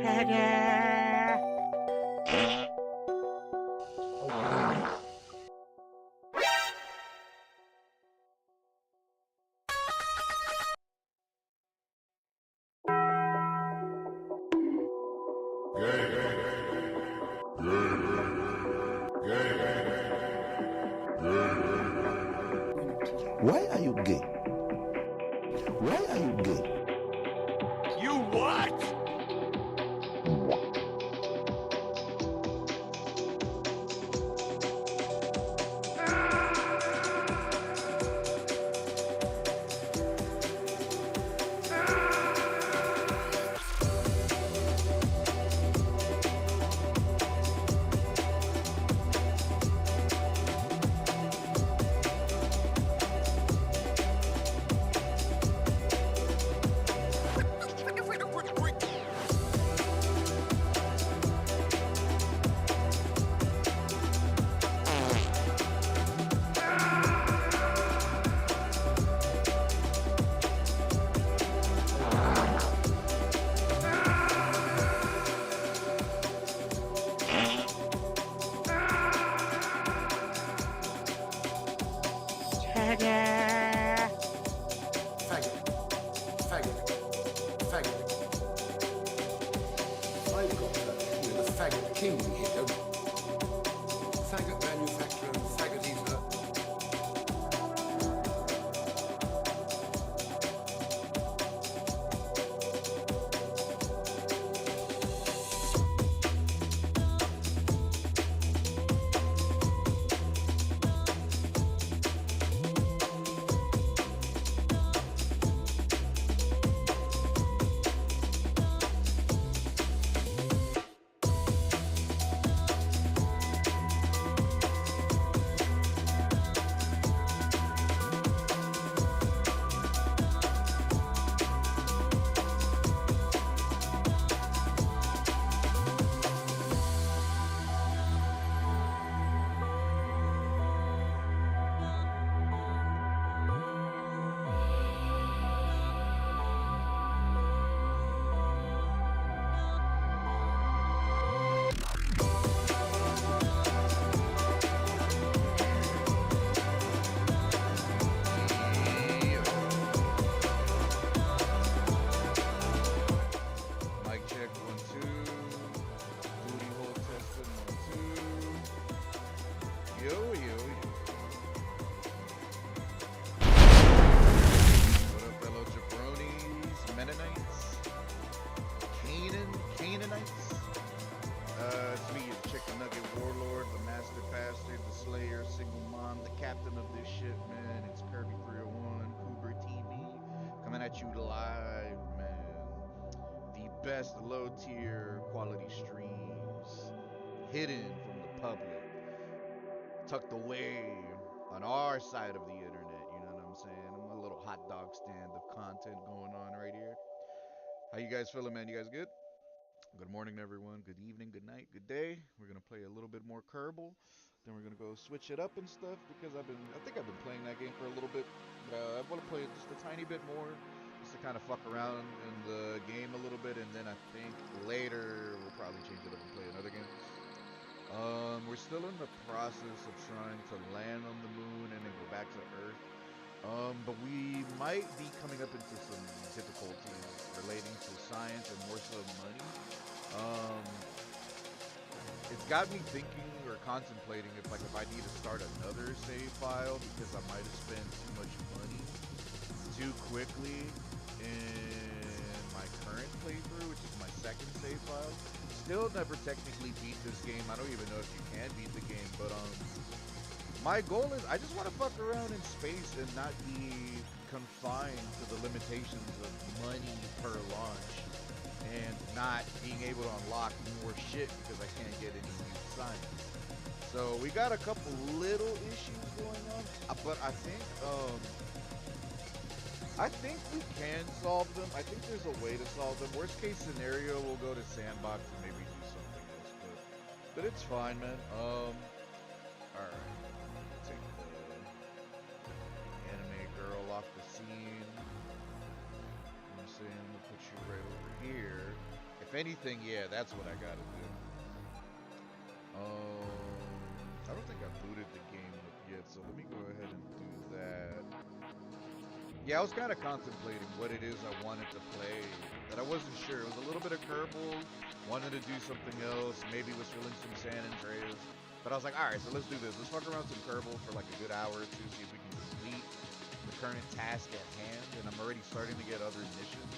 Why are you gay? Why are you gay? You what? Faggot king here, don't you? Faggot manufacturer and faggot eater. You live, man. The best low tier quality streams hidden from the public, tucked away on our side of the internet. You know what I'm saying? I'm a little hot dog stand of content going on right here. How you guys feeling, man? You guys good? Good morning, everyone. Good evening, good night, good day. We're gonna play a little bit more Kerbal. Then we're gonna go switch it up and stuff because I think I've been playing that game for a little bit. I want to play it just a tiny bit more, just to kind of fuck around in the game a little bit, and then I think later we'll probably change it up and play another game. We're still in the process of trying to land on the moon and then go back to Earth. But we might be coming up into some difficulties relating to science and more so money. It's got me thinking or contemplating if I need to start another save file because I might have spent too much money too quickly in my current playthrough, which is my second save file. Still never technically beat this game. I don't even know if you can beat the game, but my goal is I just want to fuck around in space and not be confined to the limitations of money per launch and not being able to unlock more shit because I can't get any new science. So we got a couple little issues going on, but I think we can solve them. I think there's a way to solve them. Worst case scenario, we'll go to Sandbox and maybe do something else, but it's fine, man. Alright. Take the anime girl off the scene. I'm gonna put you right over here. I If anything, yeah, that's what I gotta do. I don't think I booted the game up yet, so let me go ahead and do that. Yeah, I was kind of contemplating what it is I wanted to play, that I wasn't sure. It was a little bit of Kerbal, wanted to do something else, maybe was feeling some San Andreas. But I was like, alright, so let's do this. Let's fuck around some Kerbal for like a good hour or two, see if we can complete the current task at hand. And I'm already starting to get other missions.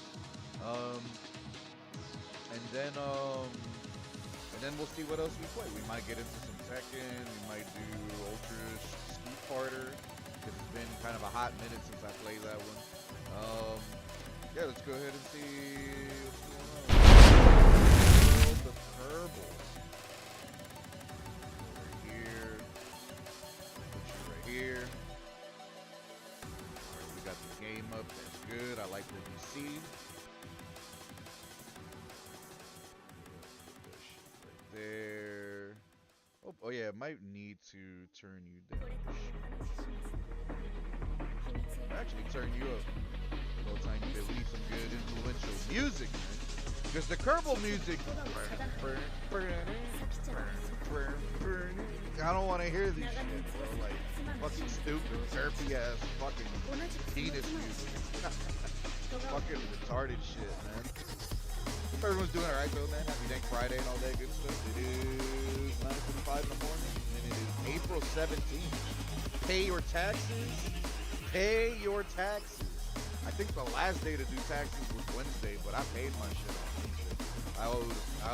And then we'll see what else we play. We might get into some Tekken, we might do Ultra Street Fighter, because it's been kind of a hot minute since I played that one. Yeah, let's go ahead and see what's going on. World of Kerbal. Over here. Put you right here. Alright, we got the game up. That's good. I like what we see. There. Oh yeah, might need to turn you down. Actually, turn you up a little tiny bit. We need some good influential music, man. Because the Kerbal music. I don't want to hear these shit, bro. Like fucking stupid, derpy ass fucking penis music. Fucking retarded shit, man. Hope everyone's doing alright though, man. Happy Dank Friday and all that good stuff. It is 9:45 in the morning, and it is April 17th. Pay your taxes. Pay your taxes. I think the last day to do taxes was Wednesday, but I paid my shit on Wednesday. I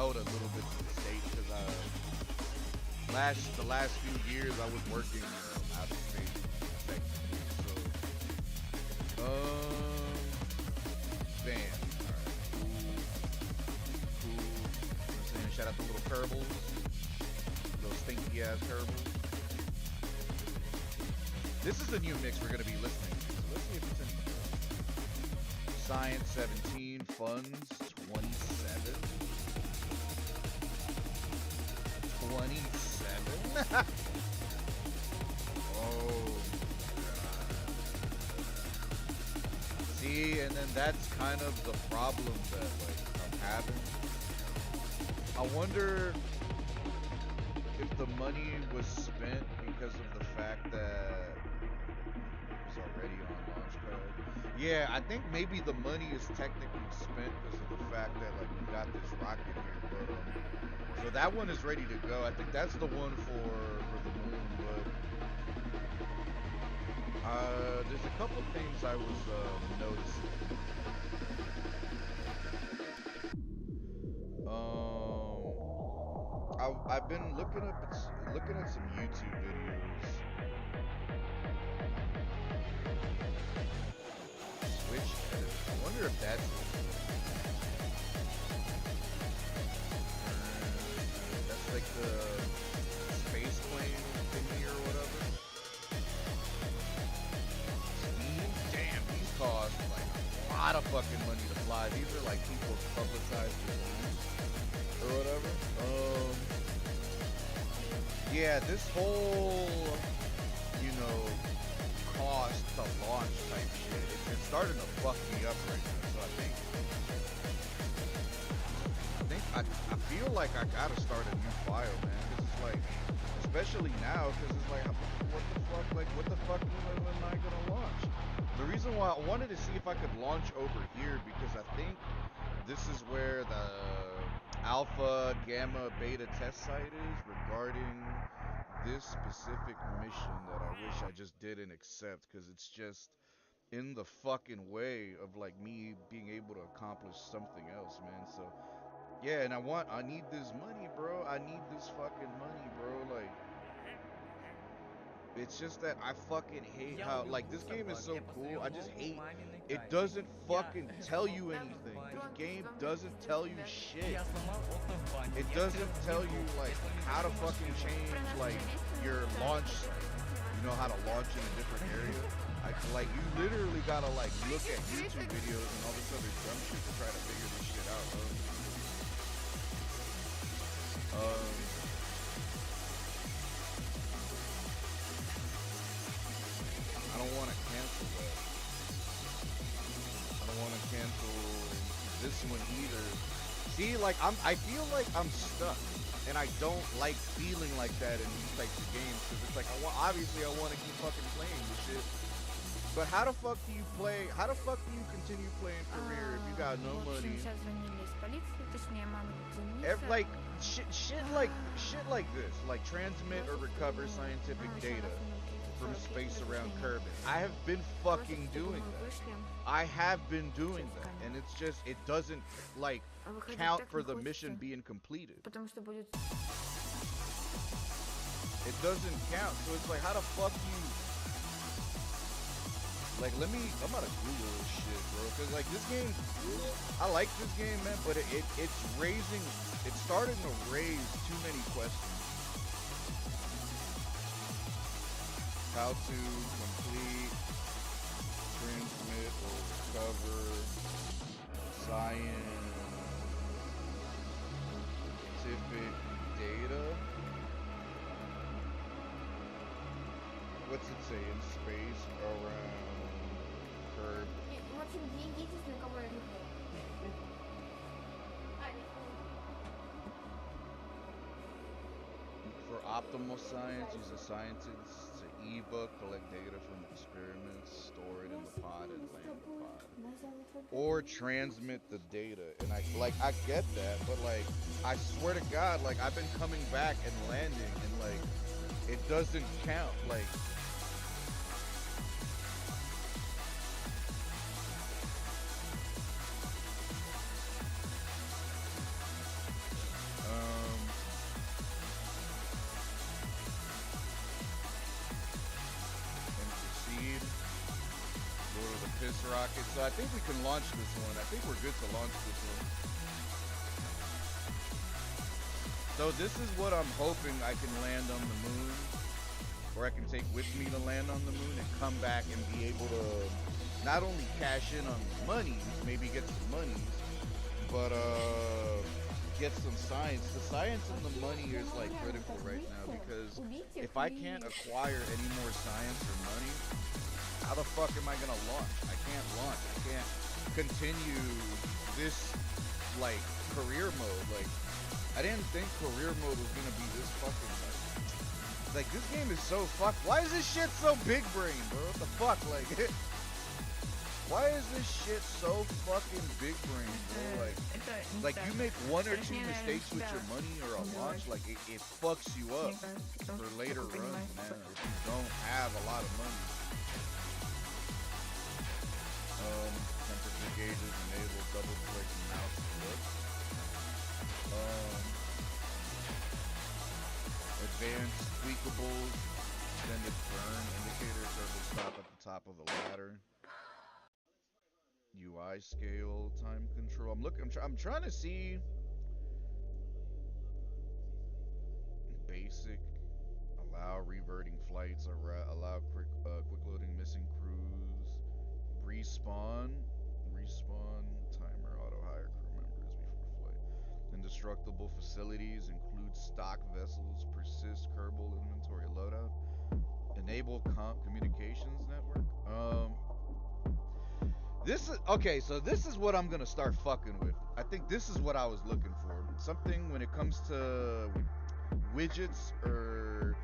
owed a little bit to the state because the last few years I was working out of state technically. So, damn. Shout out to little Kerbals. Little stinky ass Kerbals. This is the new mix we're gonna be listening to. So let's see if it's any good. Science 17, Funds 27. 27? Oh god. See, and then that's kind of the problem that like I'm having. I wonder if the money was spent because of the fact that it was already on Launchpad. Yeah, I think maybe the money is technically spent because of the fact that like we got this rocket here, but so that one is ready to go. I think that's the one for the moon, but there's a couple things I was noticing. I've been looking at some YouTube videos. Switch edit. I wonder if that's it. That's like the space plane thingy or whatever. Damn, these cost like a lot of fucking money to fly. These are like people's publicized reviews or whatever. Yeah, this whole, cost to launch type shit, it's starting to fuck me up right now. So I feel like I gotta start a new file, man. Cause it's like, especially now, cause it's like, what the fuck am I gonna launch? The reason why I wanted to see if I could launch over here, because I think this is where the alpha, gamma, beta test site is regarding this specific mission that I wish I just didn't accept, because it's just in the fucking way of like me being able to accomplish something else, man. So yeah, and I need this money, bro. I need this fucking money, bro. Like, it's just that I fucking hate how, like, this game is so cool. I just hate it doesn't fucking tell you anything. This game doesn't tell you shit. It doesn't tell you, like, how to fucking change, like, your launch site. You know how to launch in a different area? Like, you literally gotta, like, look at YouTube videos and all this other dumb shit to try to figure this shit out, bro. I don't want to cancel that. I don't want to cancel this one either. See, See, like I feel like I'm stuck, and I don't like feeling like that in these types of games because it's like obviously I want to keep fucking playing this shit. But how the fuck do you play? How the fuck do you continue playing career if you got no В общем, money? сейчас звонили из полиции, точнее, мама Дениса. Like shit like this, like transmit or recover scientific data from space around Kerbin. I have been fucking doing that. I have been doing that, and it's just it doesn't like count for the mission being completed. Потому что будет... It doesn't count, so it's like how the fuck you like I'm gonna Google this shit, bro, cause like this game, I like this game, man, but it's starting to raise too many questions. How to complete, transmit, or recover scientific data. What's it say? In space around Curb. В общем, деньги единственное, кого я люблю. For optimal science, use a scientist to ebook, collect data from experiments, store it in the pod, and land the pod. Or transmit the data. And I get that, but like I swear to God, like I've been coming back and landing, and like it doesn't count. Like rocket. So I think we can launch this one. I think we're good to launch this one. So this is what I'm hoping I can land on the moon, or I can take with me to land on the moon and come back and be able to not only cash in on monies, maybe get some monies, but get some science. The science and the money is like critical right now, because if I can't acquire any more science or money, how the fuck am I gonna launch? I can't launch. I can't continue this like career mode. Like I didn't think career mode was gonna be this fucking like this game is so fucked. Why is this shit so big brain, bro? What the fuck? Like why is this shit so fucking big brain, bro? Like you make one or two mistakes with your money or a launch, like it fucks you up for later runs, man. If you don't have a lot of money. Temperature gauges enable double click mouse flip. Advanced tweakables, extended burn indicator, turbo stop at the top of the ladder. UI scale, time control. I'm trying to see basic, allow reverting flights, allow quick loading missing crews. Respawn, timer, auto hire crew members before flight. Indestructible facilities include stock vessels, persist Kerbal inventory loadout, enable communications network. This is okay. So this is what I'm gonna start fucking with. I think this is what I was looking for. Something when it comes to widgets or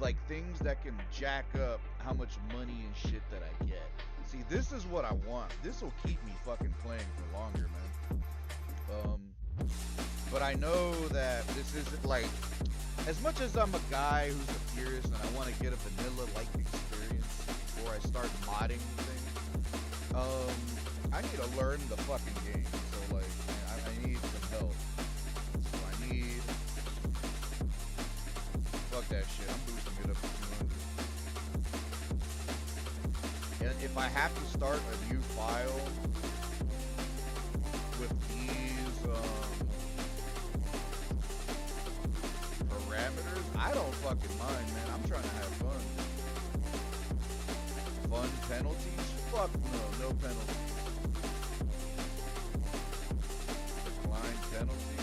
like things that can jack up how much money and shit that I get. See, this is what I want. This will keep me fucking playing for longer, man. But I know that this isn't like, as much as I'm a guy who's a purist and I want to get a vanilla-like experience before I start modding things, I need to learn the fucking game. So like, I need some help. So I need, fuck that shit. I'm boosting it up to 200. And if I have to start a new file with these parameters, I don't fucking mind, man. I'm trying to have fun. Fun penalties? Fuck no penalties. Decline penalty?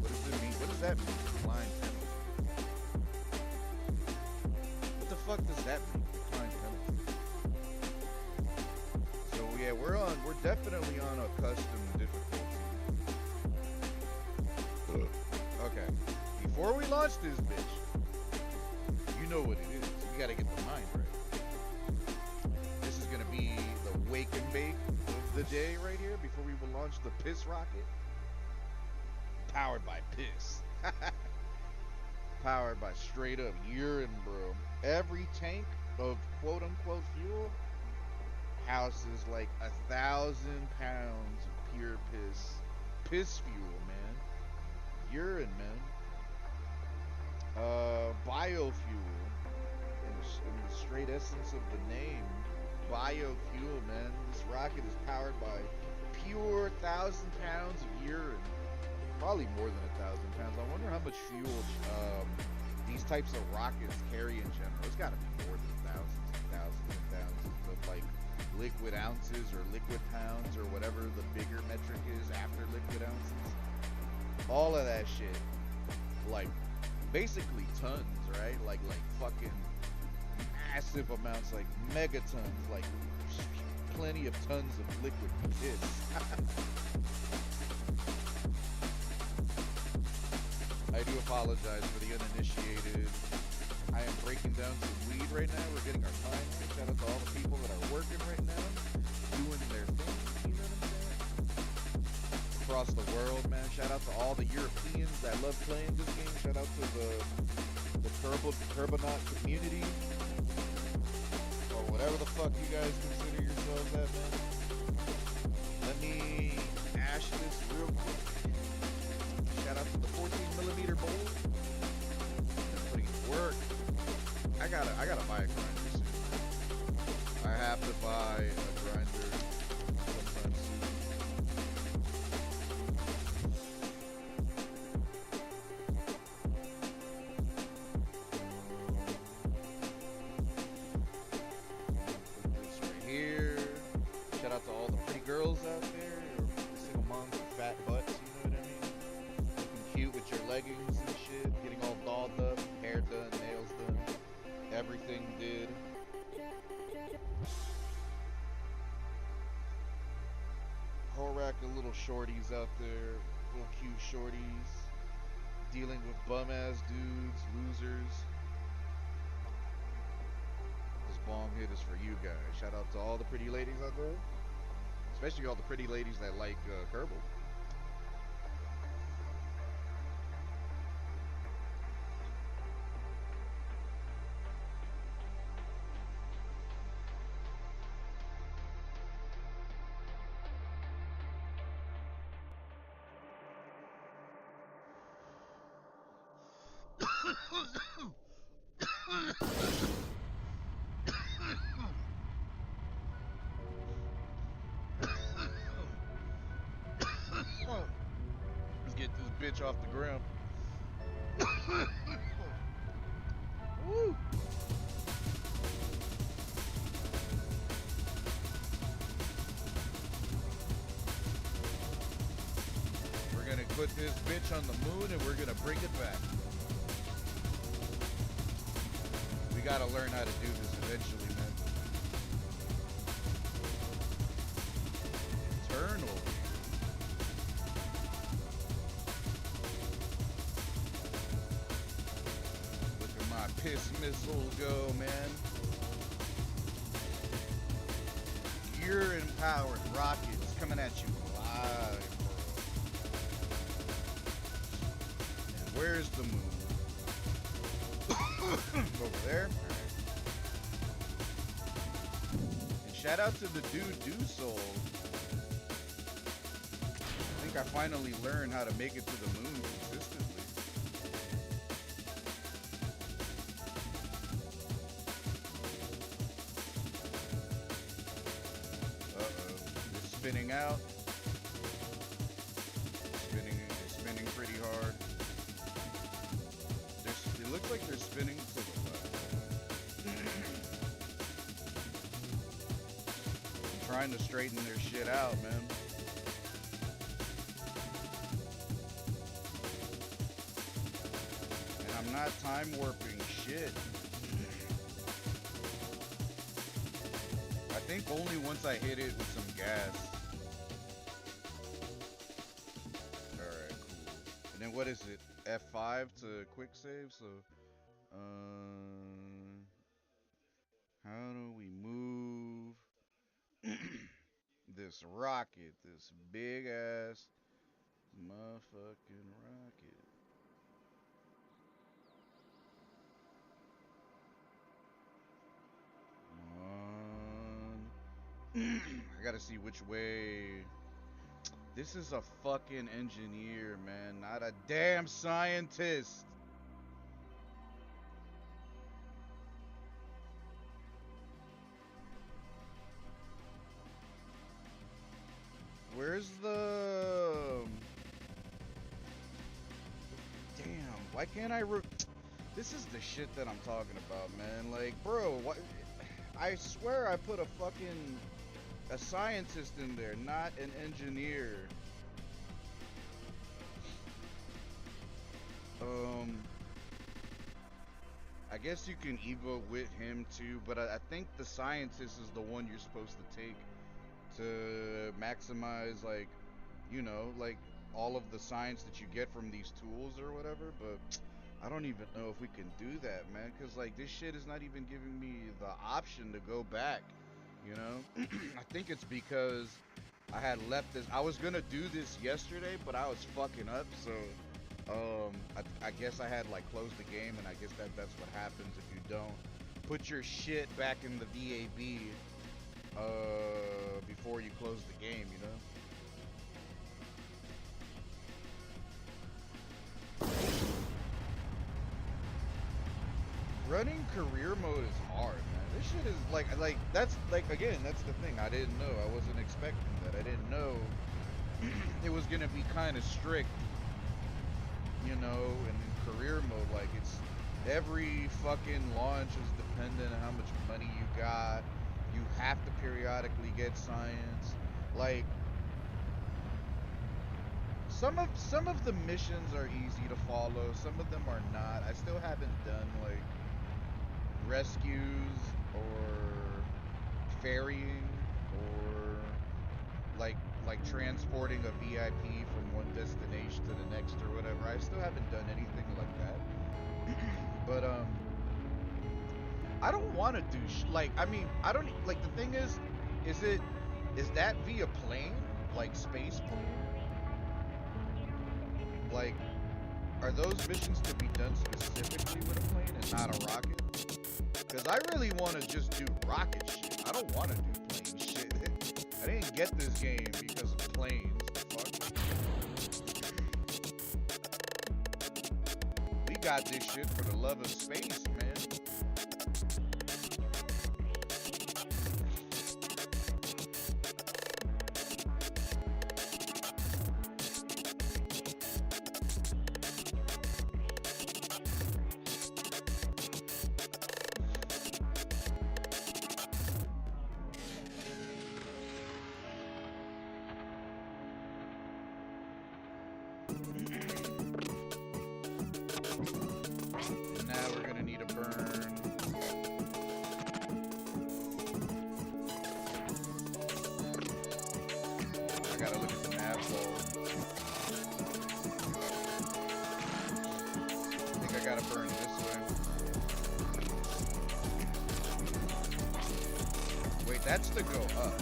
What does it mean? What does that mean? Decline penalty? What the fuck does that mean? Decline penalty? So yeah, we're definitely on a custom difficulty. Okay. Before we launch this bitch, you know what it is. You gotta get the mind right. This is gonna be the wake and bake of the day right here before we will launch the piss rocket. Powered by piss. Powered by straight up urine, bro. Every tank of quote unquote fuel houses like 1,000 pounds of pure piss. Piss fuel, man. Urine, man. Biofuel. In the straight essence of the name, biofuel, man. This rocket is powered by pure 1,000 pounds of urine. Probably more than 1,000 pounds. I wonder how much fuel these types of rockets carry in general. It's got to be more than thousands and thousands and thousands of like liquid ounces or liquid pounds or whatever the bigger metric is after liquid ounces. All of that shit, like basically tons, right? Like fucking massive amounts, like megatons, like plenty of tons of liquid piss. I do apologize for the uninitiated. I am breaking down some weed right now. We're getting our time. Shout out to all the people that are working right now, doing their thing. You know what I'm saying? Across the world, man. Shout out to all the Europeans that love playing this game. Shout out to the Turbonaut community, or whatever the fuck you guys consider yourselves at, man. Let me ash this real quick. Shout out to the 14mm bowl. Been putting in work. I gotta buy a grinder soon. I have to buy a grinder sometime soon. Put this right here. Shout out to all the pretty girls out there, or single moms with fat butts. You know what I mean? Cute with your leggings and shit, getting all dolled up, hair done, nails done, everything did. Whole rack of little shorties out there, little cute shorties, dealing with bum ass dudes, losers. This bomb hit is for you guys. Shout out to all the pretty ladies out there, especially all the pretty ladies that like Kerbal. Let's get this bitch off the ground. Woo! We're gonna put this bitch on the moon and we're gonna bring it back. We gotta learn how to do this eventually, man. Eternal. Look at my piss missile go, man. Urine powered rockets coming at you live, bro. And where's the moon? Over there. And shout out to the dude Do Soul. I think I finally learned how to make it to the moon consistently. Uh-oh. It's spinning out. It's spinning pretty hard. It looks like they're spinning to the left. I'm trying to straighten their shit out, man. And I'm not time warping shit. I think only once I hit it with some gas. Alright, cool. And then And what is it? F5 to quick save. So, how do we move this rocket? This big ass motherfucking rocket. I gotta see which way. This is a fucking engineer, man, not a damn scientist. Where's the... Damn, why can't I This is the shit that I'm talking about, man. Like, bro, what... I swear I put a scientist in there, not an engineer. I guess you can evo with him too, but I think the scientist is the one you're supposed to take to maximize, like, you know, like all of the science that you get from these tools or whatever. But I don't even know if we can do that, man, because like this shit is not even giving me the option to go back, you know. I think it's because I had left this. I was gonna do this yesterday, but I was fucking up, so I guess I had like closed the game, and I guess that's what happens if you don't put your shit back in the VAB before you close the game, you know. Running career mode is hard, man. This shit is like that's like, again, that's the thing. I didn't know. I wasn't expecting that. I didn't know it was gonna be kind of strict, you know. And in career mode, like, it's every fucking launch is dependent on how much money you got. You have to periodically get science. Like, some of the missions are easy to follow. Some of them are not. I still haven't done like rescues or ferrying or like transporting a VIP from one destination to the next or whatever. I still haven't done anything like that. But I don't want to do I mean, I don't, like, the thing is that via plane, like space plane? Like, are those missions to be done specifically with a plane and not a rocket? Because I really want to just do rocket shit. I don't want to do plane shit. I didn't get this game because of planes. Fuck. We got this shit for the love of space, man. And now we're gonna need a burn. I gotta look at the nav hole. I think I gotta burn this way. Wait, that's to go up.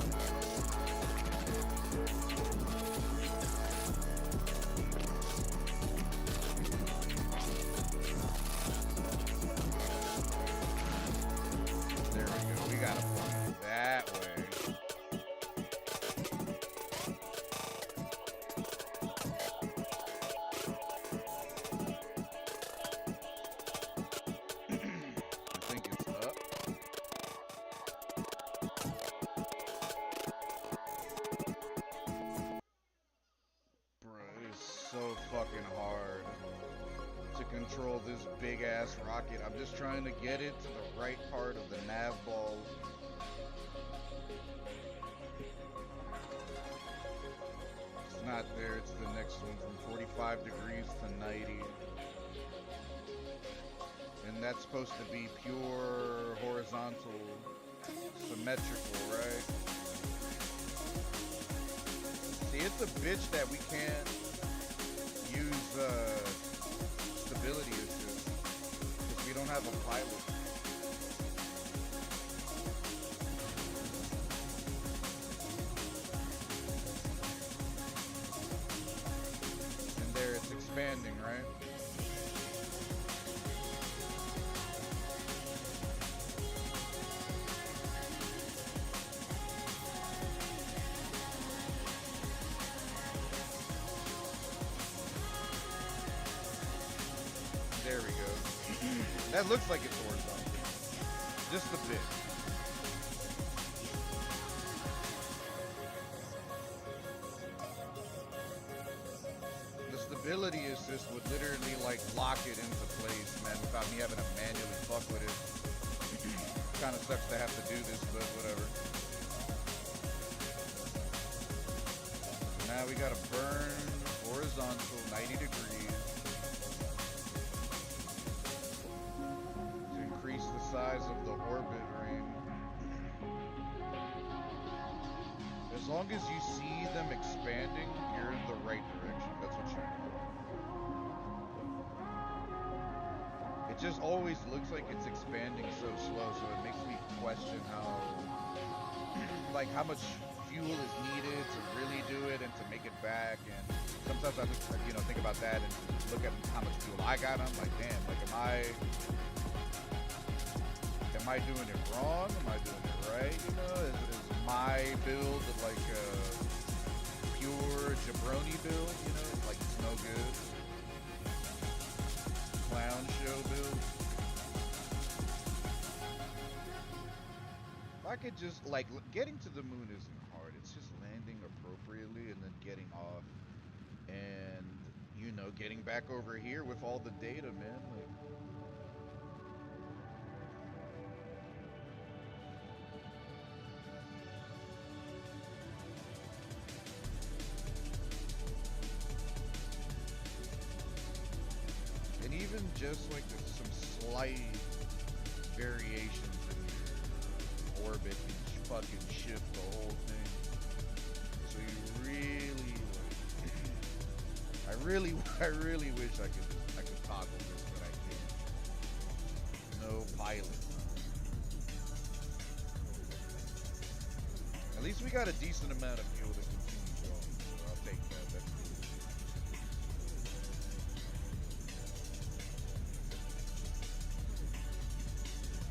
There we go. We gotta burn it that way. I think it's up. Bro, it is so fucking hard to control this big ass rocket. I'm just trying to get it to the right part of the nav ball. It's not there. It's the next one, from 45 degrees to 90. And that's supposed to be pure horizontal, symmetrical, right? See, it's a bitch that we can't use stability assist because we don't have a pilot. And there it's expanding, right? There we go. That looks like it's horizontal. Just a bit. The stability assist would literally like lock it into place, man, without me having to manually fuck with it. Kind of sucks to have to do this, but whatever. Now we gotta burn horizontal 90 degrees. Increase the size of the orbit ring. As long as you see them expanding, you're in the right direction. That's what you want. It just always looks like it's expanding so slow, so it makes me question how, like, how much fuel is needed to really do it and to make it back. And sometimes I just, you know, think about that and look at how much fuel I got. I'm like, damn, like, am I doing it wrong? Am I doing it right? You know, is my build like a pure jabroni build? You know, like it's no good. Clown show build. If I could just like getting to the moon isn't hard. It's just landing appropriately and then getting off, and you know, getting back over here with all the data, man. Like. And even just like some slight variations in your orbit can fucking shift the whole thing. So you really, like, I really wish I could toggle this, but I can't. No pilot. At least we got a decent amount of fuel to continue going, so I'll take that. That's good.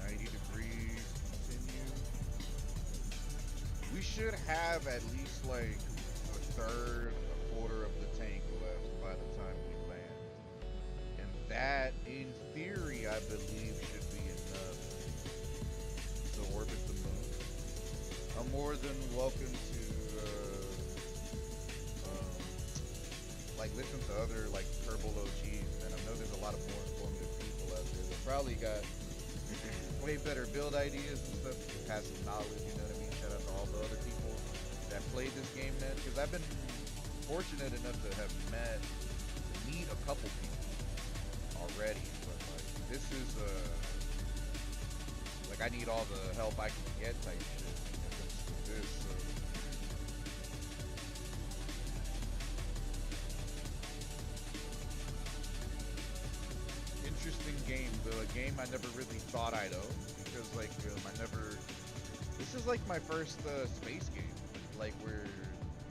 90 degrees, continue. We should have at least like a third, a quarter of the tank left by the time we land. And that, in theory, I believe should be enough to orbit the moon. I'm more than welcome to like listen to other like Kerbal OGs, and I know there's a lot of more informative people out there that probably got way better build ideas and stuff, passive knowledge, you know what I mean? Shout out to all the other people that played this game, man, because I've been fortunate enough to have meet a couple people already, but like this is like I need all the help I can get type shit when it comes to this. So. Interesting game, though. A game I never really thought I'd own because, like, this is like my first space game, like where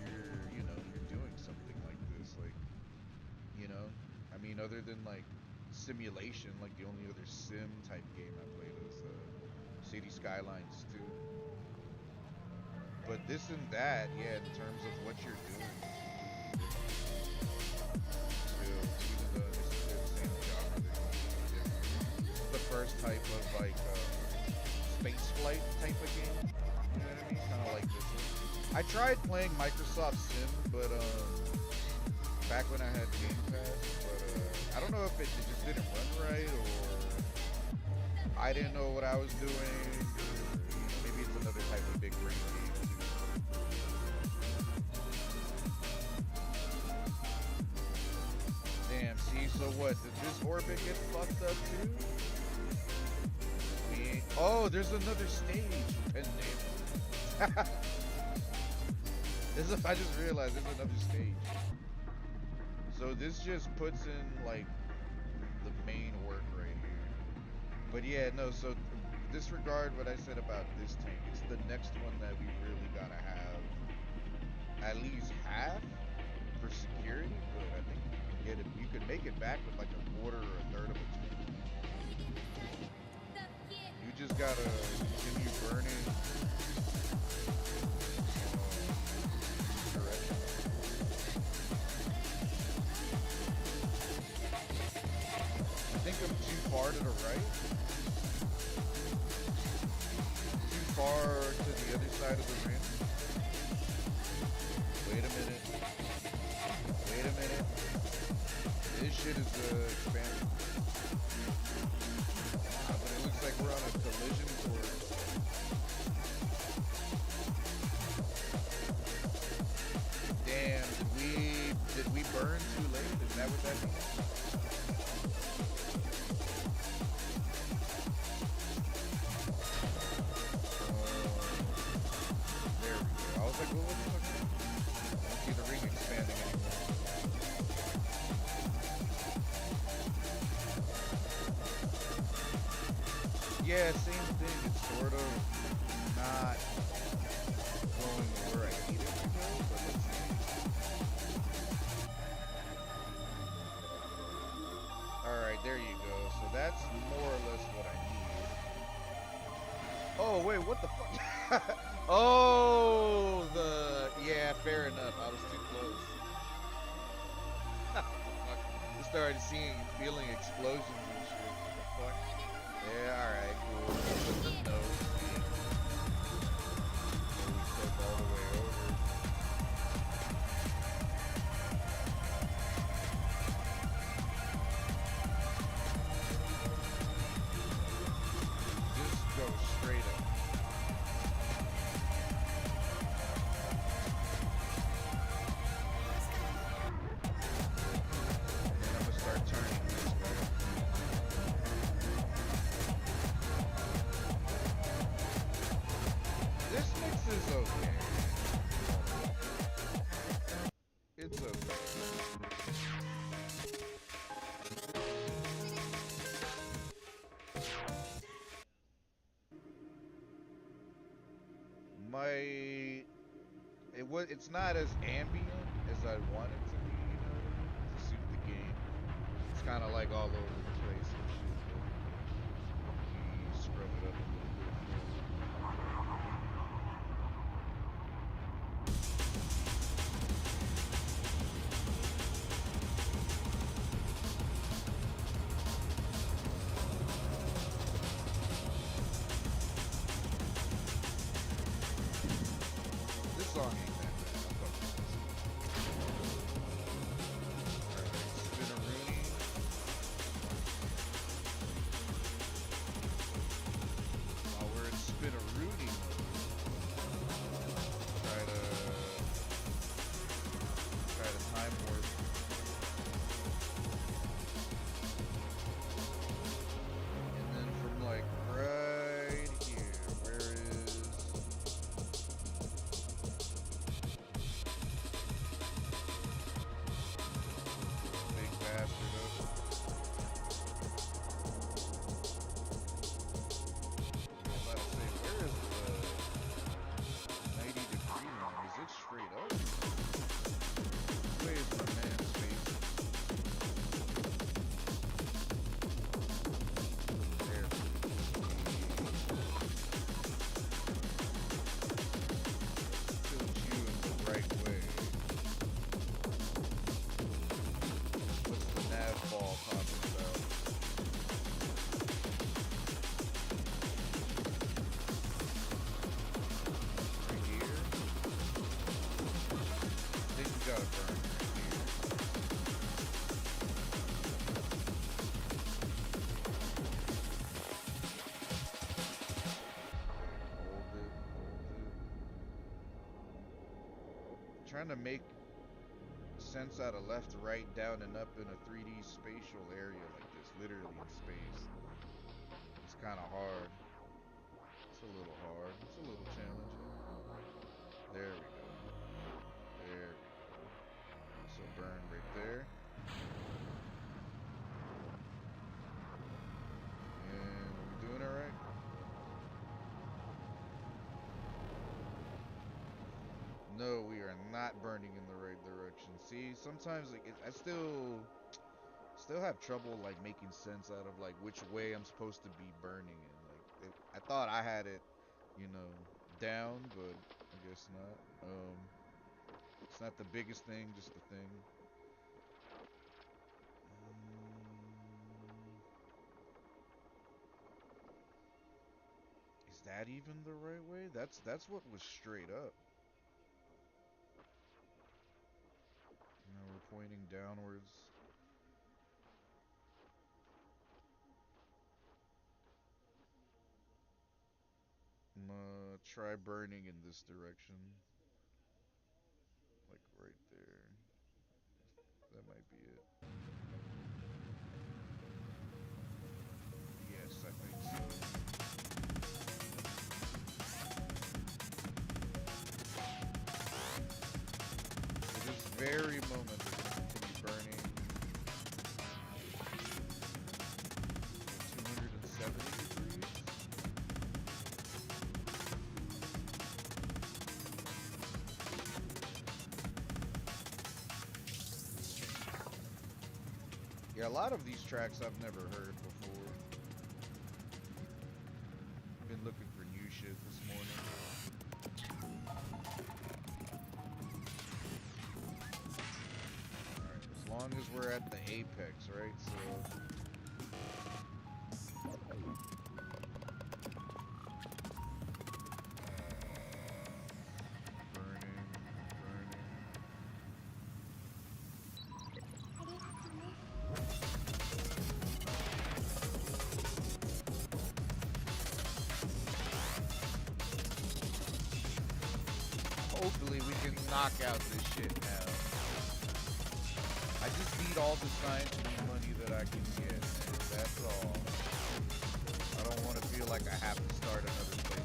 you're doing something like this, like, you know, I mean, other than like simulation, like the only other sim type game I played was City Skylines 2. But this and that, yeah, in terms of what you're doing, still, even though it's still the same genre, this is the first type of like space flight type of game. You know what I mean? Kind of like this one. I tried playing Microsoft Sim, but back when I had Game Pass, but I don't know if it just didn't run right or I didn't know what I was doing. Maybe it's another type of big brain game. Damn, see, so what? Did this orbit get fucked up too? Oh, there's another stage. Pen name. I just realized there's another stage. So So this just puts in like the main work right here. But yeah, no, so disregard what I said about this tank. It's the next one that we really gotta have at least half for security, but I think you can get it. You can make it back with like a quarter or a third of a tank. You just gotta continue burning. Direction. I think I'm too far to the right. Too far to the other side of the rim. Wait a minute. Wait a minute. This shit is expanding. But it looks like we're on a collision course. Damn, did we burn too late? Is that what that means? There we go. I was like, what was the fuck? I don't see the ring expanding anymore. Yeah, same thing. It's sort of not going where I need it to go, but let's see. Alright, there you go. So that's more or less what I need. Oh, wait, what the fuck? Oh, yeah, fair enough. I was too close. I started feeling explosions and shit. What the fuck? Yeah, alright, cool. No. We took all the way over. Just go straight up. And then I'm gonna start turning this way. This mix is okay. It's okay. It's not as ambient as I want it to be, you know what I mean? To suit the game. It's kind of like all over the place and shit. You scrub it up a little bit. This song ain't that bad. I'm fucking with this. Alright, spin a Rooney. While we're in spin a Rooney mode, try to time warp. And then from like right here, where is big bastard up? I was about to say, where is the 90-degree one? Is it straight up? Where is my man's face? There. Tilt you in the right way. What's the nav ball talking about? Right here? I think we gotta burn right here. Hold it, hold it. Trying to make sense out of left, right, down, and up in a 3D spatial area like this, literally in space. It's kind of hard. It's a little hard. It's a little challenging. There we go. There we go. So burn right there. direction. See, sometimes like I still have trouble like making sense out of like which way I'm supposed to be burning in. Like I thought I had it, you know, down, but I guess not. It's not the biggest thing, just the thing. Is that even the right way? That's what was straight up. Now we're pointing downwards. Try burning in this direction. Like right there. That might be it. Yes, I think so. For this very moment, we're going to continue burning. 270 degrees. Yeah, a lot of these tracks I've never heard before. Been looking for new shit this morning. Alright, as long as we're at the apex, right? So burning. Hopefully we can knock out this shit now. I just need all the science money that I can get, man. That's all. I don't want to feel like I have to start another place.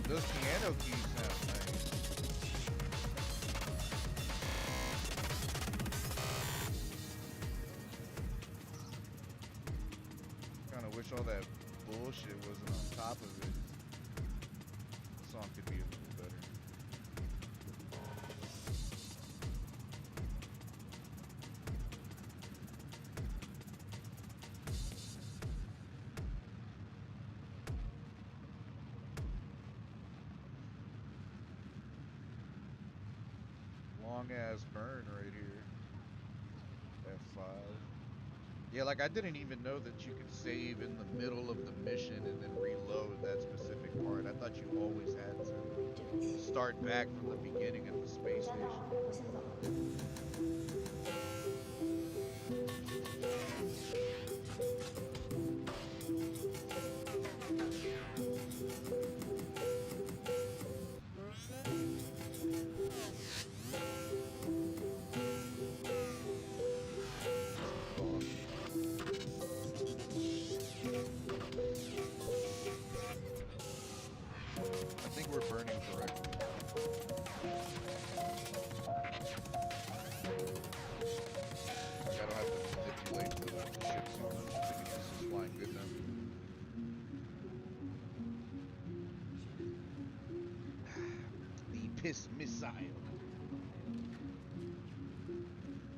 Those piano keys sound nice. Kinda wish all that bullshit wasn't on top of it. The song could be a little better. Long ass burn right here. F5. Yeah, like I didn't even know that you could save in the middle of the mission and then reload that specific part. I thought you always had to start back from the beginning at the space station. I think we're burning correctly. Like I don't have to manipulate the ship so much. I think this is flying good now. The piss missile.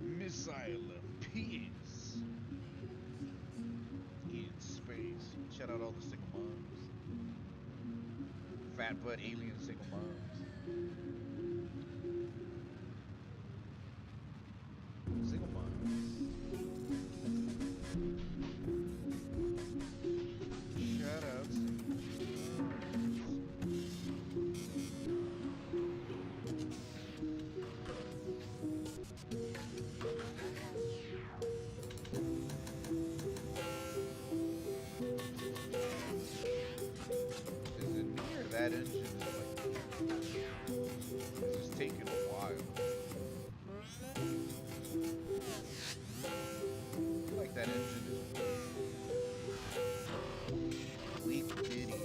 Missile of peace. In space. Shout out all the single moms. Fat butt alien single moms. Single moms. Shout out single Is it me or that engine is like it's just taking a while? I feel like that engine is weak bitty.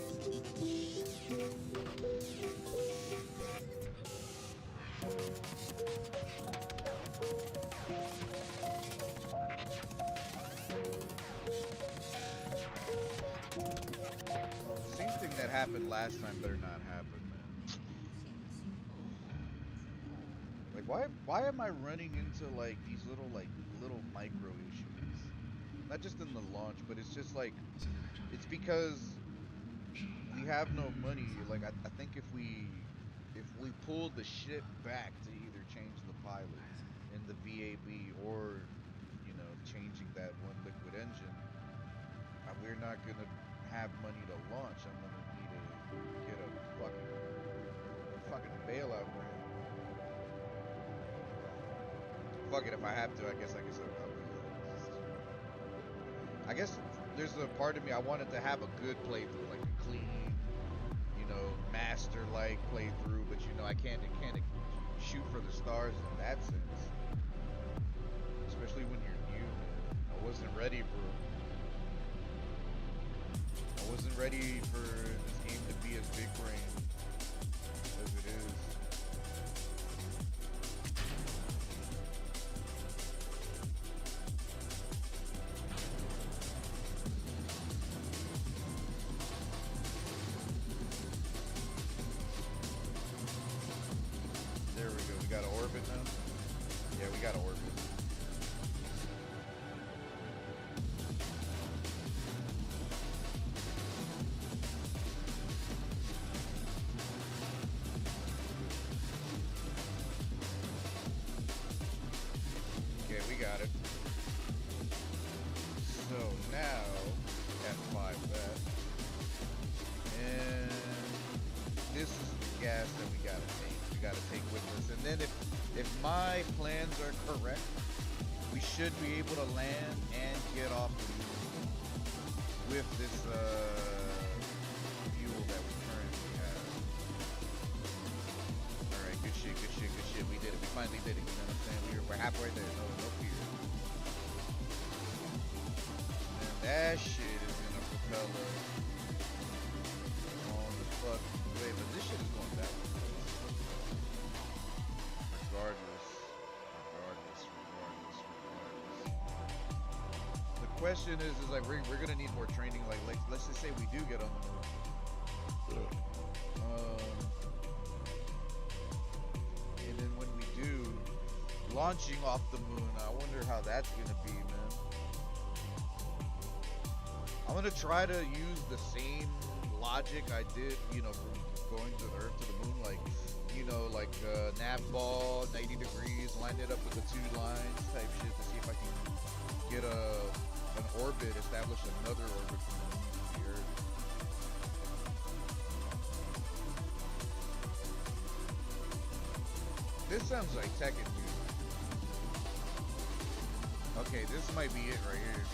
Same thing that happened last time better not happen, man. Like why am I running into like these little micro issues? Not just in the launch, but it's just like it's because we have no money. Like I think if we pulled the ship back to either change the pilot in the VAB or changing that one liquid engine, we're not gonna have money to launch. I'm gonna need to get a fucking bailout grant. Fuck it, if I have to, I guess I'll do that. I guess there's a part of me I wanted to have a good playthrough, like a clean, master like playthrough, but I can't shoot for the stars in that sense. Especially when you're new, man. I wasn't ready, bro. I wasn't ready for this game to be as big brain as it is. There we go. We got an orbit now? Yeah, we got an orbit. Okay, we got it. So now, F5 that. And this is the gas that we gotta take. We gotta take with us. And then if my plans are correct, we should be able to land and get off the moon with this fuel that we currently have. Alright, good shit, good shit, good shit. We did it. We finally did it. You know what I'm saying? We're halfway there. No fear. And that shit is gonna propel us on the fuck. Wait, but this shit is going that way. Regardless. The question is like we're gonna need more training. Like let's just say we do get on the moon. And then when we do, launching off the moon, I wonder how that's gonna be, man. I'm gonna try to use the same logic I did, from going to the Earth to the moon, like nav ball, 90 degrees, line it up with the 2 lines type shit to see if I can get an orbit, establish another orbit from the moon to the Earth. This sounds like Tekken, dude. Okay, this might be it right here.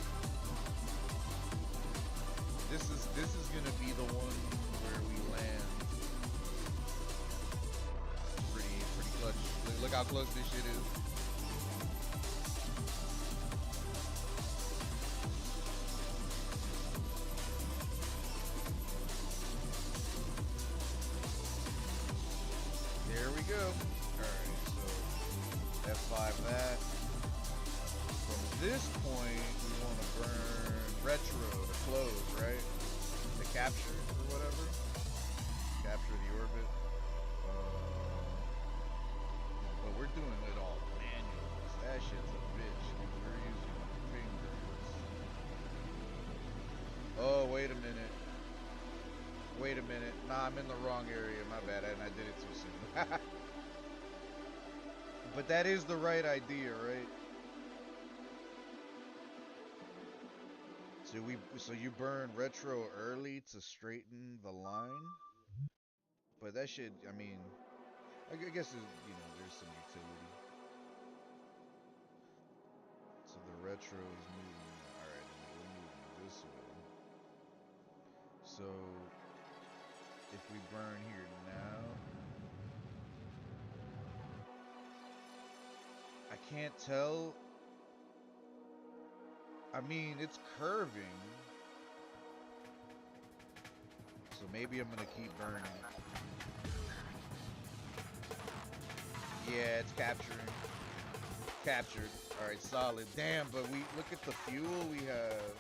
This is gonna be the one where we land. Pretty clutch. Look how close this shit is. There we go. Alright, so F5 that. From this point, we want to burn retro to close, right? To capture or whatever. Capture the orbit. But we're doing it all manually. That shit's a bitch. We're using fingers. Oh, wait a minute. Wait a minute. Nah, I'm in the wrong area. My bad. And I did it too soon. But that is the right idea, right? So you burn retro early to straighten the line? But that shit, I mean, I guess there's some utility. So the retro is moving. Alright, we're moving this way. So if we burn here now, I can't tell. I mean, it's curving. So maybe I'm gonna keep burning. Yeah, it's capturing. Captured. Alright, solid. Damn, but we look at the fuel we have.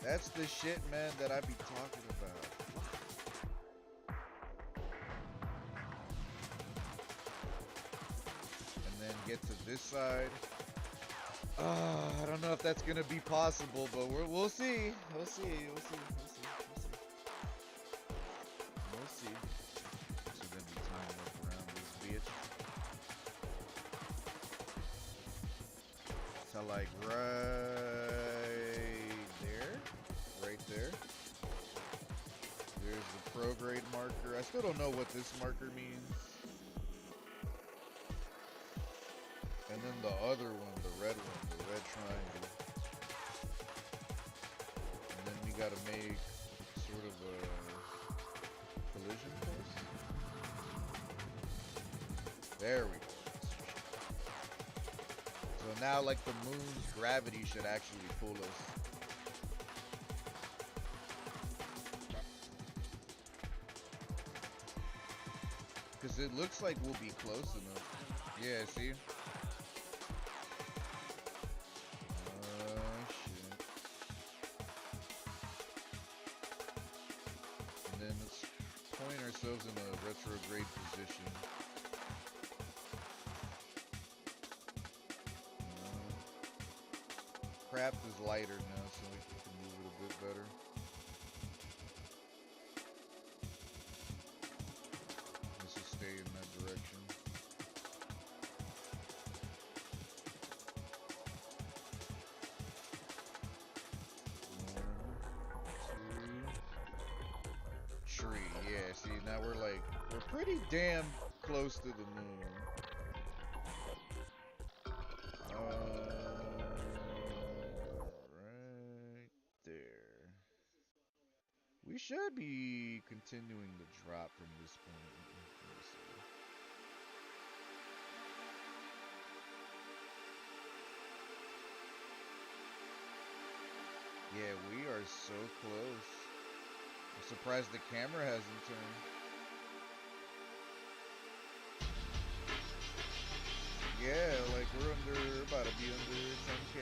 That's the shit, man, that I be talking about. And then get to this side. I don't know if that's gonna be possible, but we'll see. We'll see. We'll see. We'll see. We'll see. We'll see. So then we time up around this bitch. So like right there. Right there. There's the prograde marker. I still don't know what this marker means. And then the other one, the red triangle. And then we gotta make sort of a collision course. There we go. So now like the moon's gravity should actually pull us. Because it looks like we'll be close enough. Yeah, see? Shit. And then let's point ourselves in a retrograde position. Craft is lighter now, so we can move it a bit better. Let's just stay in that direction. Tree, yeah, see, now we're pretty damn close to the moon. Right there. We should be continuing the drop from this point. Let me see. Yeah, we are so close. I'm surprised the camera hasn't turned. Yeah, like we're about to be under 10K.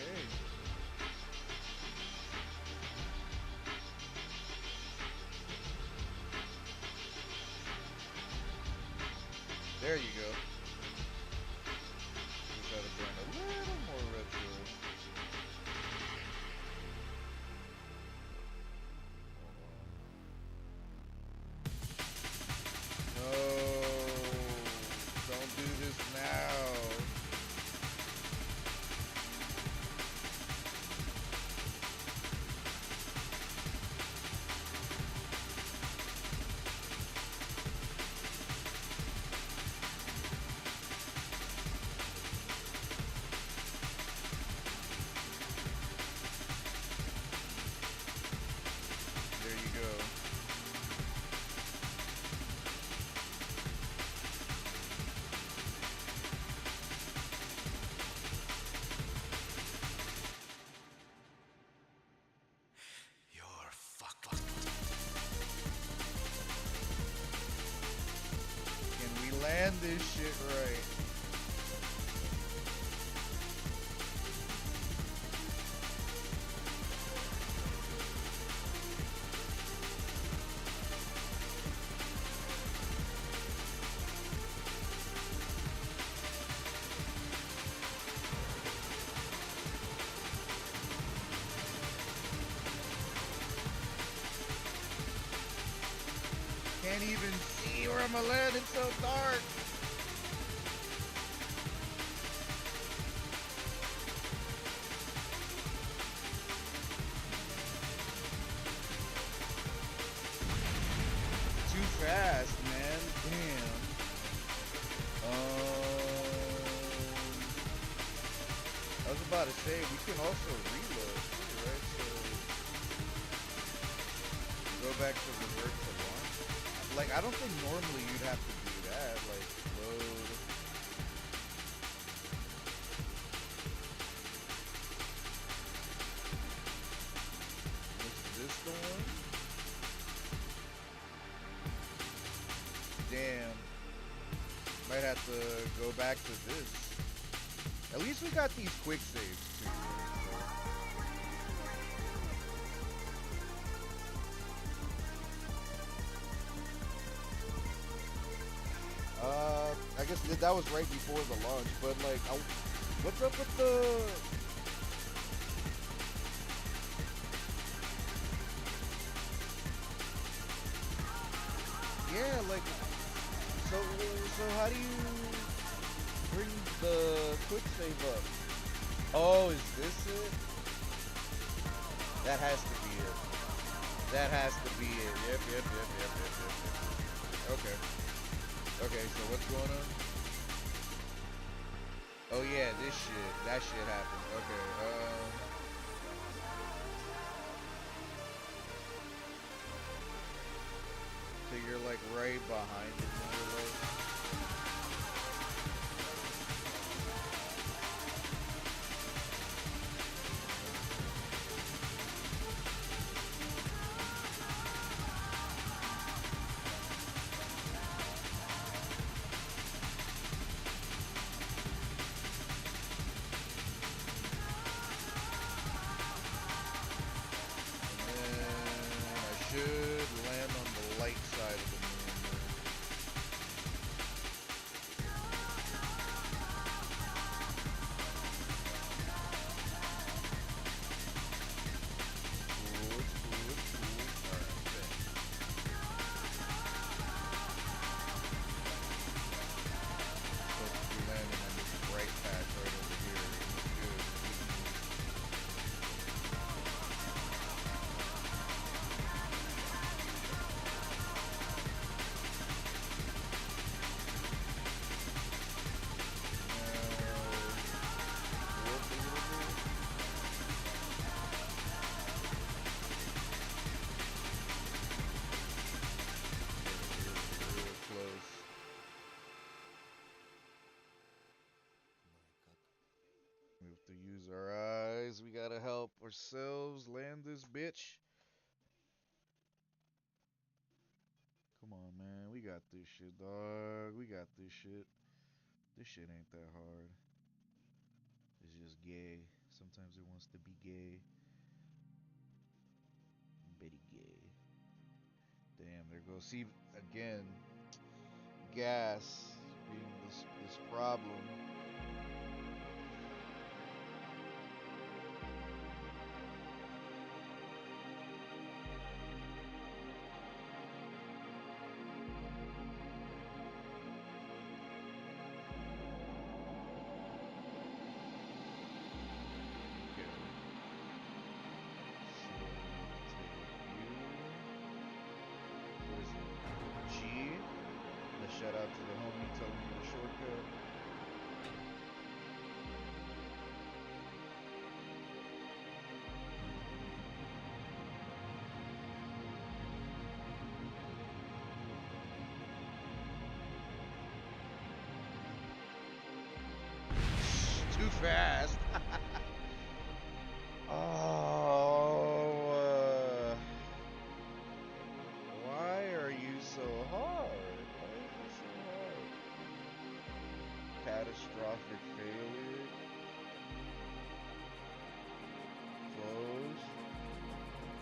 There you go. Just gotta burn a little more retro. No, don't do this now. There you go. You're fucked. Can we land this shit right? Can't even see where I'm gonna land, it's so dark. Too fast, man. Damn. I was about to say we can also reload too, right? So go back to revert to launch. Like I don't think normally you'd have to do that. Like load. Was this the one? Damn. Might have to go back to this. At least we got these quick saves too. I guess that was right before the launch, but like, what's up with the? Yeah, like, so how do you bring the quick save up? Oh, is this it? That has to be it. That has to be it. Yep. Okay. Okay, so what's going on? Oh yeah, this shit. That shit happened. Okay, so you're like right behind it more or less. Should land on the light side of the moon. Cool, it's cool. Alright, bet. Supposed to be landing on this bright patch right over here. Good. We have to use our eyes. We gotta help ourselves land this bitch. Come on, man. We got this shit, dog. We got this shit. This shit ain't that hard. It's just gay. Sometimes it wants to be gay. Betty gay. Damn, there goes. See, again, gas being this problem. Shout out to the homie telling me the shortcut. Too fast. Oh, why are you so hard? Catastrophic failure. Close.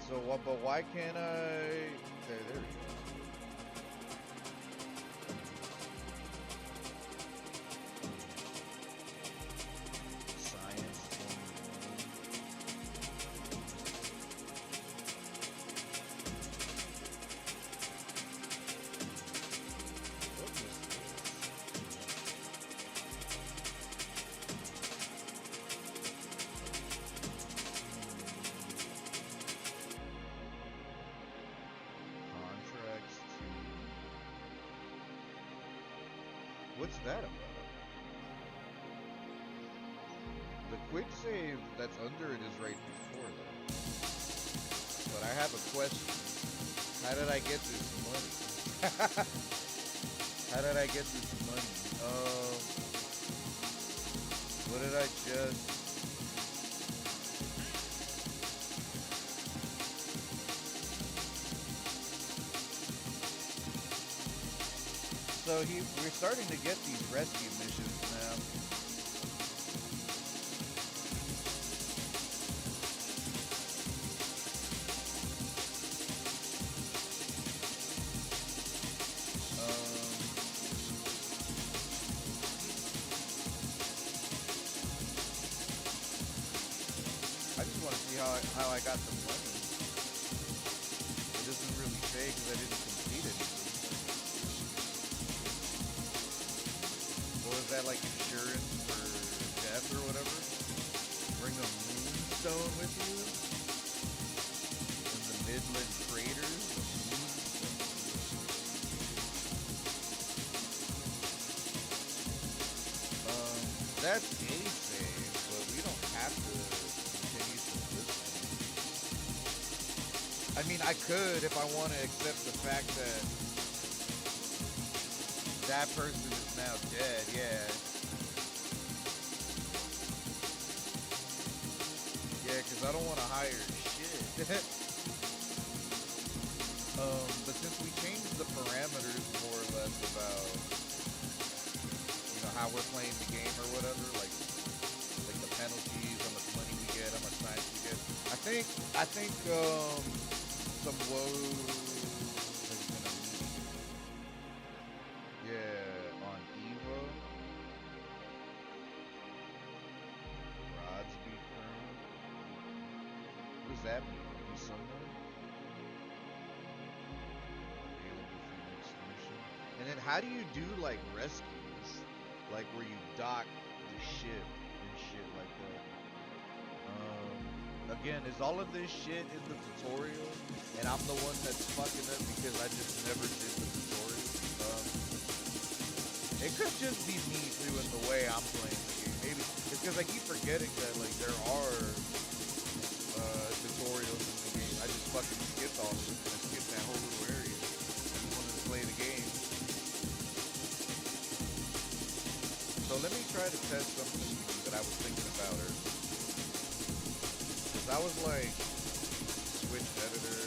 So what? But why can't I? There we go. Science 21. Contracts to. What's that about? The quick save that's under it is right before that. But I have a question. How did I get this money? How did I get this money? What did I just... So so we're starting to get these rescue missions now. I just want to see how I got the money. It doesn't really say because I didn't complete anything. What was that, like insurance for death or whatever? Bring a moonstone with you? In the Midland craters? A moonstone. That's a save, but we don't have to continue from this one. I mean, I could if I want to accept the fact that that person is now dead, yeah. Yeah, because I don't want to hire shit. But since we changed the parameters more or less about, you know, how we're playing the game or whatever, like the penalties, how much money we get, how much science we get, I think some woes. Yeah, on Evo. Rods be firm. What does that mean? Be someone? Available for next mission. And then how do you do like rescues? Like where you dock the ship and shit like that. Again, is all of this shit in the tutorial? And I'm the one that's fucking up because I just never did the tutorial. It could just be me doing the way I'm playing the game. Maybe it's because I keep forgetting that like there are tutorials in the game. I just fucking skipped all of it. I skipped that whole little area. I just wanted to play the game. So let me try to test something that I was thinking about earlier. Because I was like, switch editor.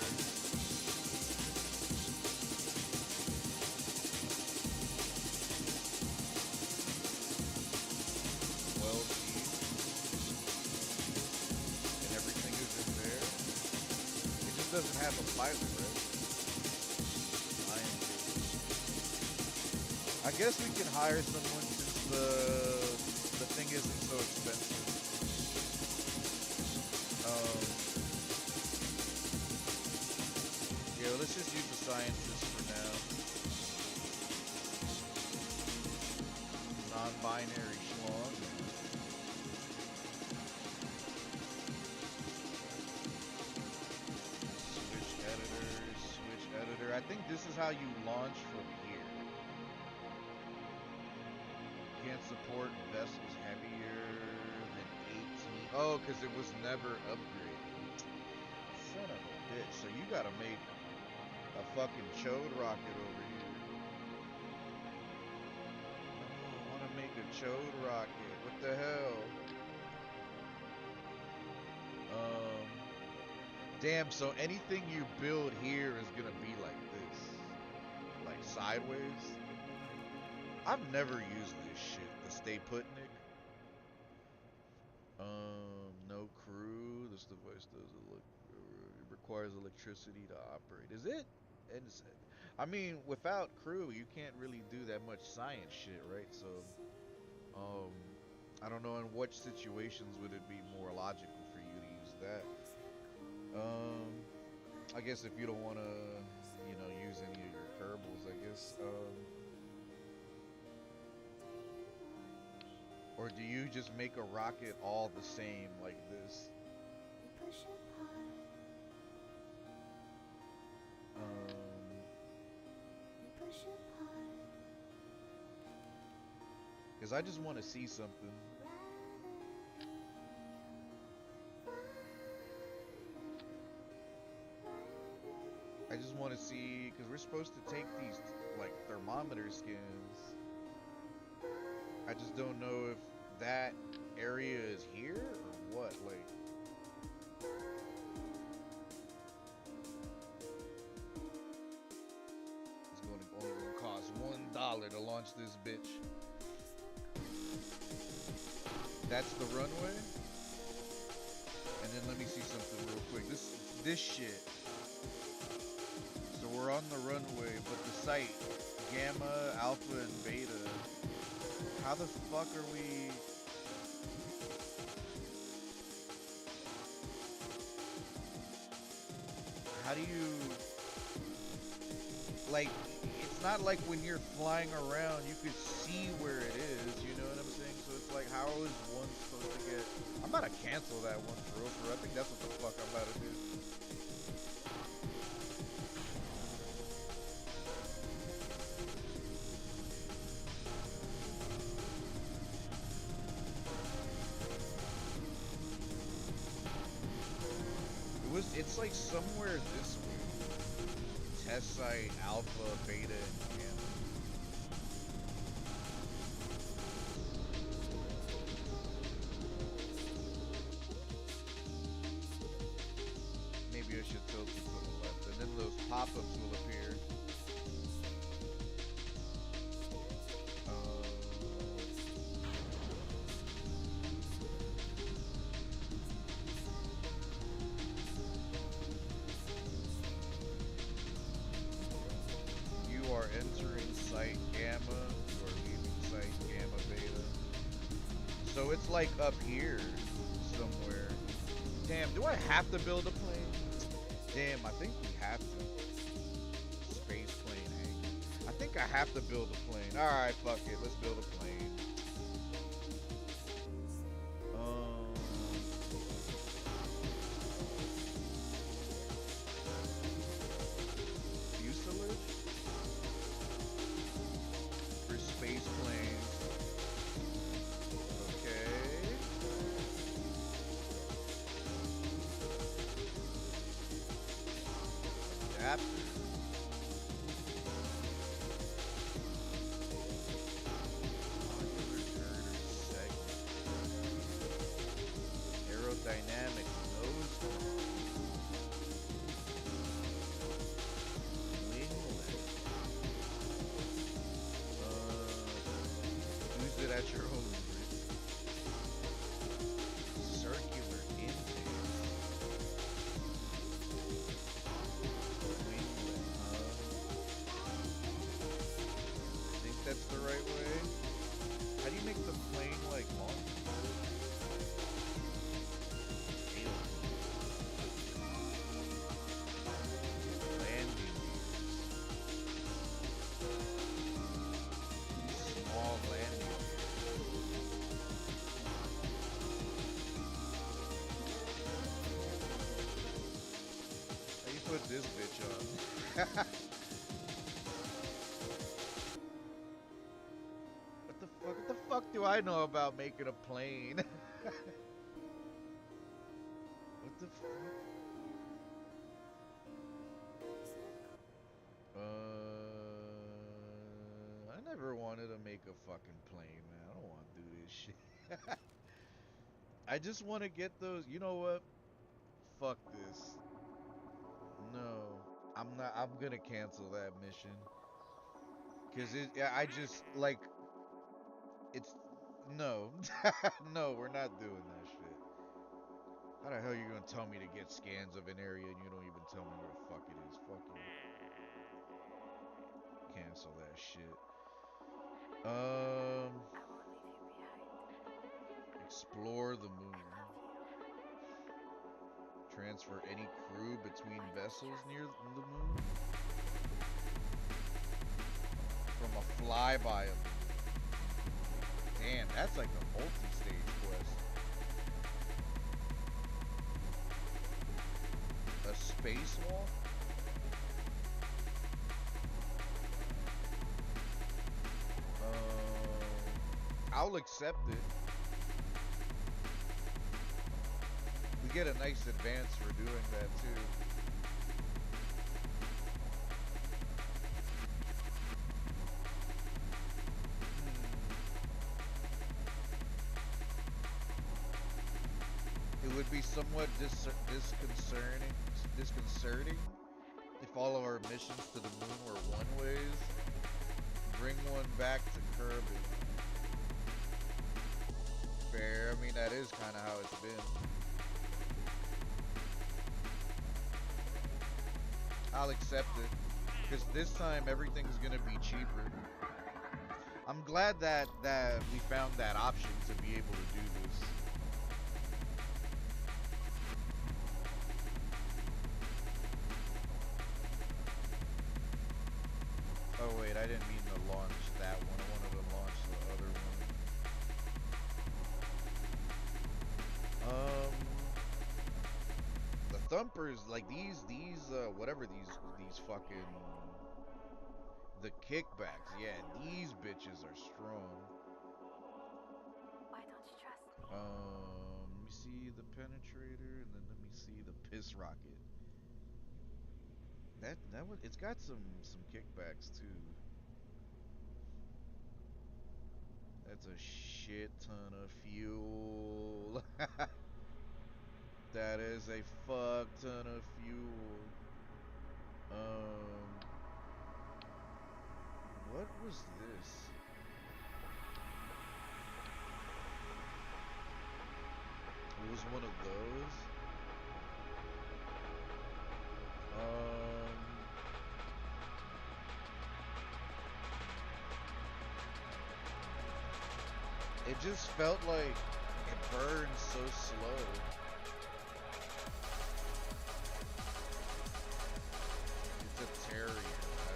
Doesn't have a pilot, right? I guess we can hire someone since the thing isn't so expensive. Yeah, let's just use the scientist for now. Non-binary schlong. I think this is how you launch from here. Can't support vessels heavier than 18. Oh, because it was never upgraded. Son of a bitch. So you gotta make a fucking chode rocket over here. I want to make a chode rocket. What the hell? Damn, so anything you build here is gonna be like this. Like sideways. I've never used this shit. The stay putnik. No crew. This device it requires electricity to operate. Is it? And I mean, without crew, you can't really do that much science shit, right? So, I don't know in which situations would it be more logical for you to use that. I guess if you don't want to, you know, use any of your Kerbals, I guess. Or do you just make a rocket all the same like this? Because I just want to see something. I just want to see, because we're supposed to take these, like, thermometer skins. I just don't know if that area is here or what, like. It's only going to cost 1 $1 to launch this bitch. That's the runway. And then let me see something real quick. This shit. So we're on the runway, but the site, Gamma, Alpha, and Beta. How the fuck are we? How do you, like, it's not like when you're flying around, you could see where it is, you know what I'm saying? So it's like, how is one supposed to get, I'm about to cancel that one for real, I think that's what the fuck I'm about to do. It's like somewhere this way. Test site, Alpha, Beta, and Gamma. Maybe I should tilt it to the left, and then those pop-ups will appear. You are entering site Gamma, you are leaving site Gamma Beta. So it's like up here somewhere. Damn, do I have to build a plane? Damn, I think we have to. Space plane hang. I think I have to build a plane. Alright, fuck it, let's build a plane. Aerodynamic nose winglet. Use it at your own risk. Circular intake. Winglet. I think that's the right way. How do you make the plane like long? Put this bitch on. What the fuck do I know about making a plane? What the fuck? I never wanted to make a fucking plane, man. I don't want to do this shit. I just want to get those, you know what? Fuck this. No, I'm not. I'm gonna cancel that mission. Cause I just like, it's, no, no, we're not doing that shit. How the hell are you gonna tell me to get scans of an area and you don't even tell me where the fuck it is? Fuck you. Cancel that shit. Explore the moon. Transfer any crew between vessels near the moon. From a flyby of the moon. Damn, that's like a multi-stage quest. A spacewalk? I'll accept it. We get a nice advance for doing that too. It would be somewhat disconcerting if all of our missions to the moon were one-ways Bring one back to curb it. Fair. I mean, that is kind of how it's been. I'll accept it. Because this time, everything's going to be cheaper. I'm glad that we found that option to be able to do this. Oh wait, I didn't mean to launch that one. I wanted to launch the other one. The thumpers, like these whatever these fucking the kickbacks. Yeah, these bitches are strong. Why don't you trust me? Let me see the penetrator, and then let me see the piss rocket. That one, it's got some kickbacks too. That's a shit ton of fuel. That is a fuck ton of fuel. What was this? It was one of those. It just felt like it burned so slow. It's a terrier, that's why.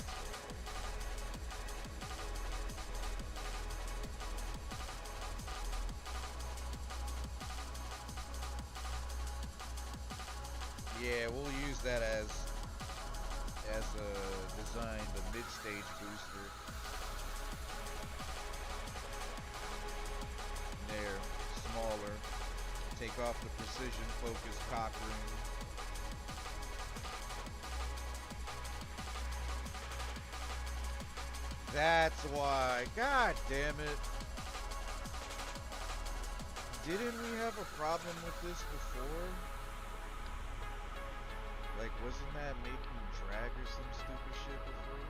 Yeah, we'll use that as a design, the mid-stage booster. There, smaller. Take off the precision focus cock ring. That's why. God damn it. Didn't we have a problem with this before? Like, wasn't that making drag or some stupid shit before?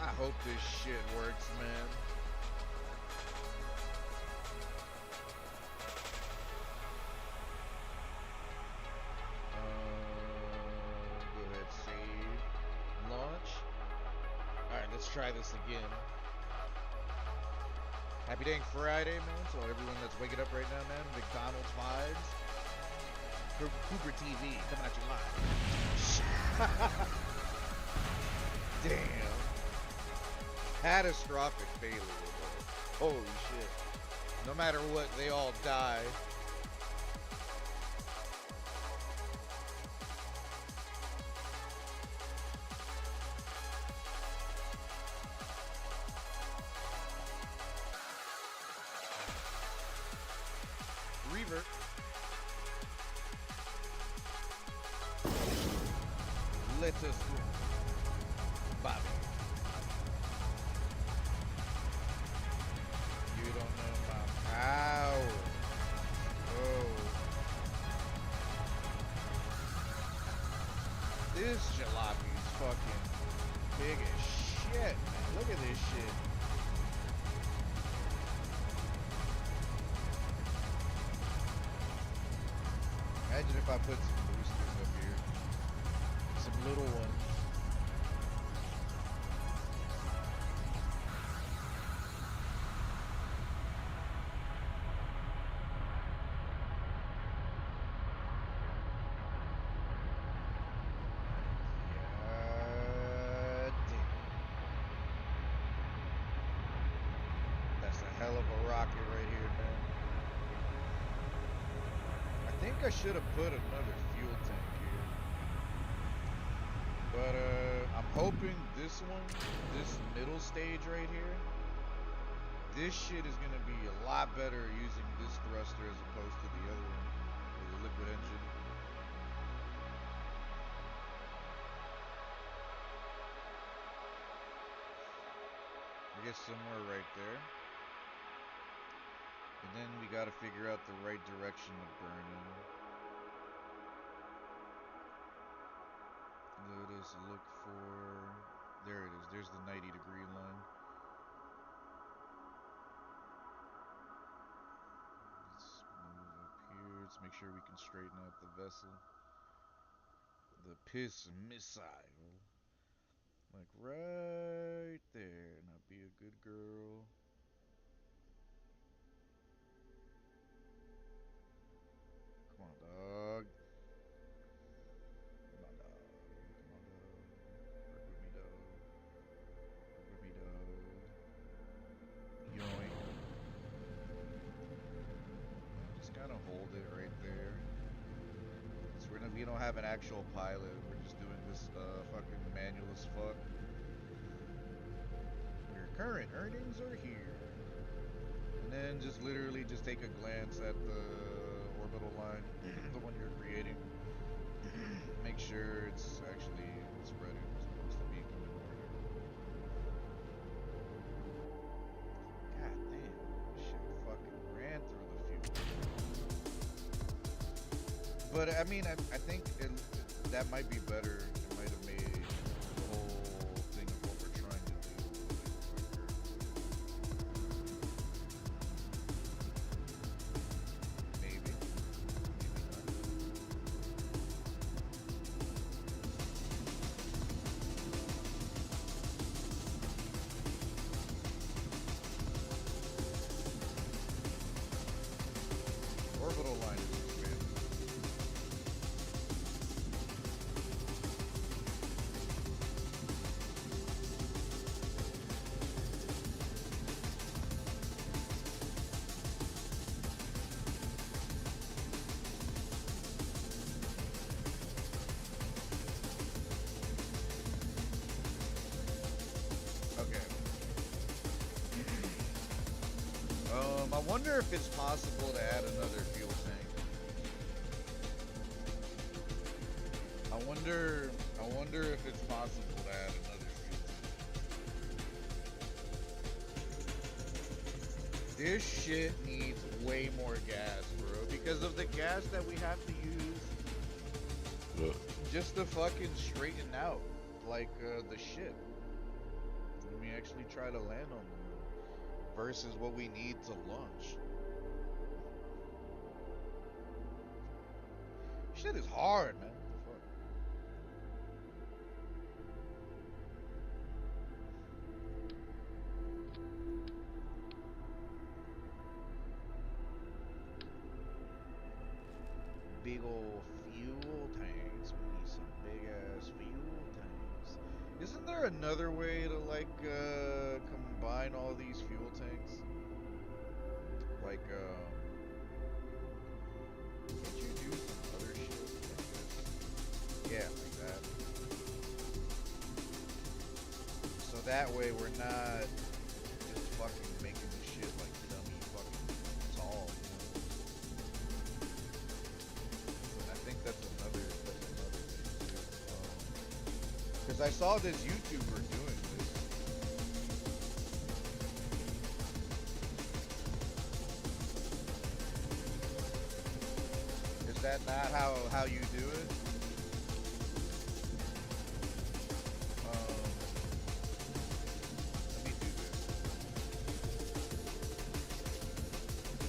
I hope this shit works, man. Go ahead, save, launch. Alright, let's try this again. Happy dang Friday, man. So everyone that's waking up right now, man. McDonald's vibes. Cooper TV coming at you live. Damn. Catastrophic failure, bro. Holy shit. No matter what, they all die. Revert. Let us go. Bobby. You don't know my power. Oh. This jalopy's fucking big as shit, man. Look at this shit. Imagine if I put some boosters up here. Some little ones. God damn. That's a hell of a rocket right here, man. I think I should have put another fuel tank here. But I'm hoping this one, this middle stage right here, this shit is gonna be a lot better using this thruster as opposed to the other one with the liquid engine. I guess somewhere right there. And then we gotta figure out the right direction to burn in. Let's look for. There it is. There's the 90-degree line. Let's move up here. Let's make sure we can straighten out the vessel. The piss missile. Like right there. Now be a good girl. Come on, dog. Come on, dog. Come on, dog. Work with me, dog. Work with me, dog. Yoink. Just kind of hold it right there. So we don't have an actual pilot. We're just doing this fucking manual as fuck. Your current earnings are here. And then just literally just take a glance at the orbital line, the one you're creating. Make sure it's actually spreading. It's supposed to be coming over here. God damn, shit fucking ran through the fuel. But I mean, I think that might be better. It might have made the whole thing of what we're trying to do a little quicker. Maybe. Maybe not. Orbital line is expanding. Okay. I wonder if it's possible to add another fuel tank. I wonder if it's possible to add another fuel tank. This shit needs way more gas, bro. Because of the gas that we have to use just to fucking straighten out, like, the ship. When we actually try to land on the moon versus what we need to launch. Shit is hard, man. Fuck. Big old fuel tanks. We need some big ass fuel tanks. Isn't there another way to like combine all these fuel tanks? Like can't you do some other shit like this? Yeah, like that. So that way we're not just fucking making the shit like dummy fucking tall, you know? I think that's another thing too. Because I saw this YouTuber doing this. Is that not how you do it? Let me do this.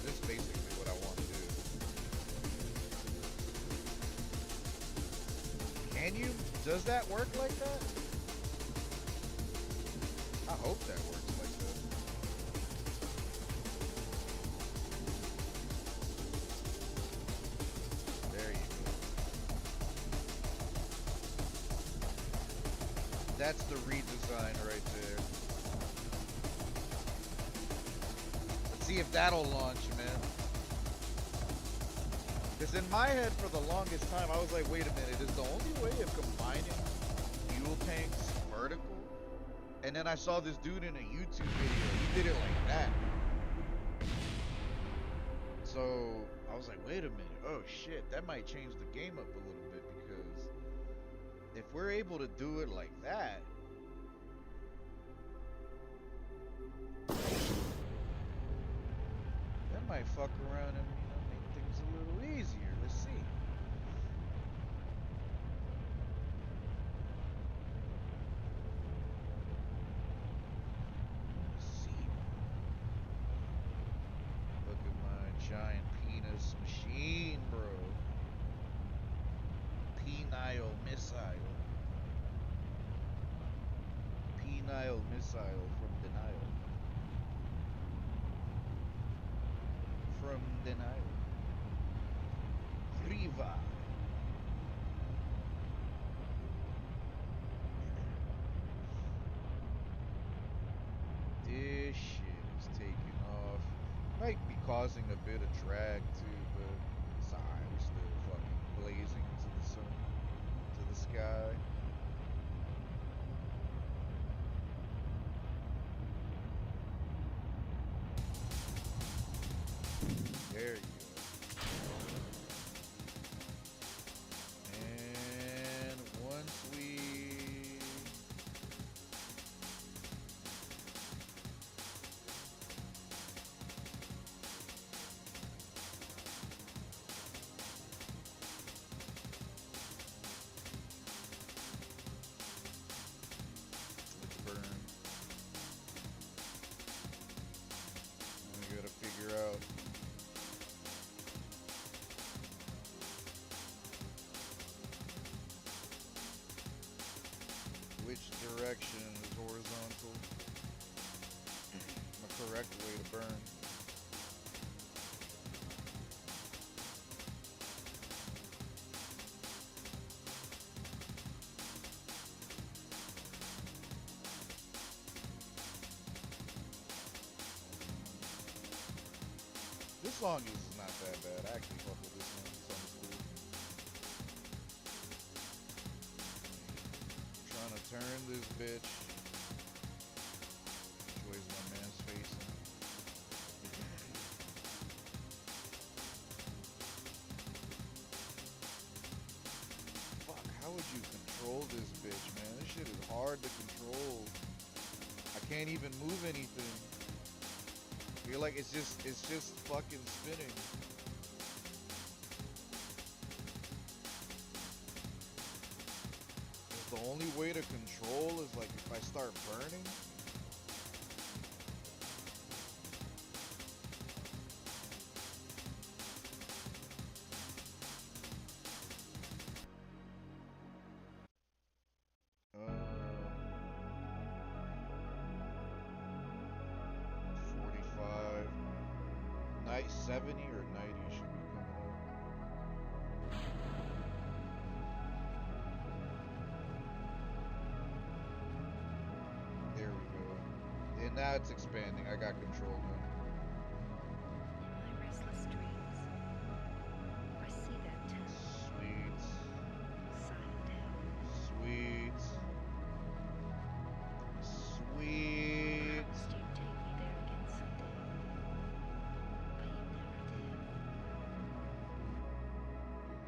This is basically what I want to do. Can you? Does that work like that? I hope that works like that. There you go. That's the redesign right there. Let's see if that'll launch, man. Because in my head, for the longest time, I was like, wait a minute, is the only way of combining fuel tanks vertical? And then I saw this dude in a YouTube video. He did it like that. So I was like, wait a minute. Oh shit, that might change the game up a little bit, because if we're able to do it like that, that might fuck around and, you know, make things a little easier. Let's see. giant penis machine, bro. Penile missile. Penile missile from denial. From denial. Riva. This shit is taking off. Might be causing a bit of drag too, but it's alright. We're still fucking blazing into the sun, to the sky. There you go. And once we let's burn. We gotta figure out which direction is horizontal, the correct way to burn. This song is not that bad. I actually fuck with this one. This song is cool. Trying to turn this bitch. Which way's my man's facing? Fuck, how would you control this bitch, man? This shit is hard to control. I can't even move anything. I feel like it's just fucking spinning. The only way to control is like if I start burning. Uh, 45. Night 70 or 90 should be coming up. There we go. And now it's expanding. I got control now. In my restless dreams, I see that town, Sweet. silent hill. Sweet. Sweet. Promised you'd take me there again someday, but you never did.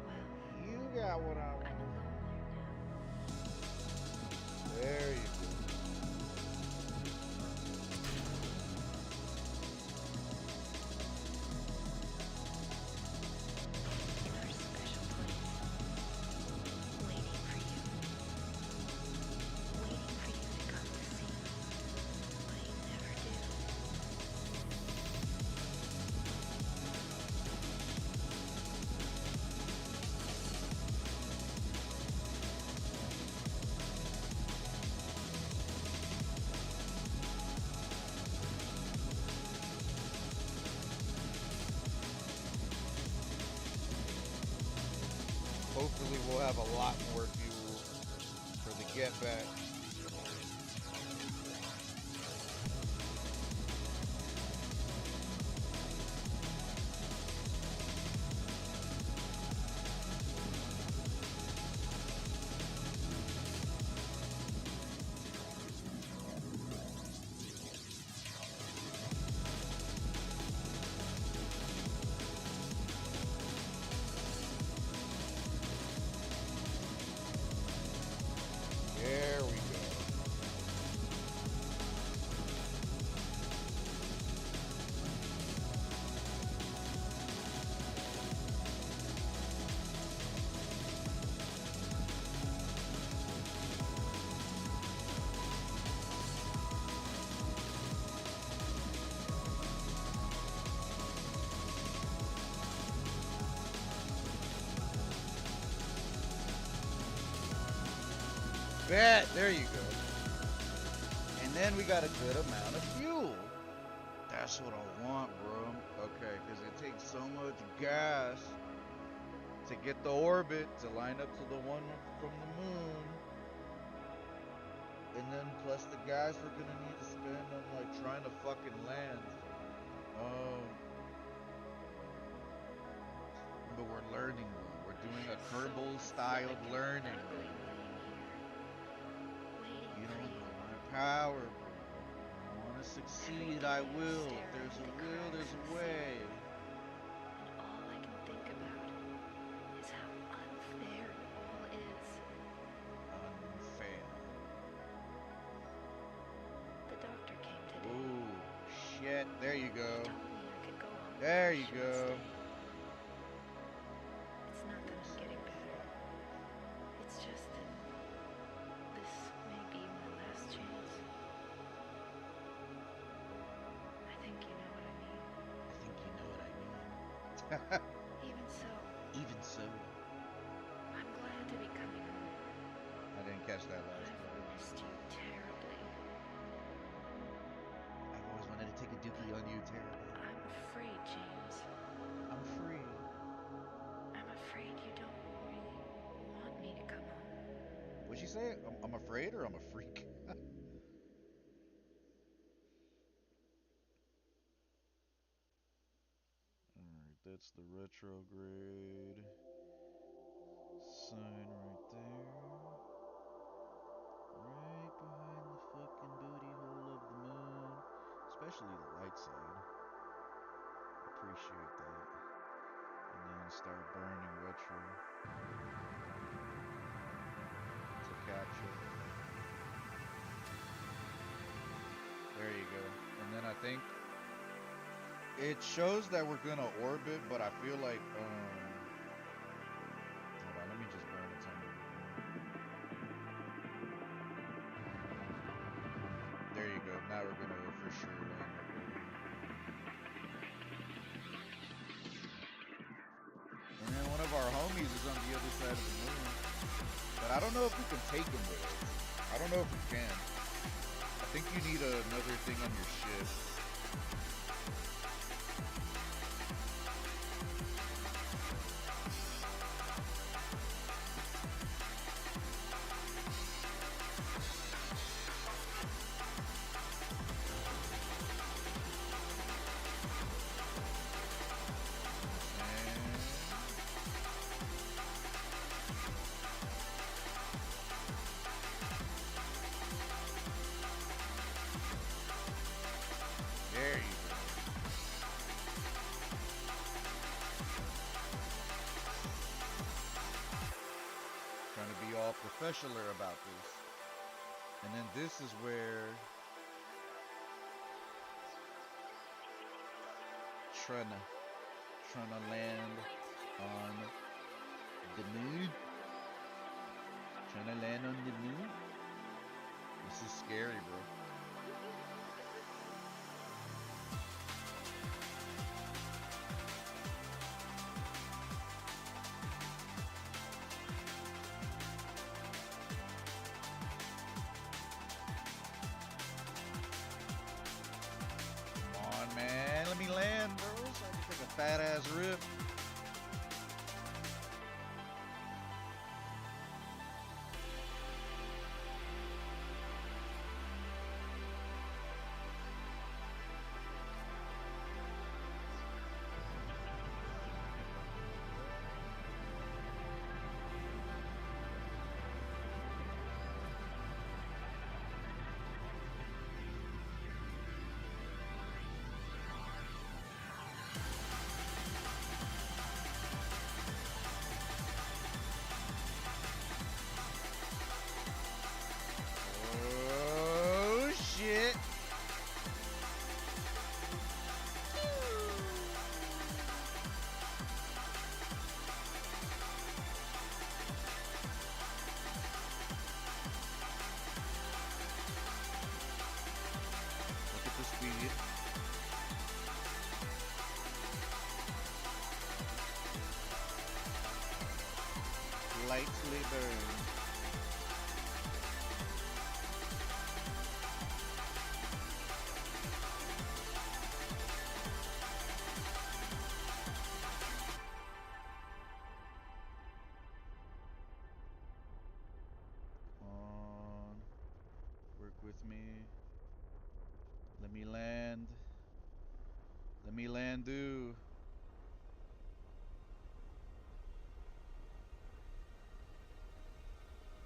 Well, You got what I I'm want. alone there now. There you go. Our special place, waiting for you. Waiting for you to come to see me, but you never do. Hopefully we'll have a lot more fuel for the get back. There we go. Bet. There you go. And then we got a good amount of fuel. That's what I want, bro. Okay, because it takes so much gas to get the orbit to line up to the one from the moon. And then plus the gas we're gonna need to spend on like trying to fucking land. But we're learning, bro. We're doing a Kerbal-styled learning. You don't know my power, bro. I want to succeed, I will. If there's a will, there's a way. And all I can think about is how unfair it all is. Unfair. The doctor came today. Ooh, shit. There you go. He told me I could go home. There I you shouldn't go. stay. It's not that I'm getting better. It's just that this may be my last chance. I think you know what I mean. I think you know what I mean. Even so, Even so. I'm glad to be coming home. I didn't catch that last I've part. missed you terribly. I've always wanted to take a dookie on you terribly. I'm afraid, James. I'm free. I'm afraid you don't really want me to come home. What'd she say? I'm afraid or I'm a freak? Alright, that's the retrograde sign right there. Right behind the fucking booty hole of the moon. Especially the light side. Appreciate that. And then start burning retro to capture. There you go. And then I think it shows that we're gonna orbit, but I feel like hold on, let me just burn a tiny bit more. There you go. Now we're gonna for sure land up right here. And then one of our homies is on the other side of the moon. But I don't know if we can take him with us. I don't know if we can. I think you need another thing on your ship. There you go. Trying to be all professional about this. And then this is where trying to land on the moon. Trying to land on the moon. This is scary, bro. Come on, man. Let me land, bro. So I can take a fat ass rip. Oh, shit. Look at the speed. Lightly burn. with me. Let me land. Let me land do.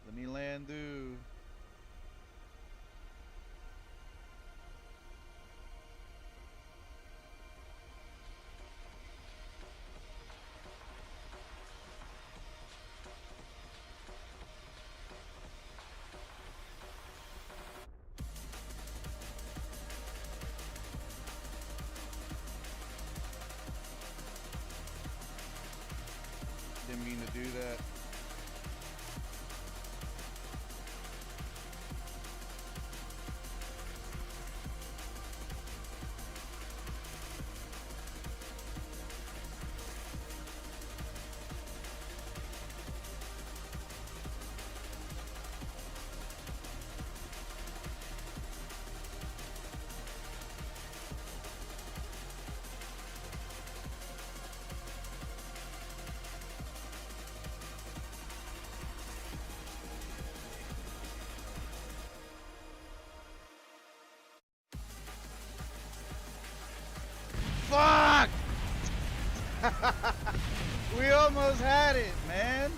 Let me land do. Didn't mean to do that. Fuck! We almost had it, man.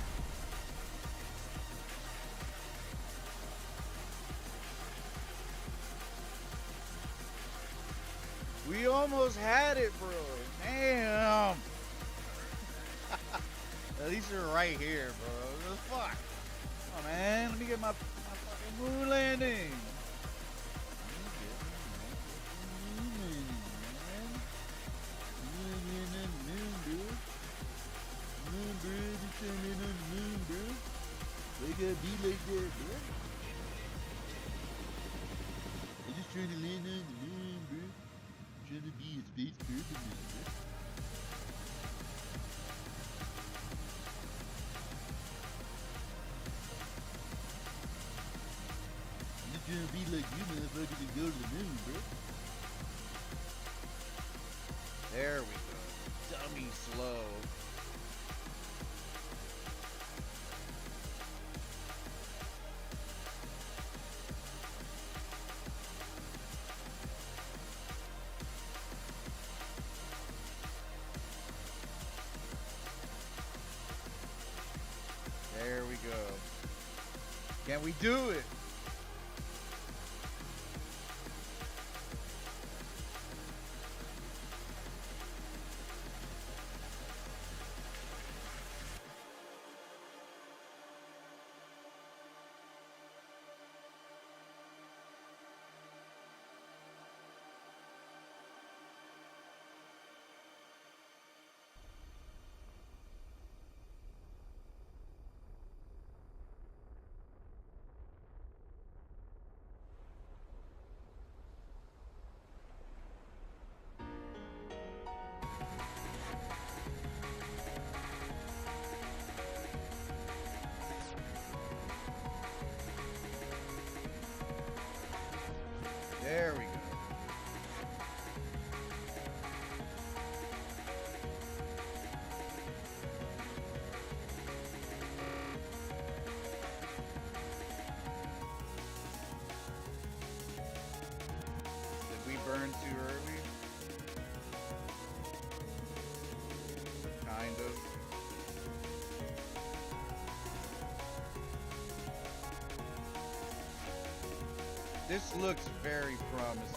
We almost had it, bro. Damn. At least you're right here, bro. Fuck. Come on, man. Let me get my fucking moon landing. Like be like that, bro. I'm just trying to land on the moon, bro. I'm trying to be a space person, bro. I'm just trying to be like you, motherfuckers, and go to the moon, bro. There we go. Dummy slow. There we go. Can we do it? There we go. Did we burn too early? Kind of. This looks very promising.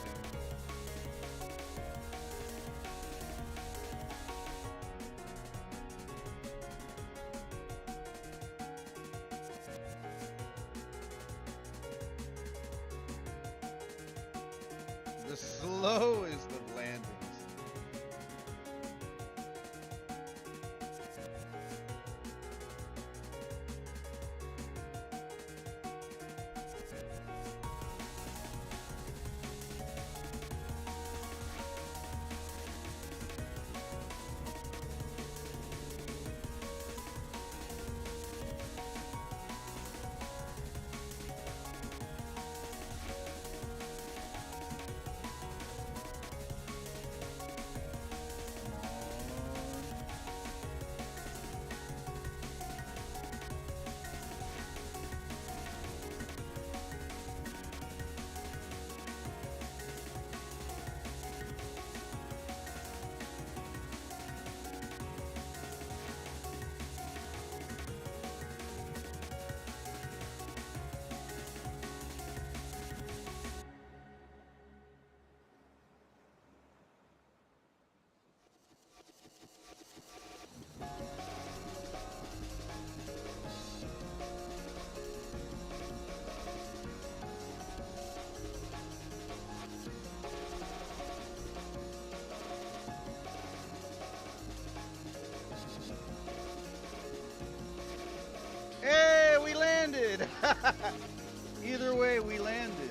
The slowest of landings. Either way, we landed.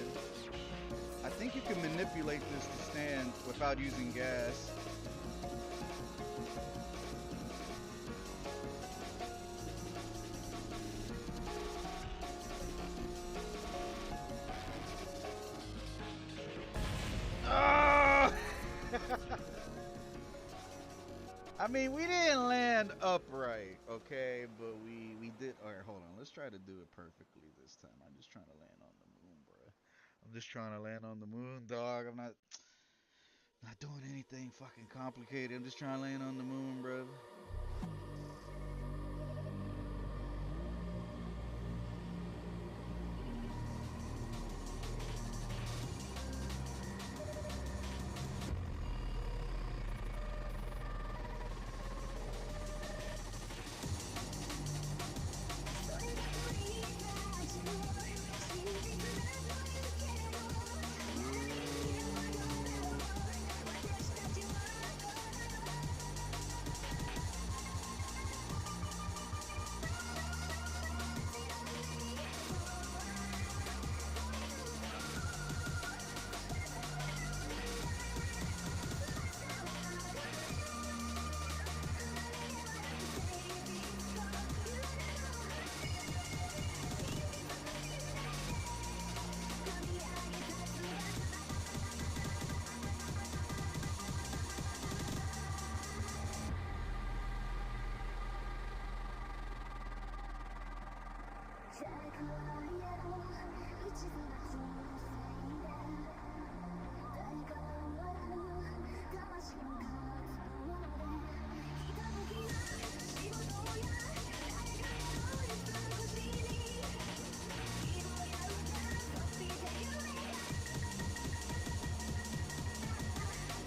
I think you can manipulate this to stand without using gas. Ah! I mean, we didn't land upright, okay, but we did. All right, hold on. Let's try to do it perfectly this time. I'm just trying to land on the moon, bro. I'm just trying to land on the moon, dog. I'm not doing anything fucking complicated. I'm just trying to land on the moon, bro.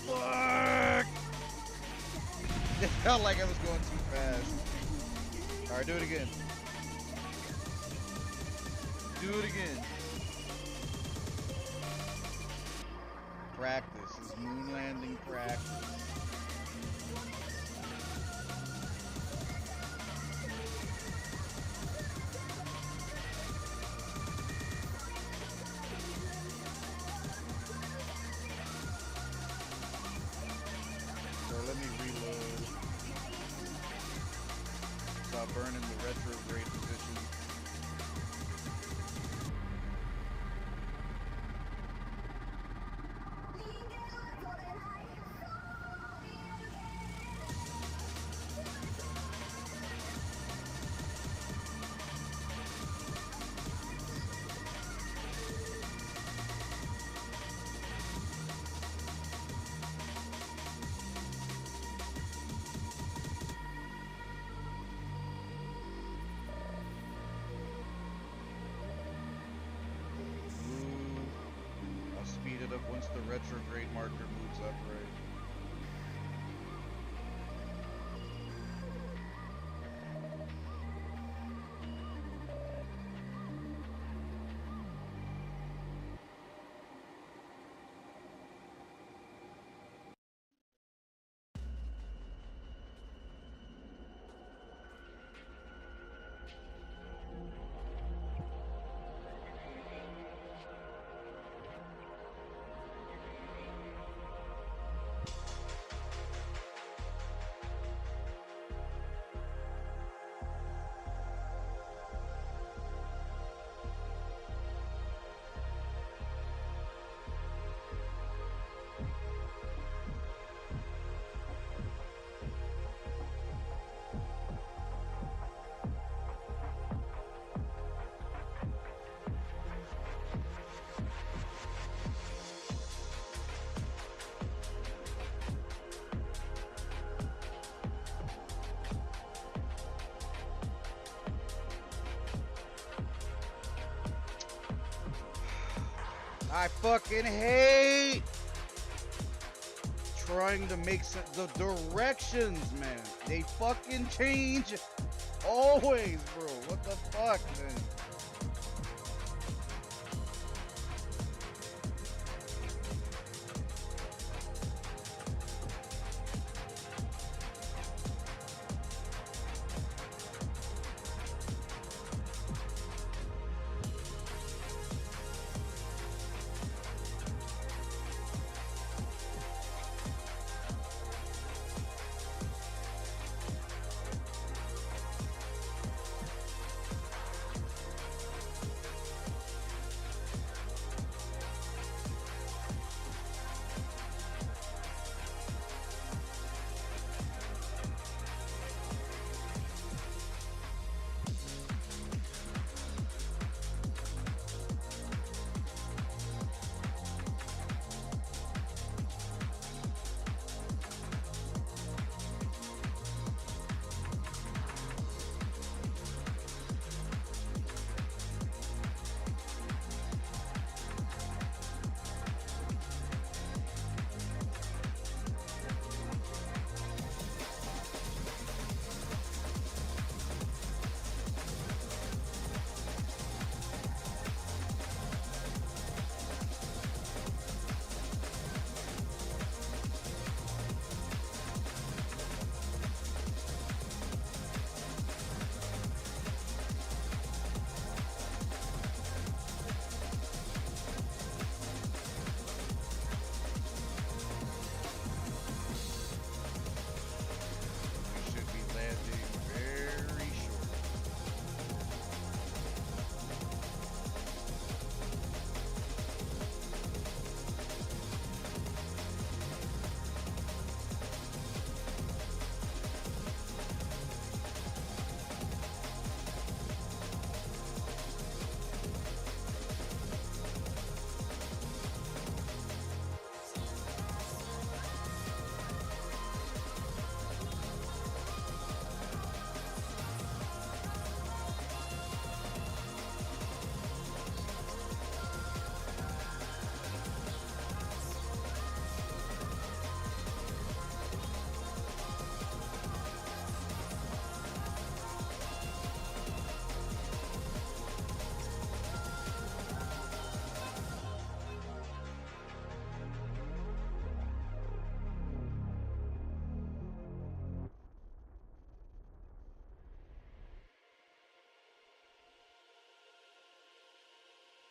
Fuck! It felt like I was going too fast. Alright, do it again. Do it again. Practice is moon landing practice. So let me reload. Stop burning the retrograde position. Speed it up once the retrograde marker moves upright. I fucking hate trying to make sense. The directions, man. They fucking change always, bro. What the fuck, man?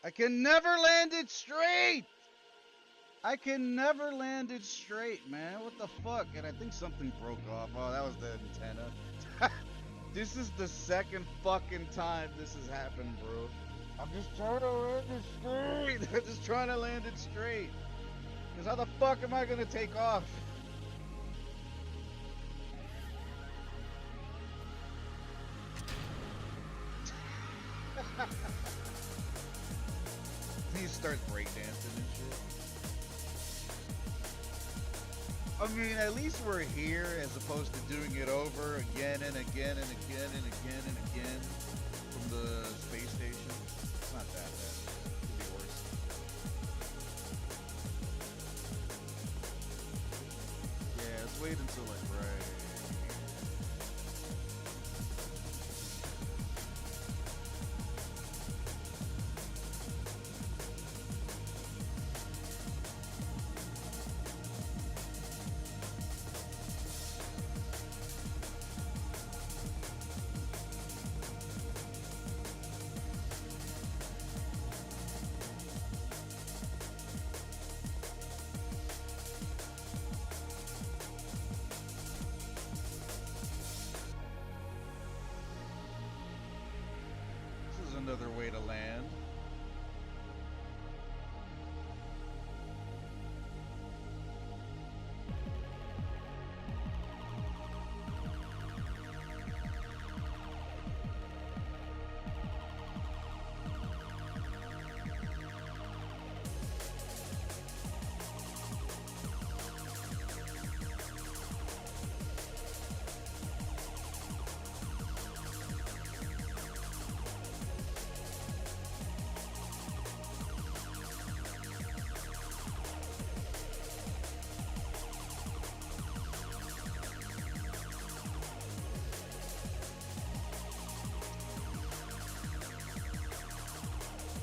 I can never land it straight. I can never land it straight, man. What the fuck? And I think something broke off. Oh, that was the antenna. This is the second fucking time this has happened, bro. I'm just trying to land it straight. I'm just trying to land it straight. Because how the fuck am I going to take off? He starts breakdancing and shit. I mean, at least we're here as opposed to doing it over again and again and again and again and again from the space station. It's not that bad. It could be worse. Yeah, let's wait until like right. Another way to land.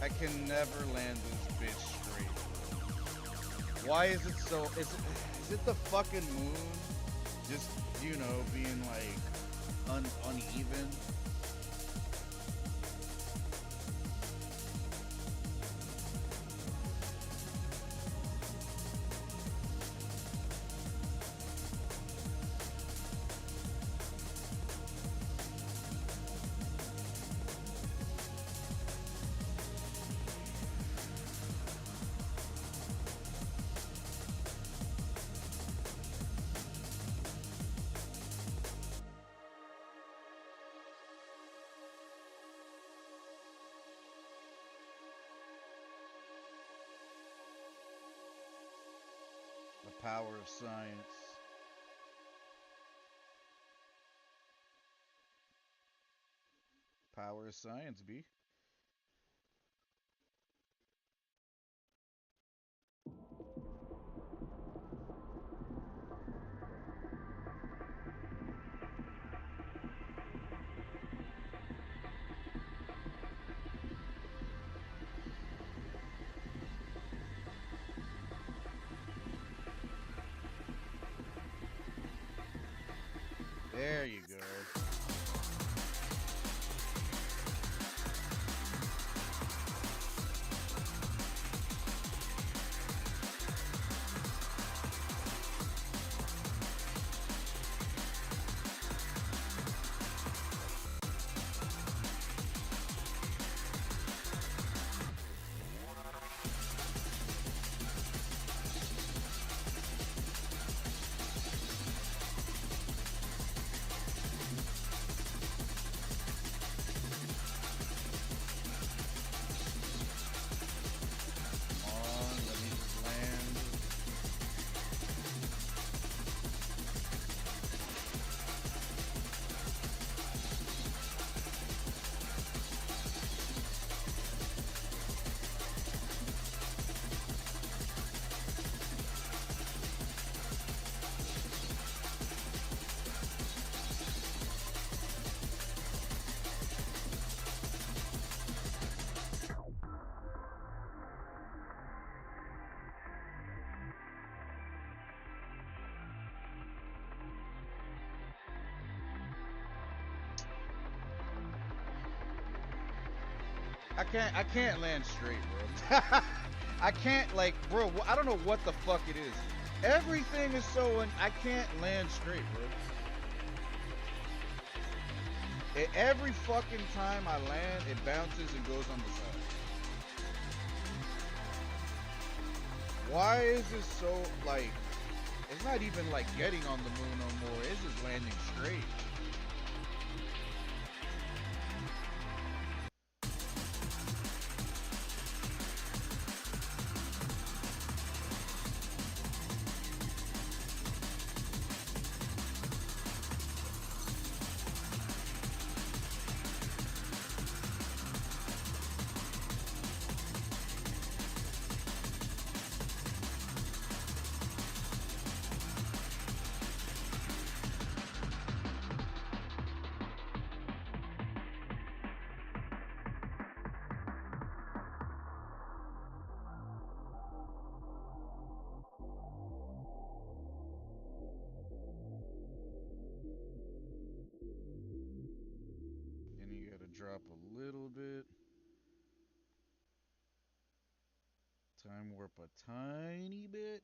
I can never land this bitch straight. Why is it so? Is it the fucking moon? Just, you know, being like uneven? The power of science. Power of science, B. There you go. I can't land straight, bro. I can't, like, bro, I don't know what the fuck it is. Everything is so, I can't land straight, bro. Every fucking time I land, it bounces and goes on the side. Why is this so, like, it's not even like getting on the moon no more. It's just landing straight. Drop a little bit. Time warp a tiny bit.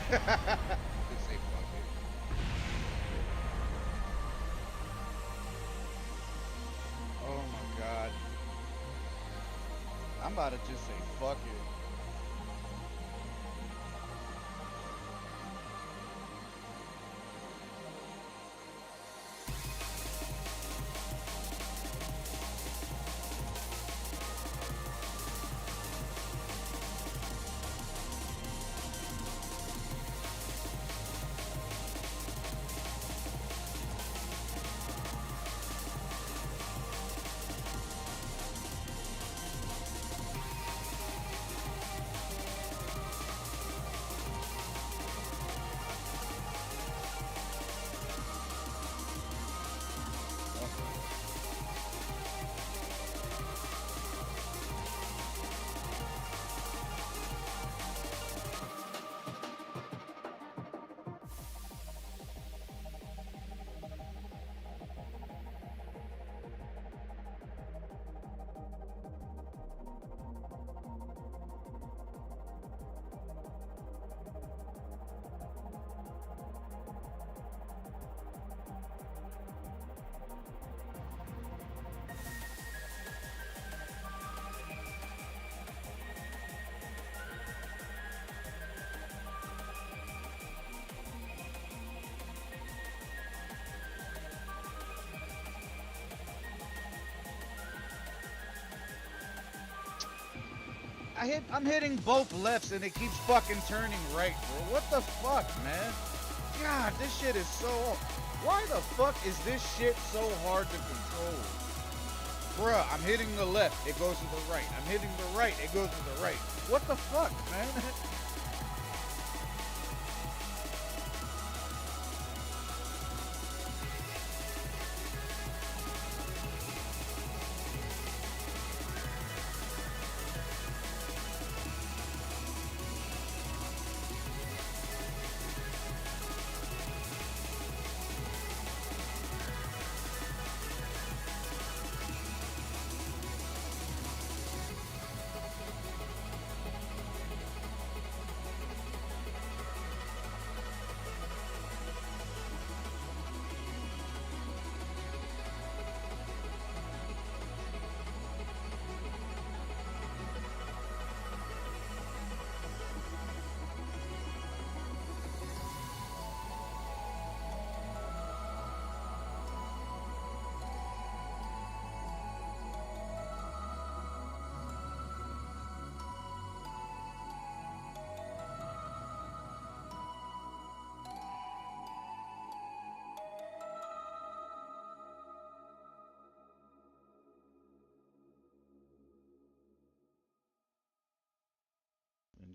Just say fuck it. Oh my god. I'm about to just say fuck it. I'm hitting both lefts and it keeps fucking turning right, bro. What the fuck, man? God, this shit is so... Why the fuck is this shit so hard to control? Bruh, I'm hitting the left, it goes to the right. I'm hitting the right, it goes to the right. What the fuck, man?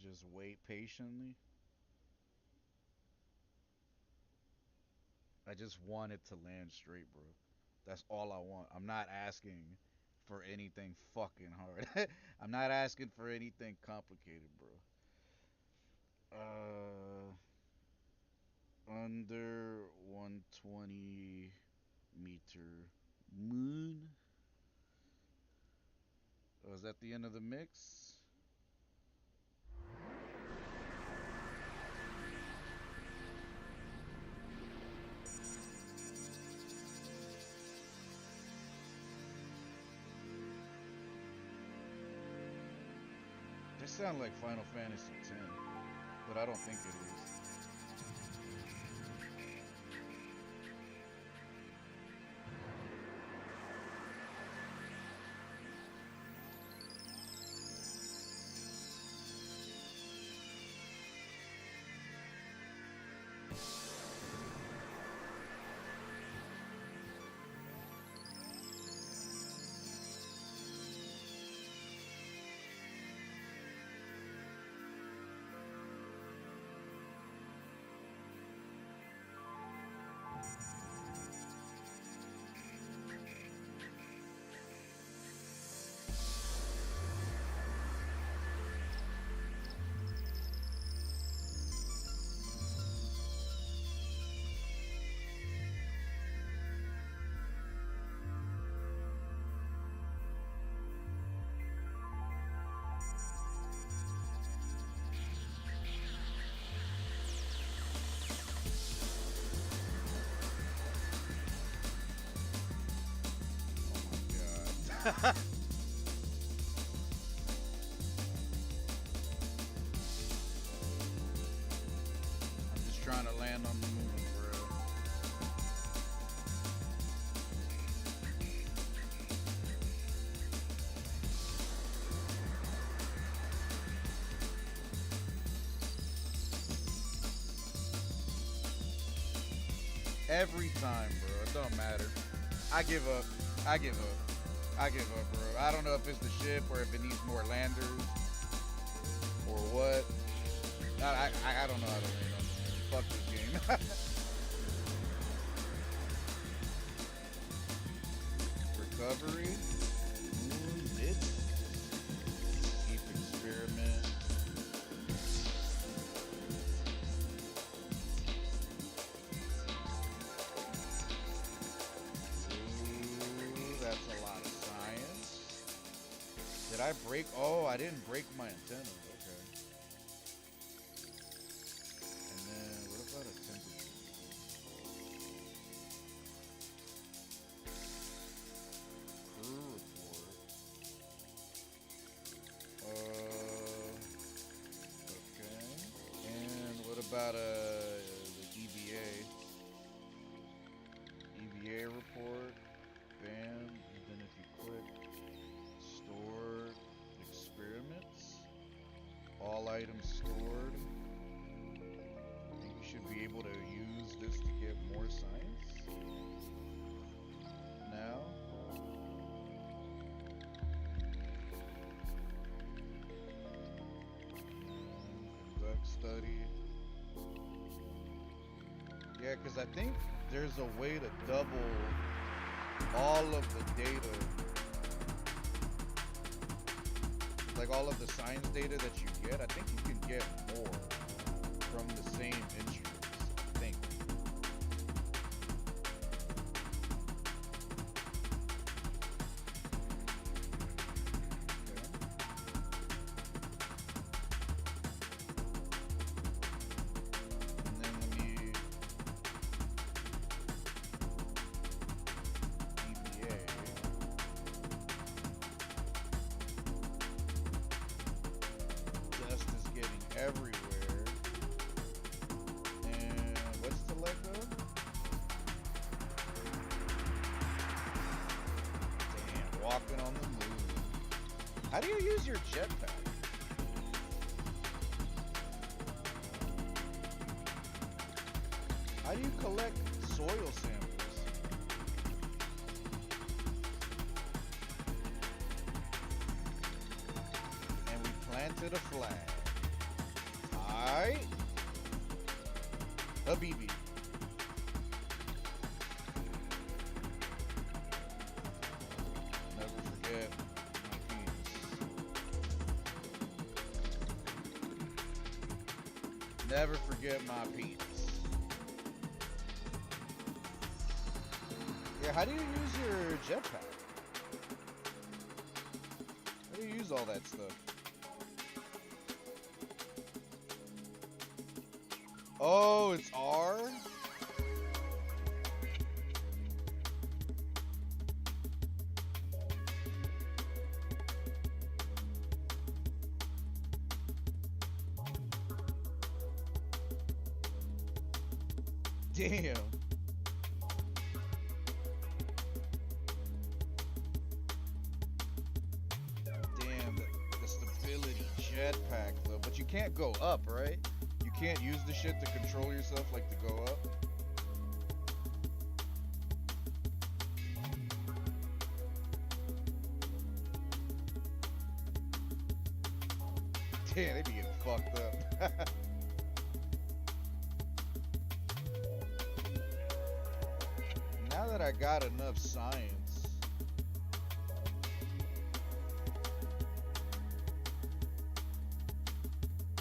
just wait patiently. I just want it to land straight, bro. That's all I want. I'm not asking for anything fucking hard. I'm not asking for anything complicated, bro. Under 120 meter moon. Oh, is that the end of the mix? They sound like Final Fantasy X, but I don't think it is. I'm just trying to land on the moon, bro. Every time, bro. It don't matter. I give up. I give up. I give up, bro. I don't know if it's the ship or if it needs more landers or what. I don't know how to land on the moon. Fuck this game. Recovery. Moon lit. Keep experiment. Ooh, that's a lot of science. Did I break? Oh, I didn't break my antenna. Okay. And then what about a temperature? Crew report. Okay. And what about the EVA? EVA report. Bam. And then if you click store experiments, all items stored. I think you should be able to use this to get more science. Now. Conduct study. Yeah, because I think there's a way to double all of the data, like all of the science data that you get. I think you can get more from the same instruments, I think. Okay. And then let me EVA. Dust is getting everywhere. And what's to let go? Damn, walking on the moon. How do you use your jetpack? How do you collect soil samples? And we planted a flag. Alright. Habibi. Never forget my penis. Never forget my penis. Yeah, how do you use your jetpack? How do you use all that stuff? Oh, it's R? Damn. Damn, the stability jetpack though. But you can't go up, right? You can't use the shit to control yourself like to go up. Damn, they be getting fucked up. Now that I got enough science,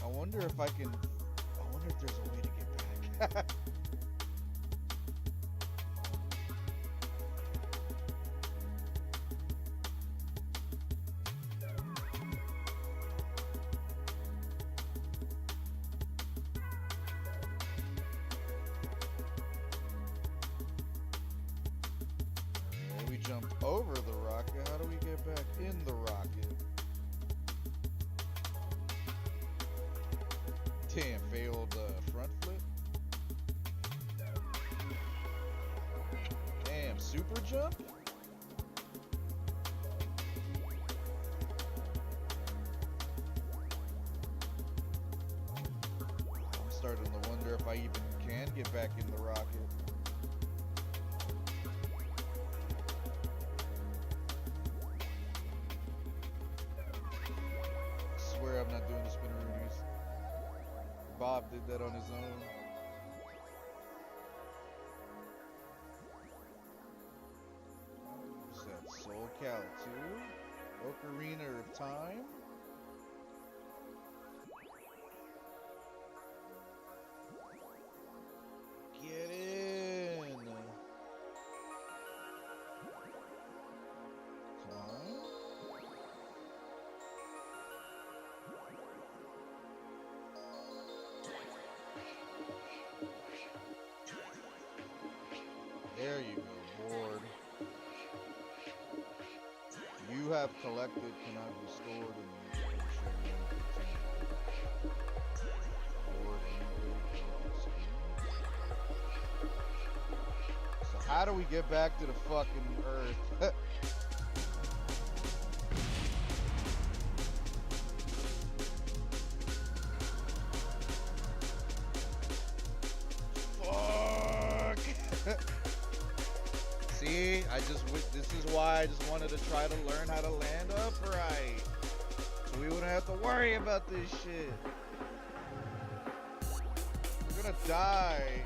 I wonder if I can. I wonder if there's a way to get back. We jumped over the rocket. How do we get back in the rocket? Damn, failed front flip. Damn, super jump? I'm starting to wonder if I even can get back in the rocket. I swear I'm not doing the spinneroonies. Bob did that on his own. What's that? Soul Cal 2? Ocarina of Time? Get in! Climb? There you go, board. You have collected, cannot be stored in the board. So how do we get back to the fucking Earth? See, this is why I just wanted to try to learn how to land upright. So we wouldn't have to worry about this shit. We're gonna die.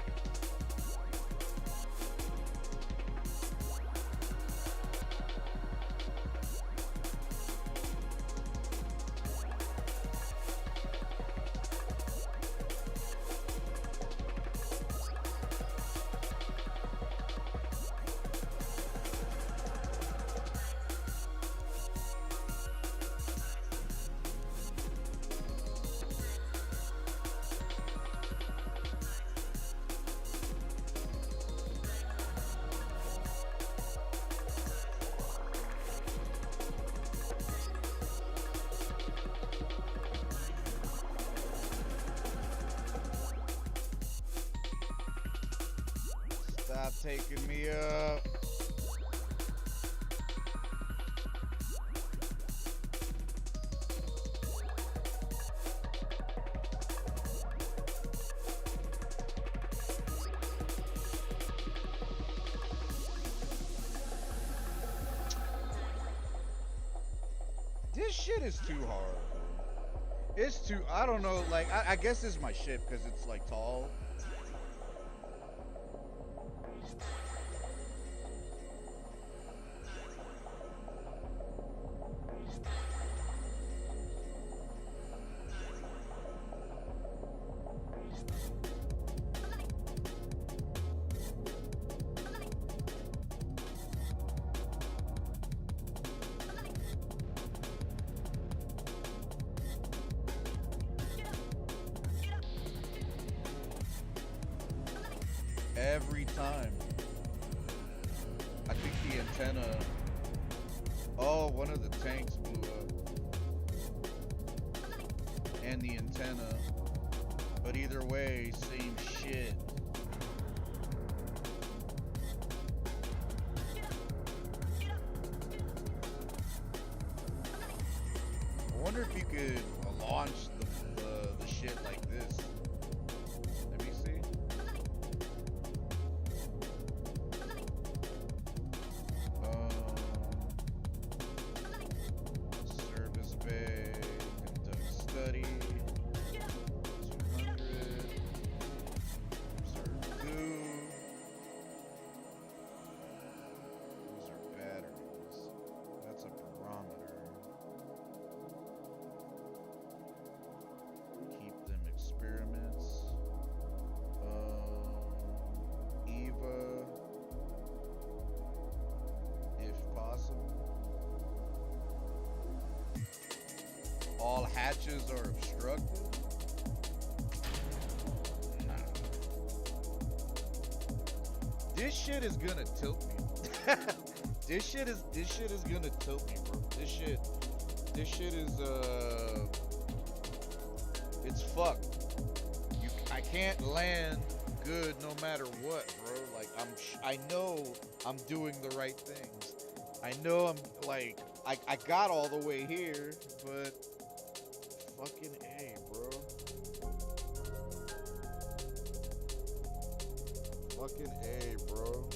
Stop taking me up. This shit is too hard. It's too. I don't know. Like I guess it's my ship because it's like tall. Every time. I think the antenna. Oh, one of the tanks blew up. And the antenna. But either way, same shit. I wonder if you could launch the shit like this. Let me see. Service bay, conduct study. 200. Observe goo. Those are batteries. That's a barometer. Keep them experiments. Eva, if possible. All hatches are obstructed. Nah. This shit is gonna tilt me. This shit is gonna tilt me, bro. This shit is it's fucked. I can't land good no matter what, bro. Like I know I'm doing the right things. I know I'm like I got all the way here, but fucking A, bro. Fucking A, bro.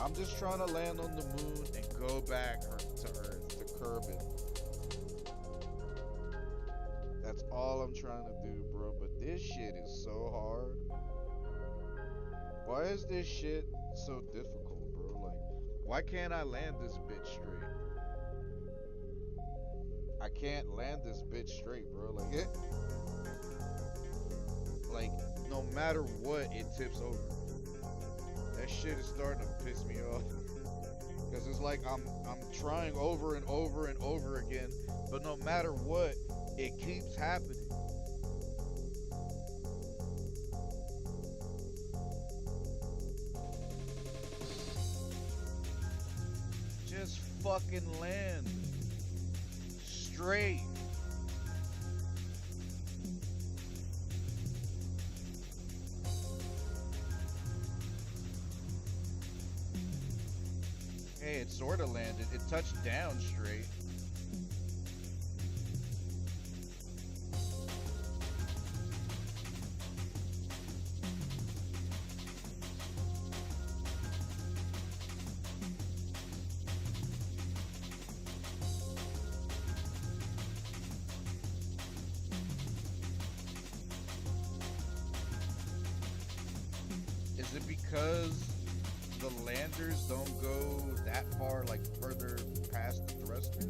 I'm just trying to land on the moon and go back to Earth, to Kerbin. That's all I'm trying to do, bro. But this shit is so hard. Why is this shit so difficult, bro? Like, why can't I land this bitch straight? I can't land this bitch straight, bro. Like no matter what, it tips over. That shit is starting to piss me off. Cause it's like I'm trying over and over and over again, but no matter what, it keeps happening. Just fucking land straight. Hey, it sort of landed. It touched down straight. Is it because the landers don't go that far, like further past the thrusters?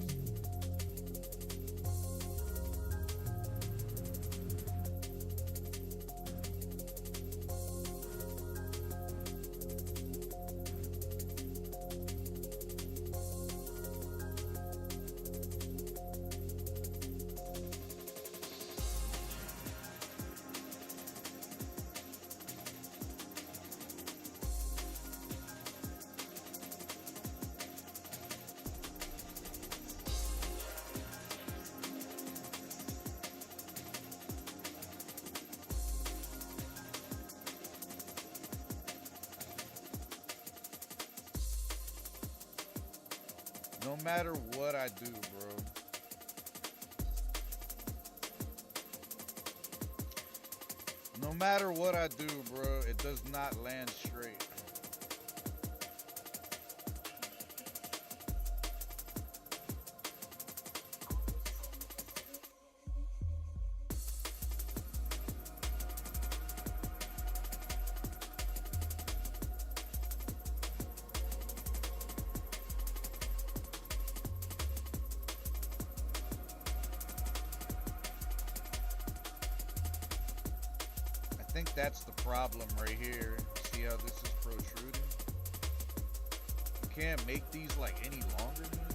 No matter what I do, bro. No matter what I do, bro, it does not land straight. think that's the problem right here. See how this is protruding? You can't make these like any longer, man.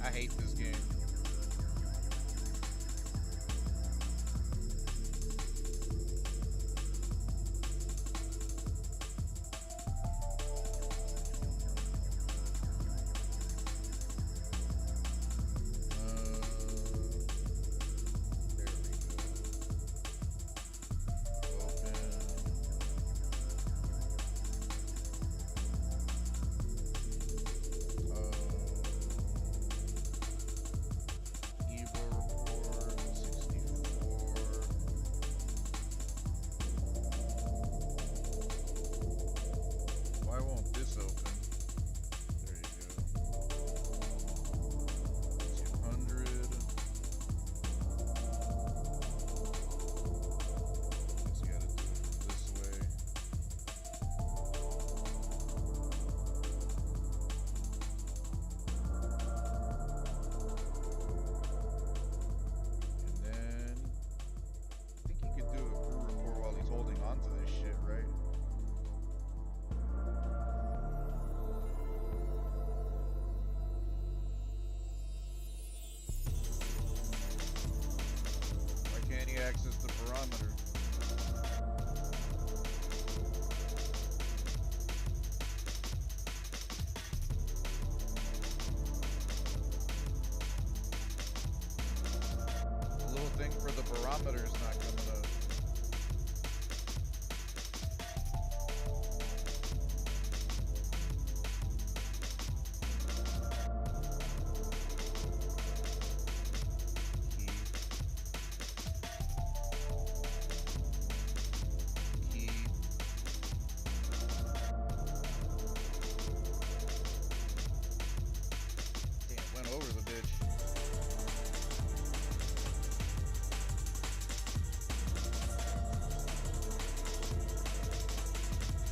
I hate this game. There we go. Open. Evo report 64. Why won't this open? There you go. 200. Guess you gotta do it from this way. And then I think you could do a crew report while he's holding on to this shit, right? Why can't he access the barometer? The little thing for the barometer is not coming up. Key. Key. Damn, went over the bitch.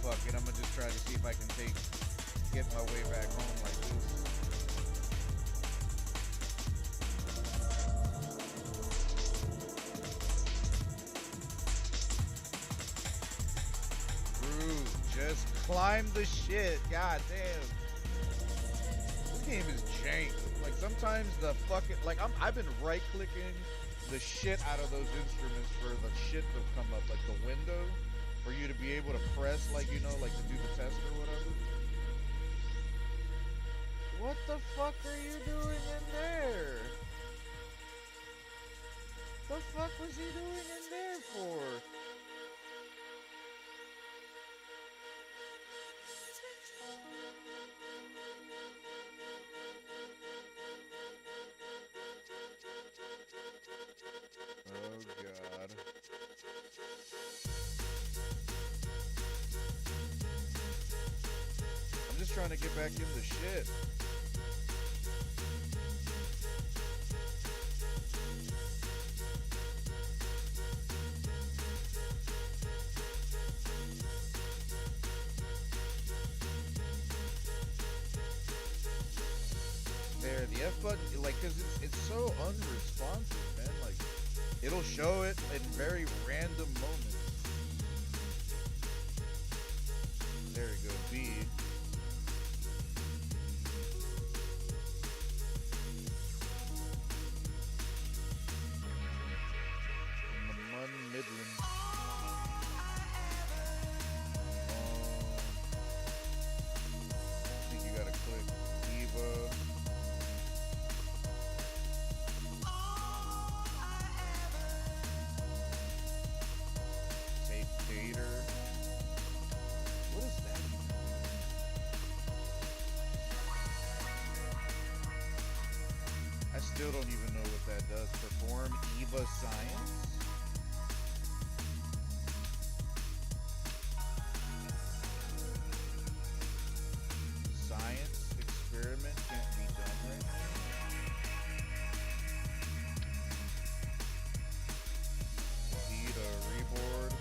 Fuck it, I'm gonna just try to see if I can get my way back home like this. Bro, just climb the shit. God damn. This game is jank. Like sometimes the fucking I've been right clicking the shit out of those instruments for the shit to come up, like the window, for you to be able to press, like, you know, like to do the test or whatever. What the fuck are you doing in there? The fuck was he doing in there for? Oh god. I'm just trying to get back into shit. There, the F button, like, cause it's so unresponsive, man. Like, it'll show it in very random moments. There we go, B. In the Mun Midland. I think you gotta click Eva. still don't even know what that does. Perform EVA science? Science experiment can't be done right now. Need a reboard.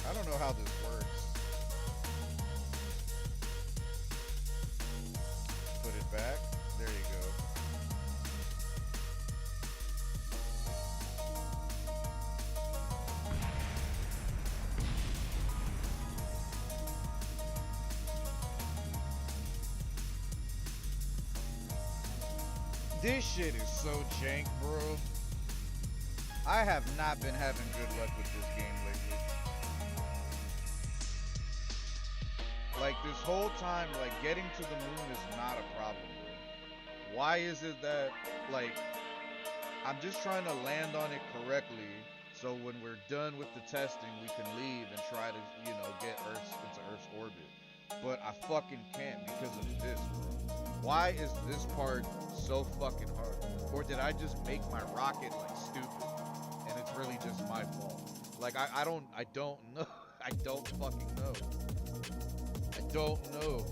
I don't know how this works. Put it back. There you go. This shit is so jank, bro. I have not been having good luck with this game lately. Like, this whole time, like, getting to the moon is not a problem, bro. Why is it that, like, I'm just trying to land on it correctly, so when we're done with the testing, we can leave and try to, you know, get into Earth's orbit. But I fucking can't because of this, bro. Why is this part so fucking hard? Or did I just make my rocket, like, stupid? And it's really just my fault. Like, I don't know. I don't fucking know. I don't know.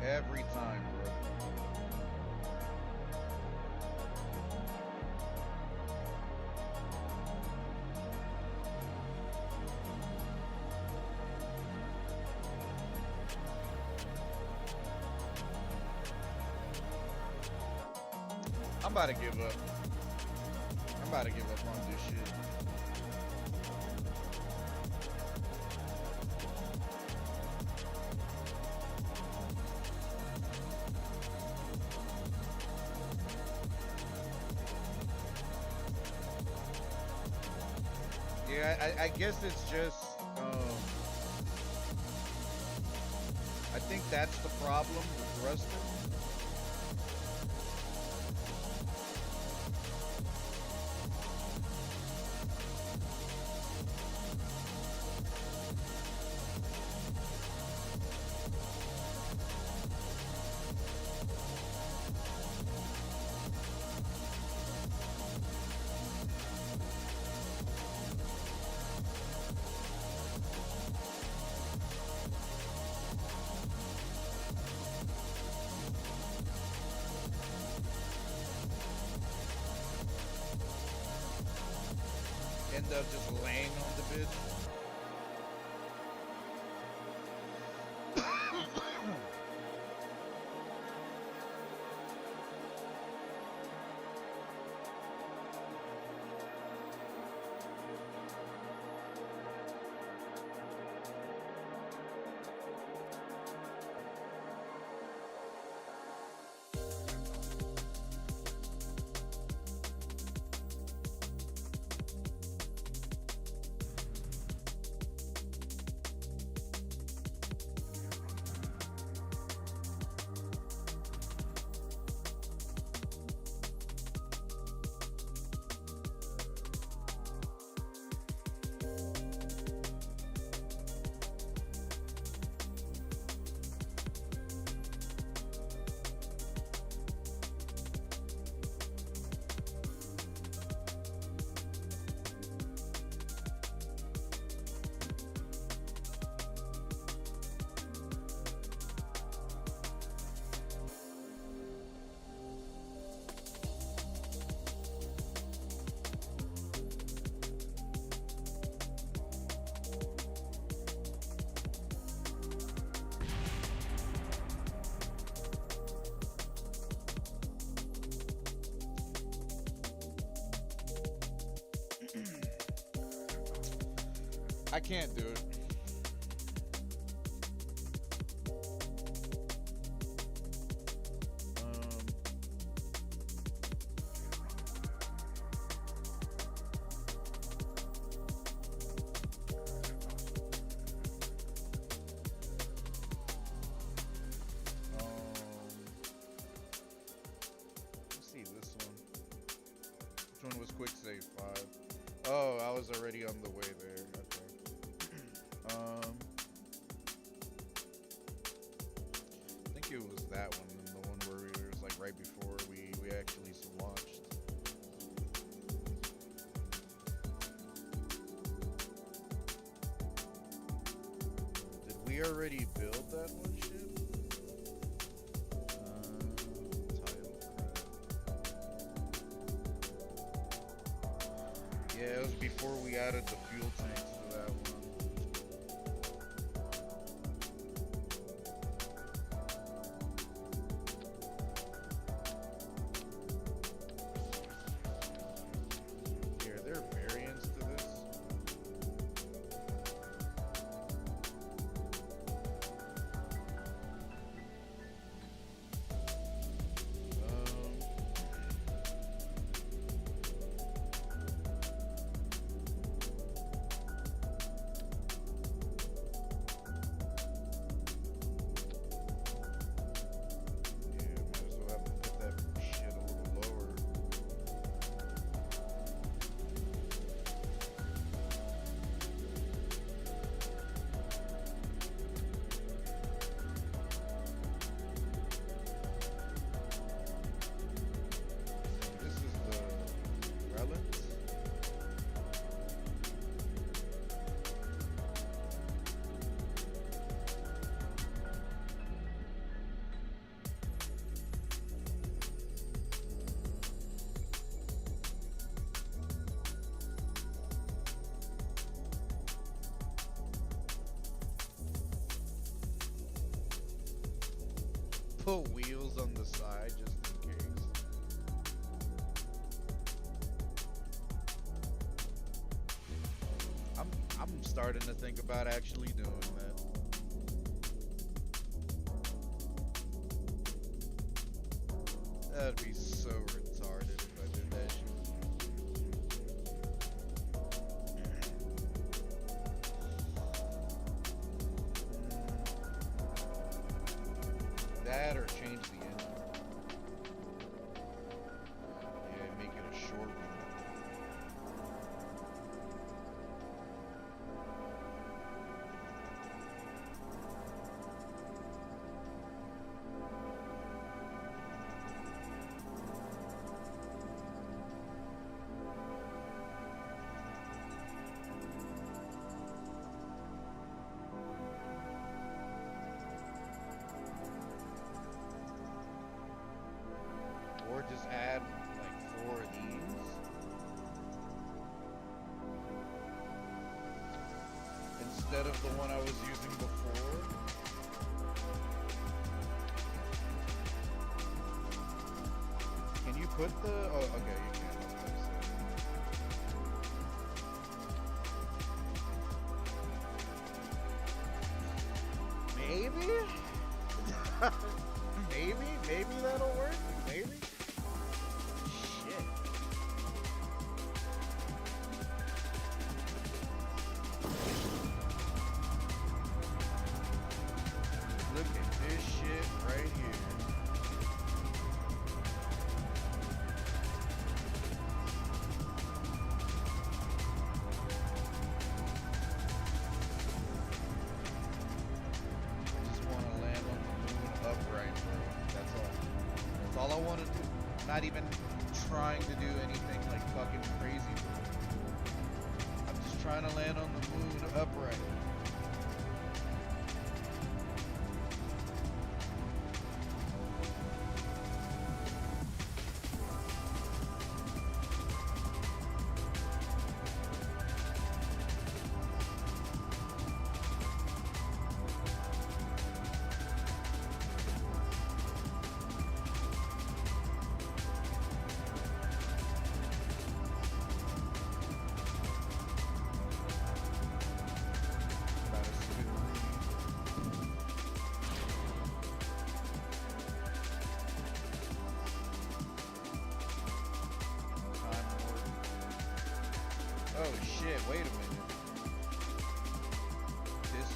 Every time, bro. I'm about to give up. I'm about to give up on this shit. Yeah, I guess it's just, I think that's the problem with thrusting. End up just laying on the bitch. I can't do it. Let's see this one. Which one was quick save 5? Oh, I was already on the way there. Okay. I think it was that one, the one where it was like right before we actually launched. Did we already build that one ship? Title crap. Yeah, it was before we added the fuel tanks to that one. Here, are there variants to this? Yeah, might as well have to put that shit a little lower. This is the relic. Put wheels on the side just in case. I'm starting to think about actually doing that. That'd be so retarded if I did that shit. That or change the engine. Yeah, make it a short one. Or just add like 4 of these. Instead of the one I was using before. Can you put the... Oh, okay, you can. I was about to say. Maybe? Maybe that'll work? Maybe? Shit. Look at this shit right here. I just want to land on the moon upright, bro. That's all. That's all I want to do. Not even trying to do anything like fucking crazy. I'm just trying to land on the moon upright. Oh shit, wait a minute. This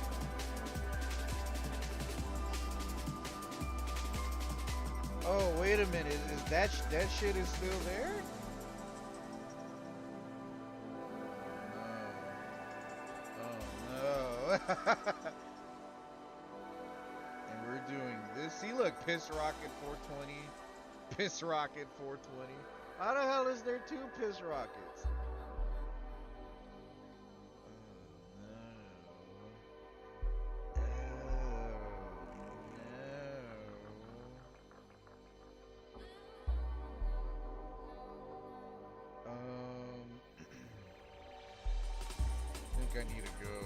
Oh, wait a minute. Is that shit is still there? Oh no. And we're doing this. See, look, Piss Rocket 420. Piss Rocket 420. How the hell is there two Piss Rockets? I think I need to go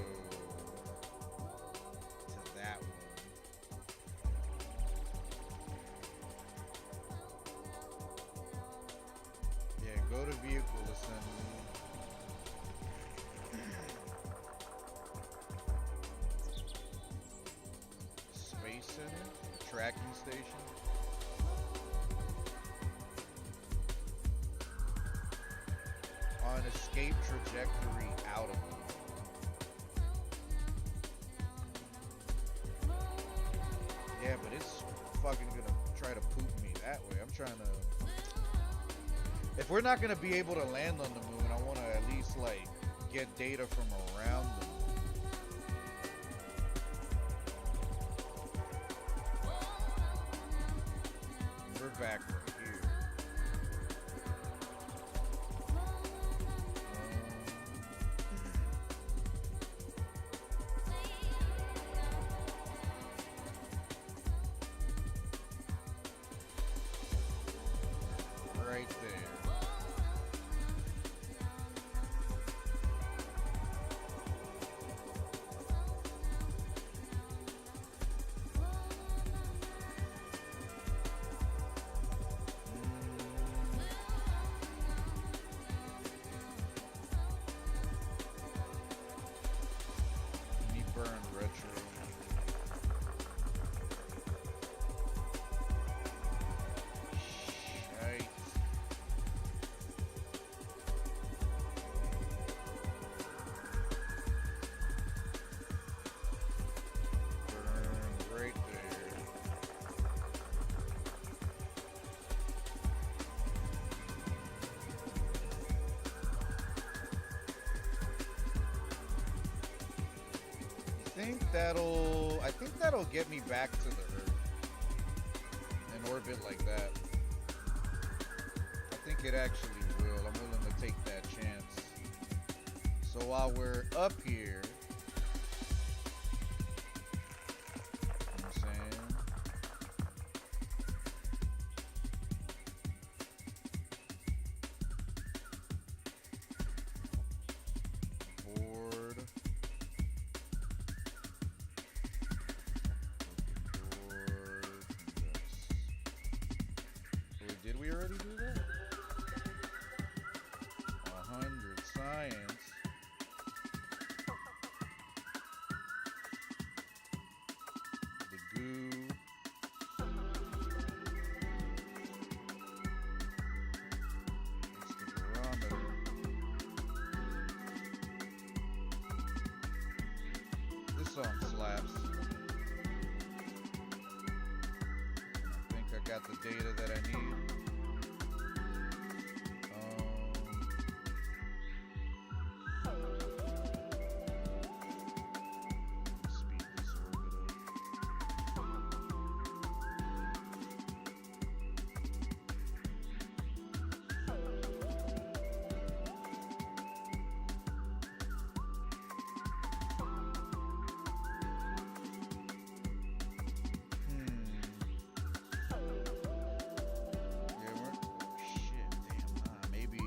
to that one. Yeah, go to vehicle assembly. Space Center, tracking station. On escape trajectory out of it. Yeah, but it's fucking gonna try to poop me that way. I'm trying to... If we're not gonna be able to land on the moon, I wanna at least, like, get data from around the moon. We're back right here. Right there. Me burn retro. Shite. Burn right there. I think that'll get me back to the Earth. In orbit like that. I think it actually will. I'm willing to take that chance. So while we're up here, you know what I'm saying? Board. Wait, did we already do that? 100 science. The goo. It's the barometer. This song slaps. I think I got the data that I need. Speed this orbit up. Yeah, shit, damn, maybe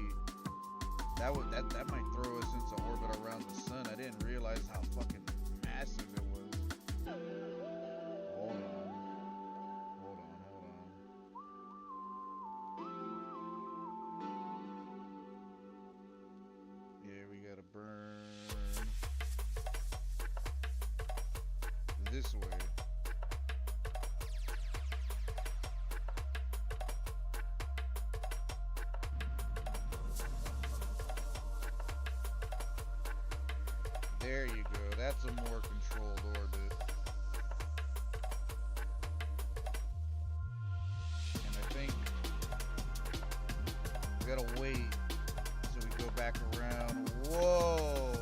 that might throw us into orbit around the sun. I didn't realize how fucking massive it was. Hold on. Yeah, we gotta burn this way. There you go. That's a more controlled orbit. And I think we gotta wait so we go back around. Whoa!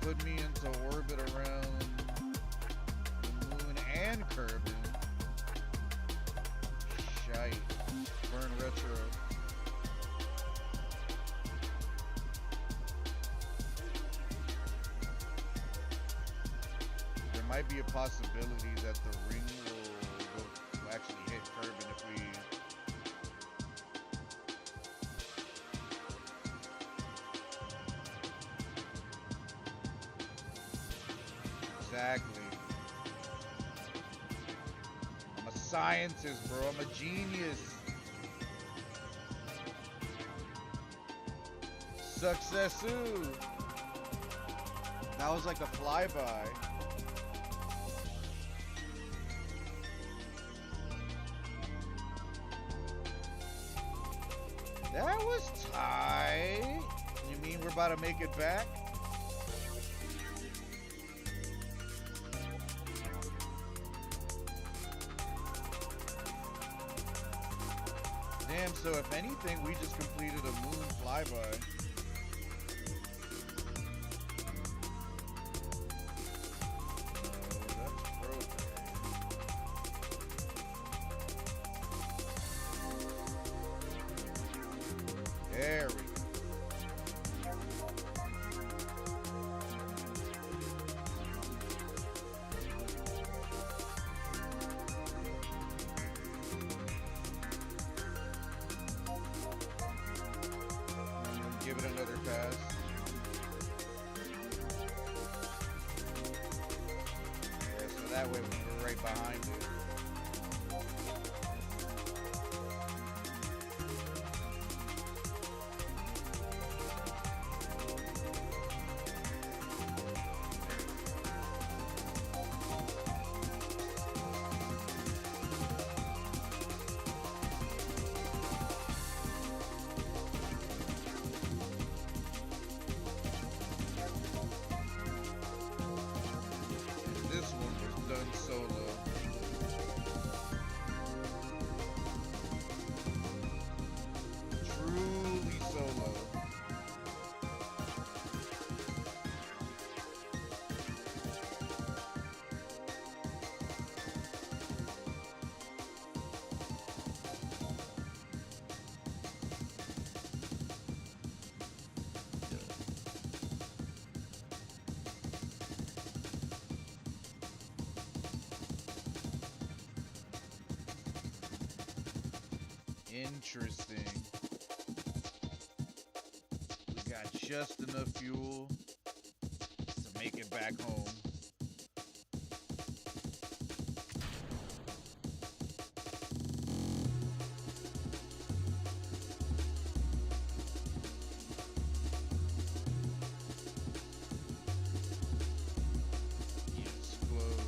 Put me into orbit around the moon and Kerbin. Shite. Burn retro. There might be a possibility that the ring will actually hit Kerbin if we. Exactly. I'm a scientist, bro. I'm a genius. Successu. That was like a flyby. That was tight. You mean we're about to make it back? Damn, so if anything, we just completed a moon flyby. Oh, that's broken. There we go. Give it another pass. Yeah, so that way we're right behind it. This one was done solo. Truly solo. Interesting. We got just enough fuel to make it back home. It's closed.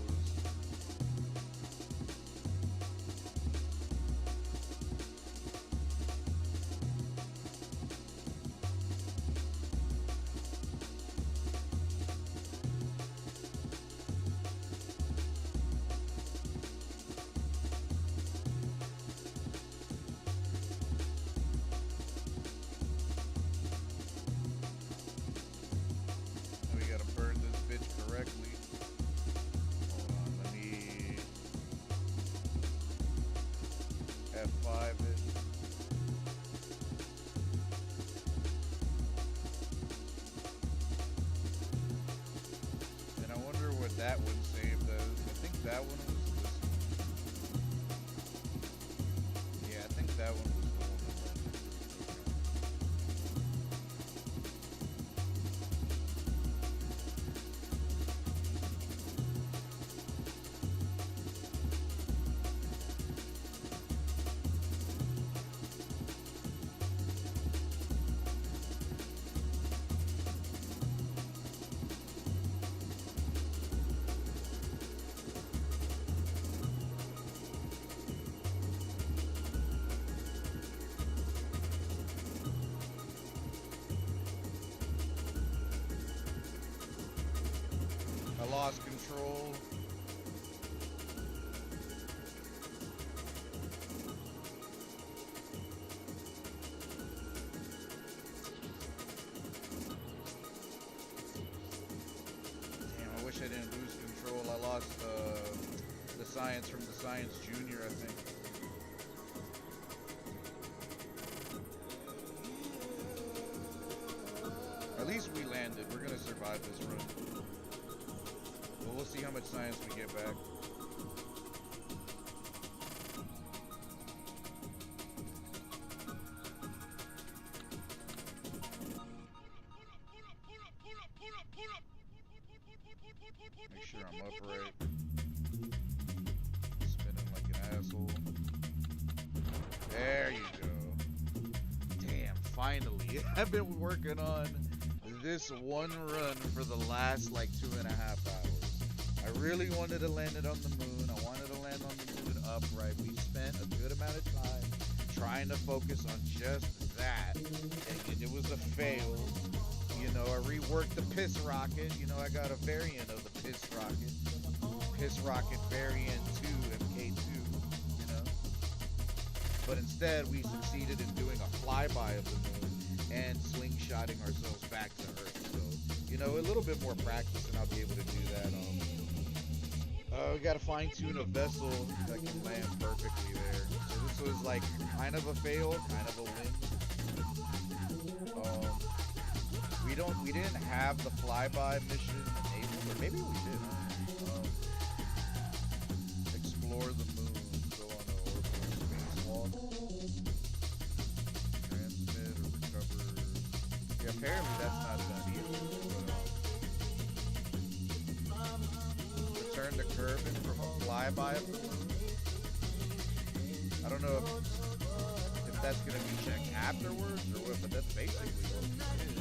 We gotta burn this bitch correctly. Hold on, let me F5 it. And I wonder what that one saved us. I think that one was this one. Yeah, I think that one was the one that led me to the program. lost control. Damn, I wish I didn't lose control. I lost the science from the science junior, I think. At least we landed. We're gonna survive this run. But we'll see how much science we get back. Make sure I'm upright. Spinning like an asshole. There you go. Damn, finally. I've been working on this one run for the last like 2.5 hours. I really wanted to land it on the moon. I wanted to land on the moon upright. We spent a good amount of time trying to focus on just that. And it was a fail. You know, I reworked the piss rocket. You know, I got a variant of the piss rocket. Piss rocket variant 2, MK2. You know? But instead, we succeeded in doing a flyby of the moon and slingshotting ourselves back to Earth. So, you know, a little bit more practice and I'll be able to do that. We gotta fine-tune a vessel that can land perfectly there. So this was like kind of a fail, kind of a win. We didn't have the flyby mission enabled, or maybe we did. Explore the moon, go on an orbital spacewalk, transmit or recover. Yeah, apparently that's not done either. But, return to Kerbin from a flyby of the moon. I don't know if that's gonna be checked afterwards or what, but that's basically what we did.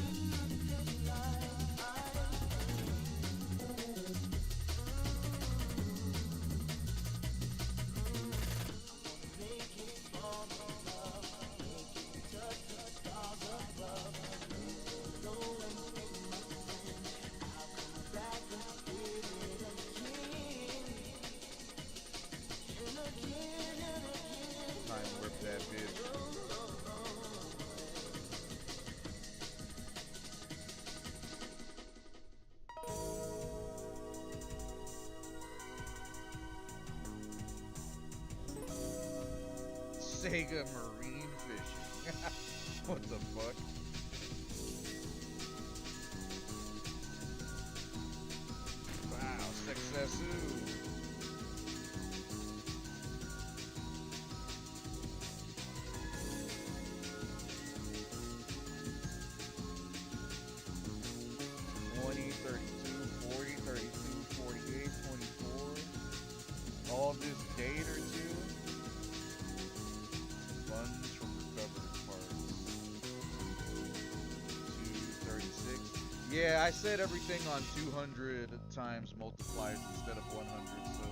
Time warp that bitch. Sega marine fishing. What the fuck? Wow, successoo. All this date or two. Funds from recovered parts. 236. Yeah, I said everything on 200 times multipliers instead of 100, so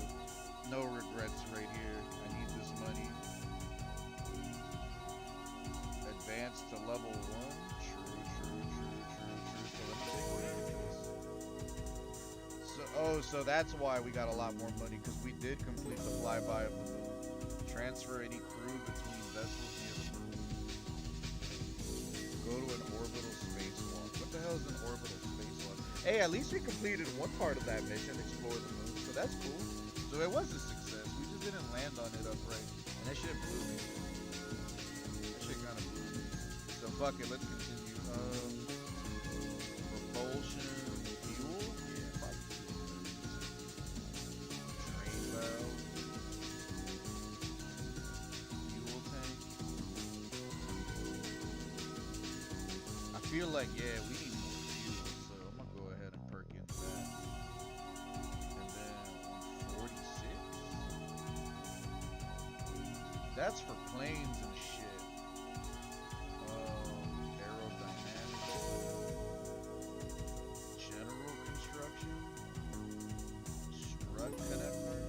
no regrets right here. I need this money. Advance to level 1. True. So let me take a look at this. So that's why we got a lot more money, because we did complete the flyby of the moon. Transfer any crew between vessels near the moon. Go to an orbital spacewalk. What the hell is an orbital spacewalk? Hey, at least we completed one part of that mission, explore the moon, so that's cool. So it was a success. We just didn't land on it upright, and that shit blew me. That shit kind of blew me. So fuck it, let's continue. Propulsion. I feel like, yeah, we need more fuel, so I'm gonna go ahead and perk into that. And then 46. That's for planes and shit. Aerodynamics. General construction. Strut connector.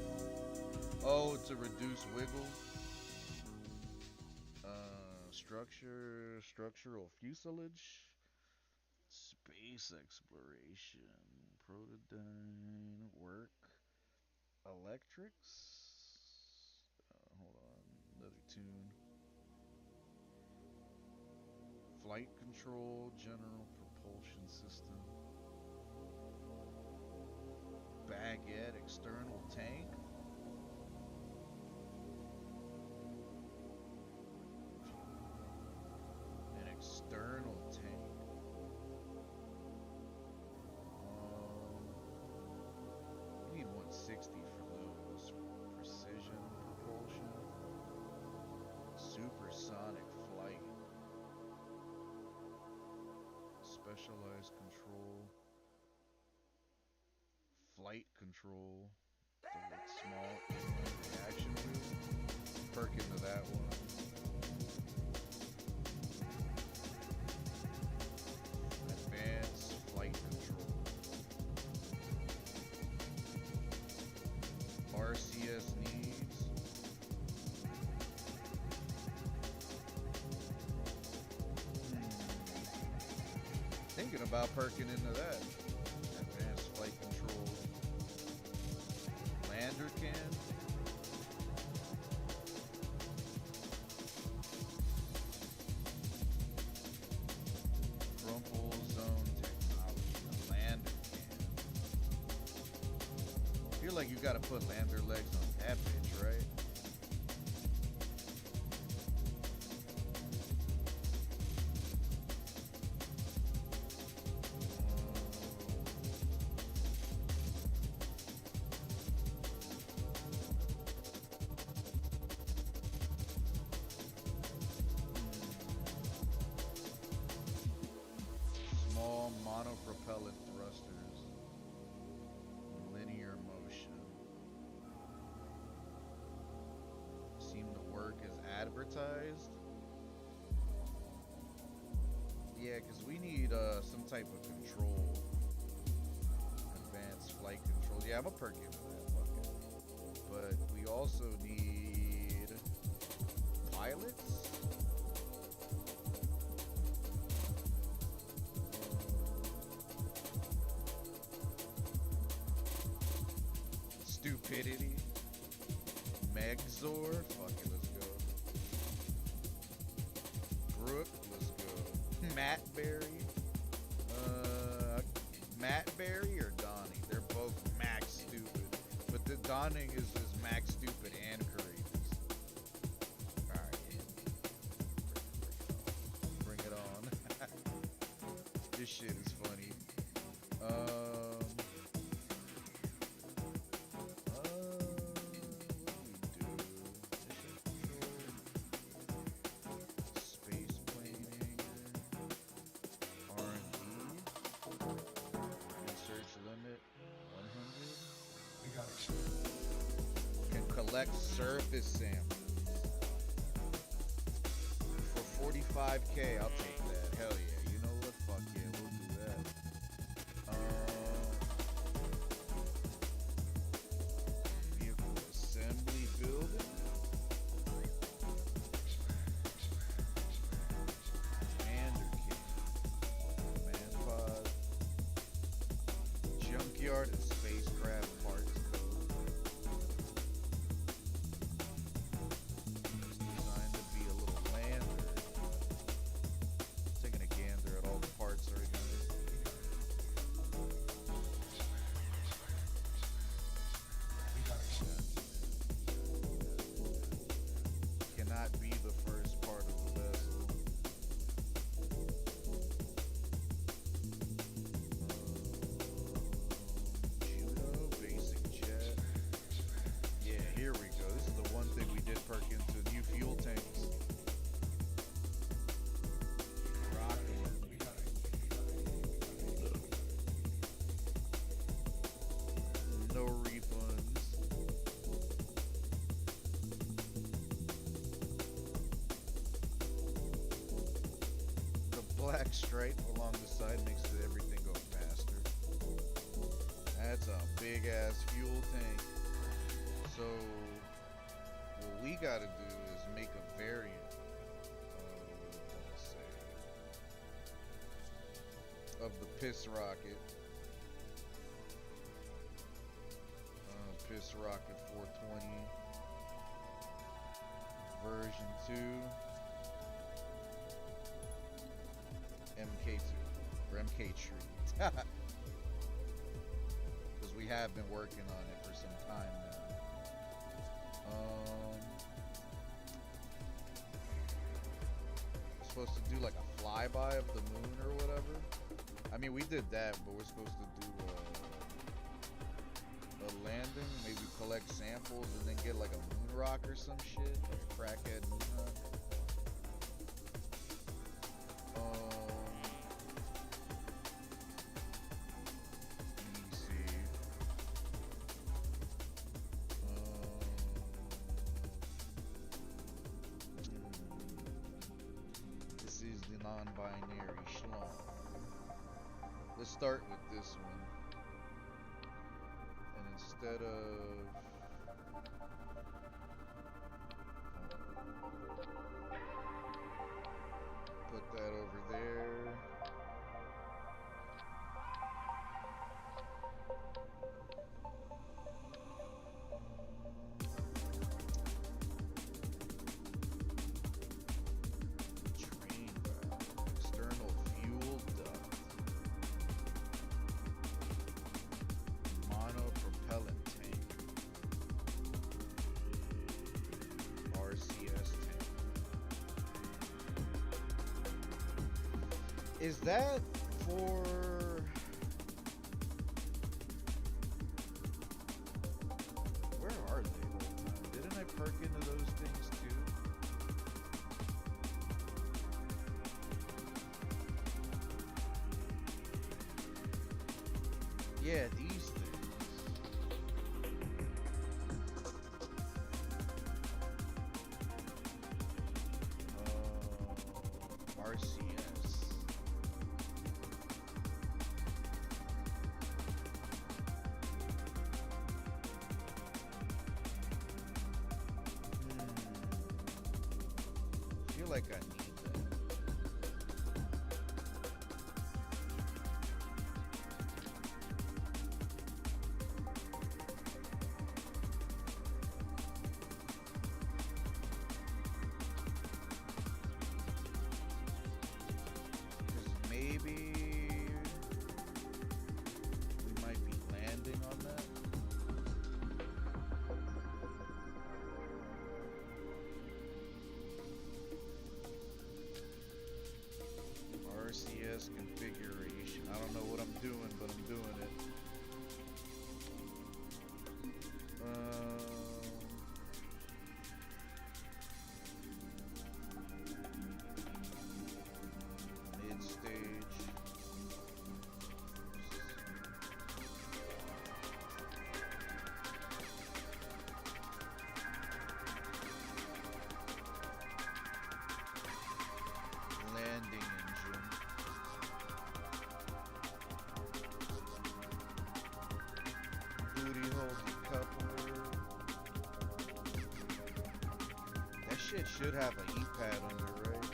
Oh, to reduce wiggle. Structural fuselage. Space exploration. Protodyne work. Electrics. Hold on. Another tune. Flight control, general propulsion system. Baguette, external tank. An external tank. You need 160 for those. Precision propulsion. Supersonic flight. Specialized control. Flight control. The like, small reaction wheel. Perk into that one. Advanced flight control. RCS needs. Thinking about perking into that. Advanced flight control. Lander can. Crumple zone technology. Lander can. I feel like you gotta put lander legs on that bitch, right? Small monopropellant thrusters. Linear motion. Seem to work as advertised. Yeah, because we need some type of control. Advanced flight control. Yeah, I'm a perk into that. Fuck it. But we also need pilots. Stupidity. Megzor. Fuck it, let's go. Brooke, let's go. Matt Berry. Matt Berry or Donnie? They're both max stupid. But the Donning is max stupid and courageous. Alright, yeah. Bring it on. This shit is funny. Space plane hangar. R&D. Research limit 100. Can collect surface samples. For 45K, I'll take that. Hell yeah. You know what? Fuck yeah, we'll do that. Vehicle assembly building. Commander kit. Command pod. Junkyard and spacecraft parts code. It's designed to be a little lander. Taking a gander at all the parts already. Cannot be the first part of the vessel. Juno, basic jet. Yeah, here we go. This is the one thing we did perk into new fuel tanks. Rocking. No refunds. The black stripe along the side makes everything go faster. That's a big ass fuel tank. So what we gotta do is make a variant. Let's say of the piss rocket. Fist Rocket 420 version 2 MK2 or MK Tree. Because we have been working on it for some time now. Supposed to do like a flyby of the moon or whatever. I mean, we did that, but we're supposed to do a landing, maybe collect samples and then get like a moon rock or some shit, like a crackhead moon rock. Let me see. This is the non-binary schlong. Let's start with this one. And instead of put that over there. Train valve, external fuel duct, monopropellant tank, RCS tank. Is that for... Where are they the whole time? Didn't I perk into those things too? Yeah, these things. RCS. Feel like I need that. Because maybe we might be landing on that. RCS configuration. I don't know what I'm doing, but I'm doing it. Mid stage. Landing engine. Booty hole decoupler. That shit should have an E-pad under, right?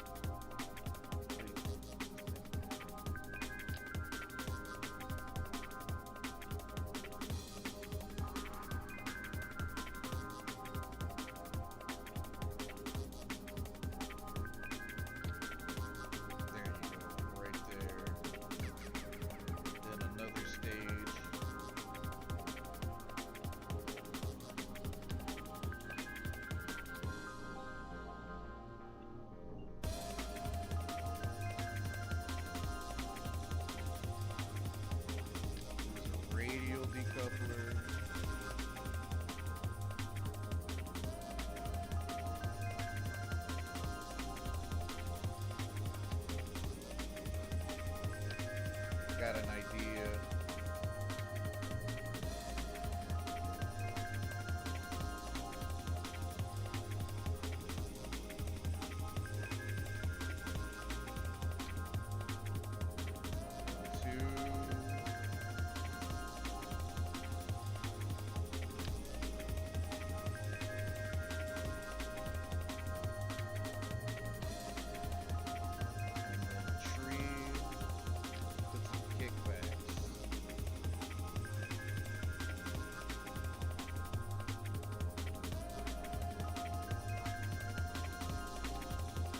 There you go, right there. Then another stage.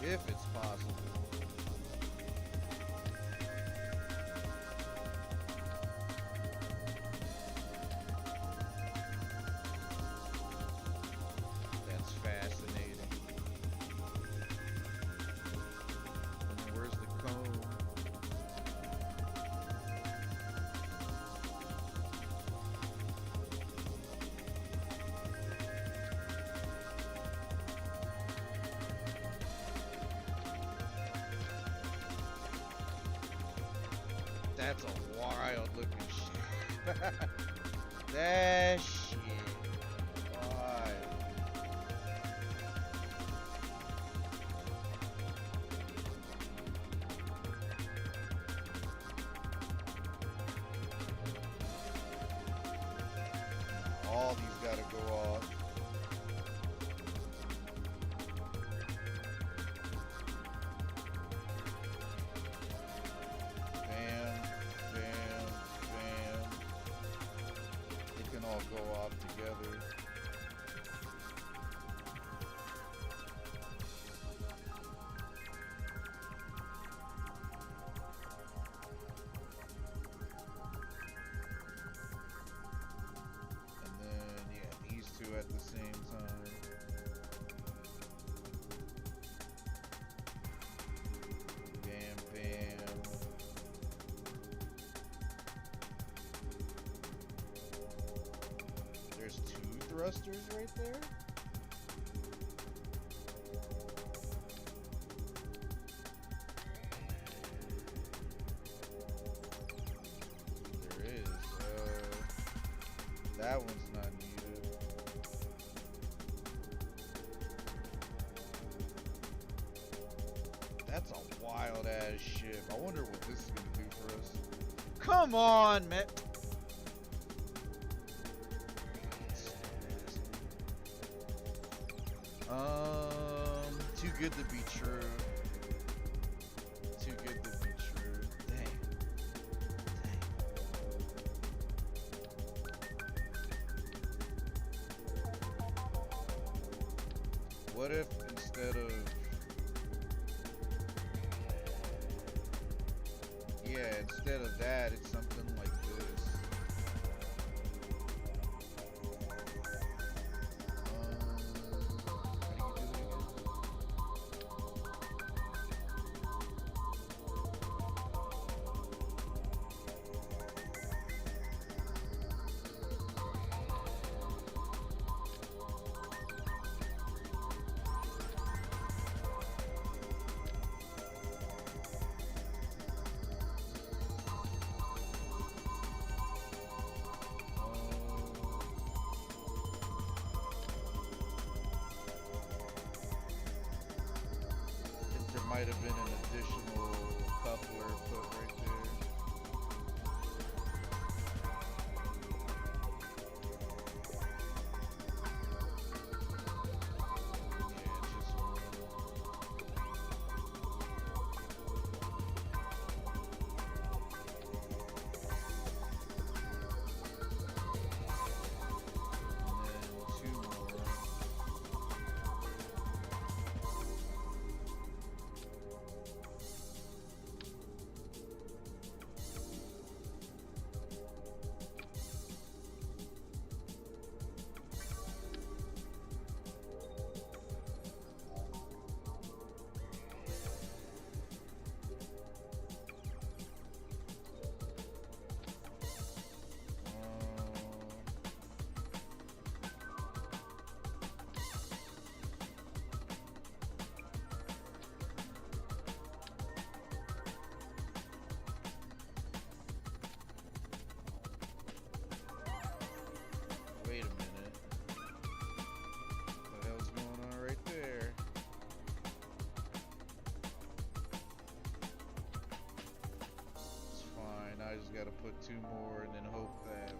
If it's possible. That's fascinating. And where's the comb? That's a wild looking shit. That shit. Wild. All these gotta go off. Bam, bam, bam. They can all go off together. And then, yeah, these two at the same time. Bam, bam. There's two thrusters right there. There is. That one's not needed. That's a wild ass ship. I wonder what this is gonna do for us. Come on, man. Too good to be true. Too good to be true. Dang. What if instead of... Yeah, instead of that, it's something like this. How do you do it again? There might have been an additional coupler put right there. Yeah, it's just and then two more. Wait a minute. What the hell's going on right there? It's fine. I just gotta put two more and then hope that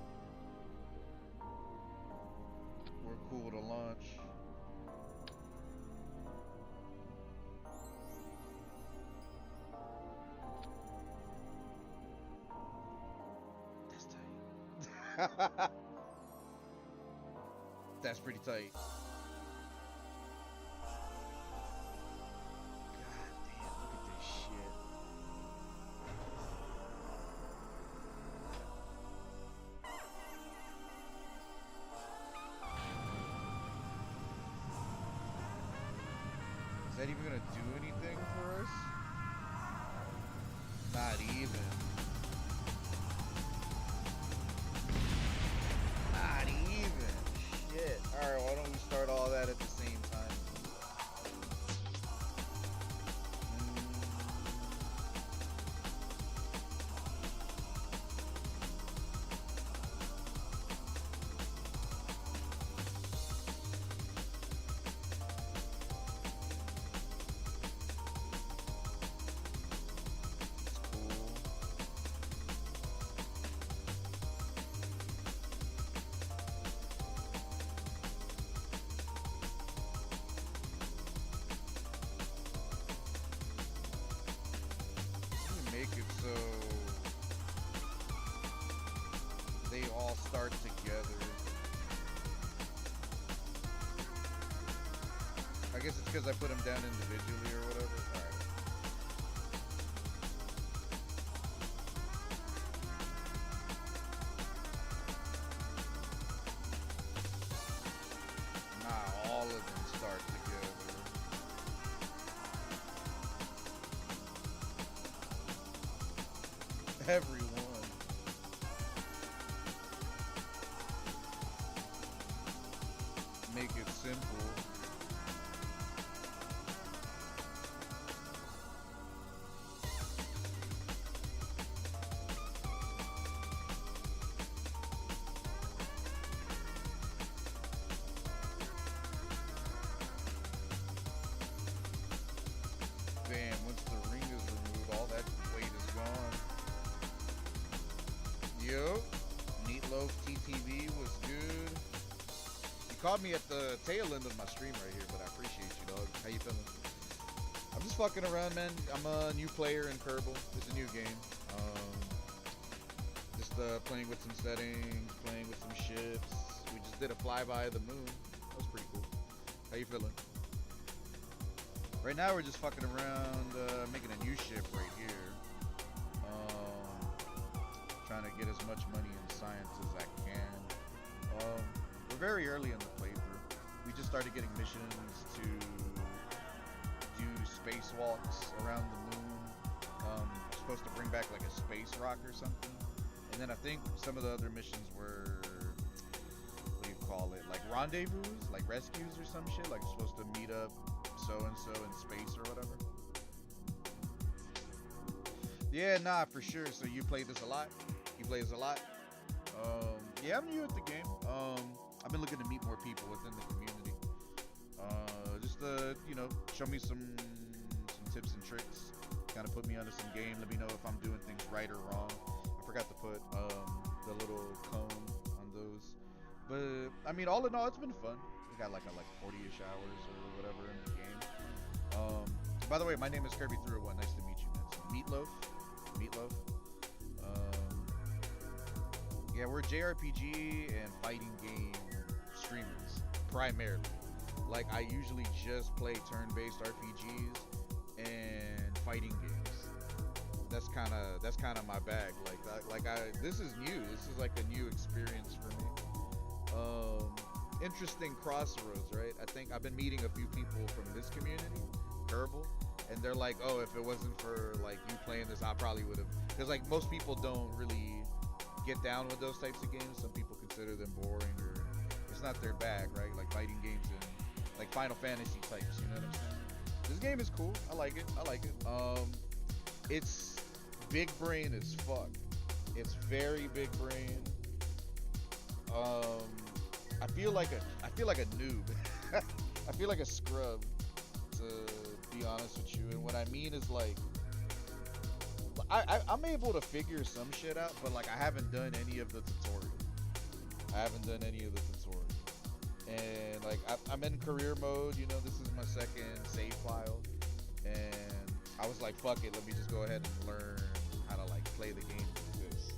we're cool to launch. That's tight. That's pretty tight. Not even gonna do anything for us? Not even. Not even. Shit. Alright, why don't we start all that at the same time? Make it so they all start together. I guess it's because I put them down individually or whatever. Alright. Nah, all of them start together. Everyone. Make it simple. Damn, once the ring is removed, all that weight is gone. Yo, Meatloaf TTV was good. You caught me at the tail end of my stream right here, but I appreciate you, dog. How you feeling? I'm just fucking around, man. I'm a new player in Kerbal. It's a new game. Just playing with some settings, playing with some ships. We just did a flyby of the moon. That was pretty cool. How you feeling? Right now we're just fucking around, making a new ship right here. Trying to get as much money in science as I can. We're very early in the playthrough. We just started getting missions to do spacewalks around the moon. We're supposed to bring back like a space rock or something. And then I think some of the other missions were, what do you call it? Like rendezvous, like rescues or some shit. Like you're supposed to meet up so-and-so in space or whatever. Yeah, nah, for sure. So you play this a lot? He plays a lot. Yeah, I'm new at the game. I've been looking to meet more people within the community. Just to, you know, show me some tips and tricks. Kind of put me onto some game. Let me know if I'm doing things right or wrong. I forgot to put the little cone on those. But I mean, all in all, it's been fun. We got like 40-ish hours or whatever in the game. By the way, my name is Kirby301. Nice to meet you, man. So Meatloaf. Yeah, we're JRPG and fighting game streamers primarily. Like I usually just play turn-based RPGs and fighting games. That's kind of my bag. This is new. This is like a new experience for me. Interesting crossroads, right? I think I've been meeting a few people from this community, Kerbal, and they're like, oh, if it wasn't for like you playing this, I probably would have. Because like most people don't really get down with those types of games. Some people consider them boring or it's not their bag, right? Like fighting games and like Final Fantasy types, you know what I'm saying? This game is cool. I like it. It's big brain as fuck. It's very big brain. I feel like a noob. I feel like a scrub, to be honest with you. And what I mean is like I'm able to figure some shit out, but like I haven't done any of the tutorial. And like I'm in career mode, you know, this is my second save file. And I was like, fuck it, let me just go ahead and learn how to like play the game with this.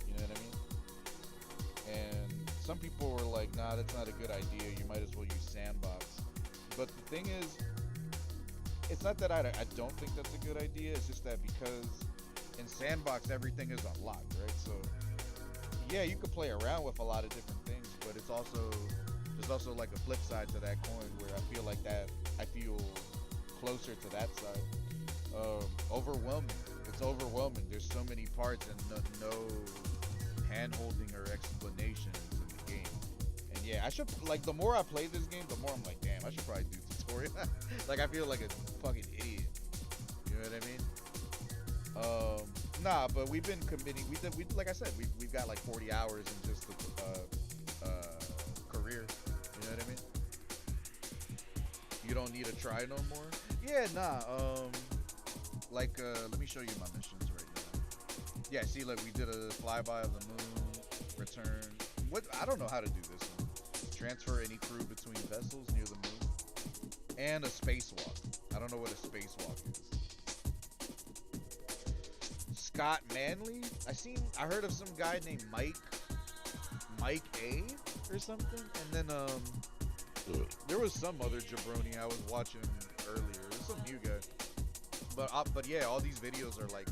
You know what I mean? And some people were like, nah, that's not a good idea. You might as well use Sandbox. But the thing is, it's not that I don't think that's a good idea. It's just that because in Sandbox, everything is unlocked, right? So yeah, you could play around with a lot of different things, but it's also, there's also like a flip side to that coin where I feel closer to that side. Overwhelming. It's overwhelming. There's so many parts and no hand-holding or explanations in the game. And yeah, I should, like, the more I play this game, the more I'm like, damn, I should probably do tutorial. Like, I feel like a fucking idiot. You know what I mean? Nah, but we've been committing. We like I said, we've got like 40 hours in just the career. You know what I mean? You don't need to try no more. Yeah, nah. Like, let me show you my missions right now. Yeah, see, like we did a flyby of the moon, return. What? I don't know how to do this one. Transfer any crew between vessels near the moon, and a spacewalk. I don't know what a spacewalk is. Scott Manley? I heard of some guy named Mike A or something, and then there was some other jabroni I was watching earlier. There's some new guy, but yeah, all these videos are like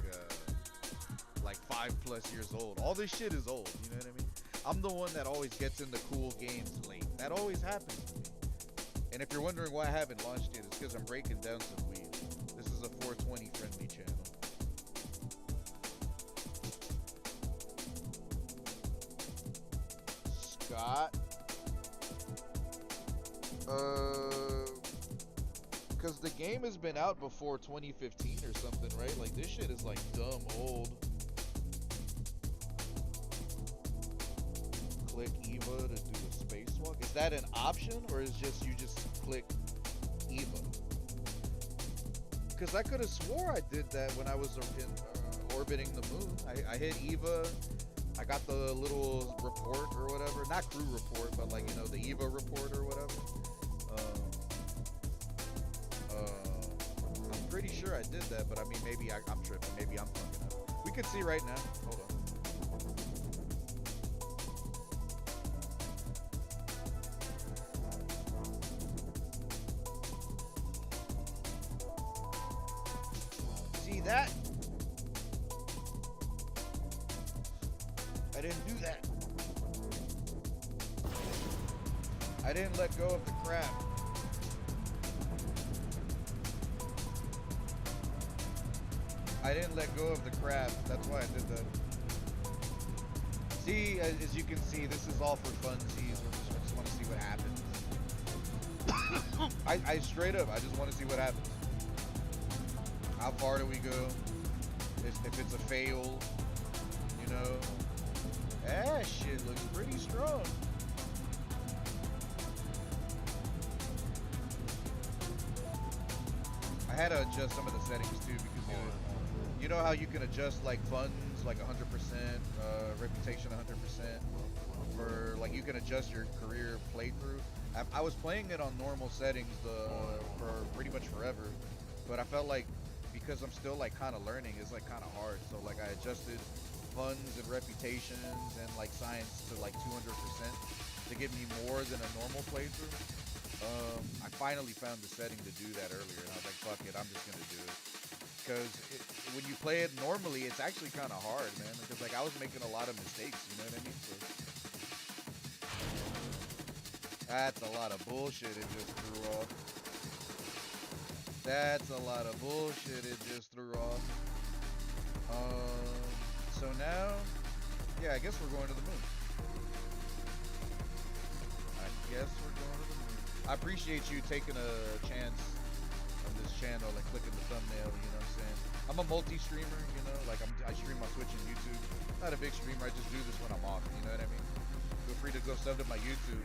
5+ years old. All this shit is old. You know what I mean? I'm the one that always gets into cool games late. That always happens to me. And if you're wondering why I haven't launched it, it's because I'm breaking down some weed. This is a 420 friendly channel. Scott. Because the game has been out before 2015 or something, right? Like, this shit is like dumb old. Click EVA to do a spacewalk. Is that an option, or is just you just click EVA? Because I could have swore I did that when I was orbiting the moon. I hit EVA. I got the little report or whatever. Not crew report, but like, you know, the EVA report or whatever. I'm pretty sure I did that, but I mean, maybe I'm tripping. Maybe I'm fucking up. We can see right now. Hold on. See that? I didn't do that. I didn't let go of the crab. I didn't let go of the crab. That's why I did that. See, as you can see, this is all for funsies. I just want to see what happens. I straight up, I just want to see what happens. How far do we go? If it's a fail, you know. That shit looks pretty strong. I had to adjust some of the settings too, because you know how you can adjust like funds like 100%, reputation 100%, for like you can adjust your career playthrough. I was playing it on normal settings for pretty much forever, but I felt like because I'm still like kind of learning, it's like kind of hard. So like I adjusted funds and reputations and like science to like 200% to give me more than a normal playthrough. I finally found the setting to do that earlier, and I was like, fuck it, I'm just gonna do it. Because when you play it normally, it's actually kind of hard, man. Because like I was making a lot of mistakes, you know what I mean? So that's a lot of bullshit it just threw off. That's a lot of bullshit it just threw off. So now, yeah, I guess we're going to the moon. I appreciate you taking a chance on this channel and clicking the thumbnail, you know what I'm saying? I'm a multi-streamer, you know, like I stream on Twitch and YouTube. Not a big streamer, I just do this when I'm off, you know what I mean? Feel free to go sub to my YouTube,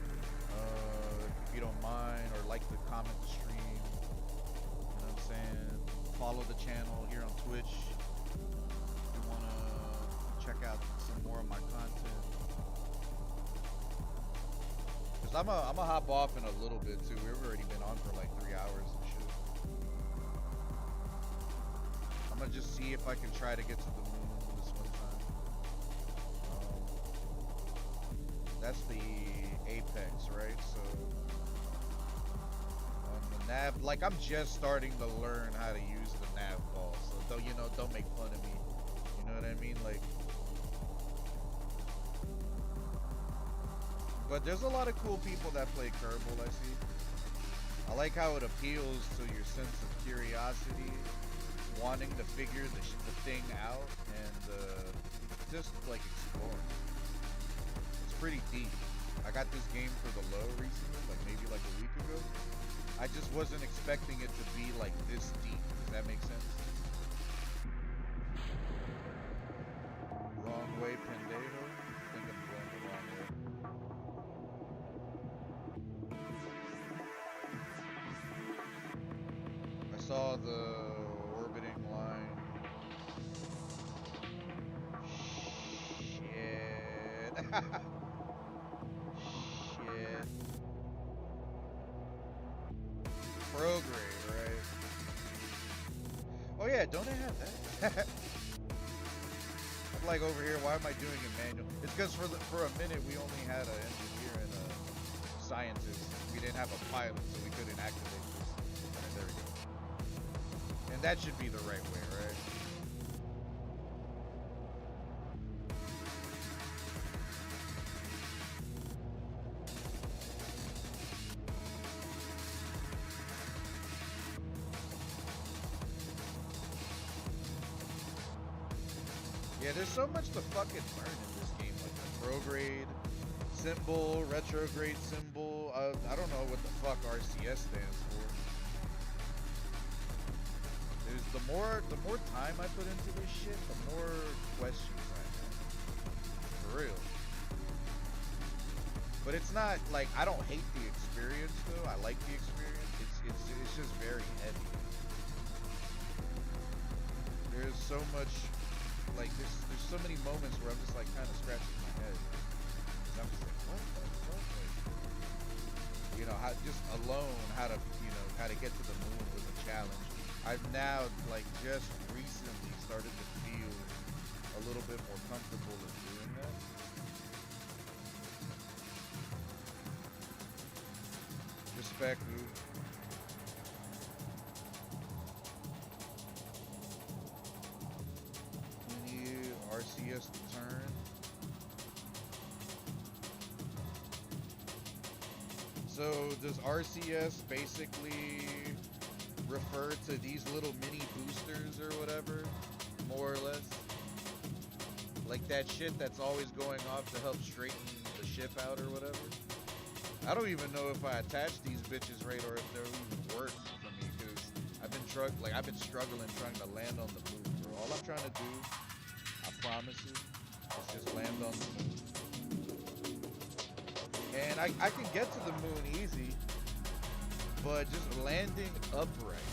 if you don't mind, or like the comment the stream, you know what I'm saying? Follow the channel here on Twitch if you want to check out some more of my content. Cause I'm a hop off in a little bit too. We've already been on for like 3 hours and shit. I'm gonna just see if I can try to get to the moon this one time. That's the apex, right? So on the nav, like I'm just starting to learn how to use the nav ball. So don't make fun of me. You know what I mean? Like. But there's a lot of cool people that play Kerbal, I see. I like how it appeals to your sense of curiosity, wanting to figure the thing out, and just like exploring. It's pretty deep. I got this game for the low recently, like maybe like a week ago. I just wasn't expecting it to be like this deep. Does that make sense? Wrong way, pendejo. I think I'm going the wrong way. I saw the orbiting line. Shit. Shit. Prograde, right? Oh yeah, don't I have that? I'm like over here, why am I doing it manual? It's because for a minute we only had an engineer and a scientist. We didn't have a pilot, so we couldn't activate this. Alright, there we go. And that should be the right way, right? Yeah, there's so much to fucking learn in this game, like the prograde symbol, retrograde symbol. I don't know what the fuck RCS stands for. There's the more time I put into this shit, the more questions I have. For real. But it's not like I don't hate the experience though. I like the experience. It's just very heavy. There's so much. Like there's so many moments where I'm just like kind of scratching my head. And I'm just like, what the fuck? Like, you know, how just alone how to get to the moon was a challenge. I've now like just recently started to feel a little bit more comfortable in doing that. Respect, dude. RCS to turn. So does RCS basically refer to these little mini boosters or whatever, more or less? Like that shit that's always going off to help straighten the ship out or whatever? I don't even know if I attach these bitches right or if they'll even work for me, because I've been struggling trying to land on the moon, bro. All I'm trying to do, I promise you, is just land on the moon. And I can get to the moon easy, but just landing upright.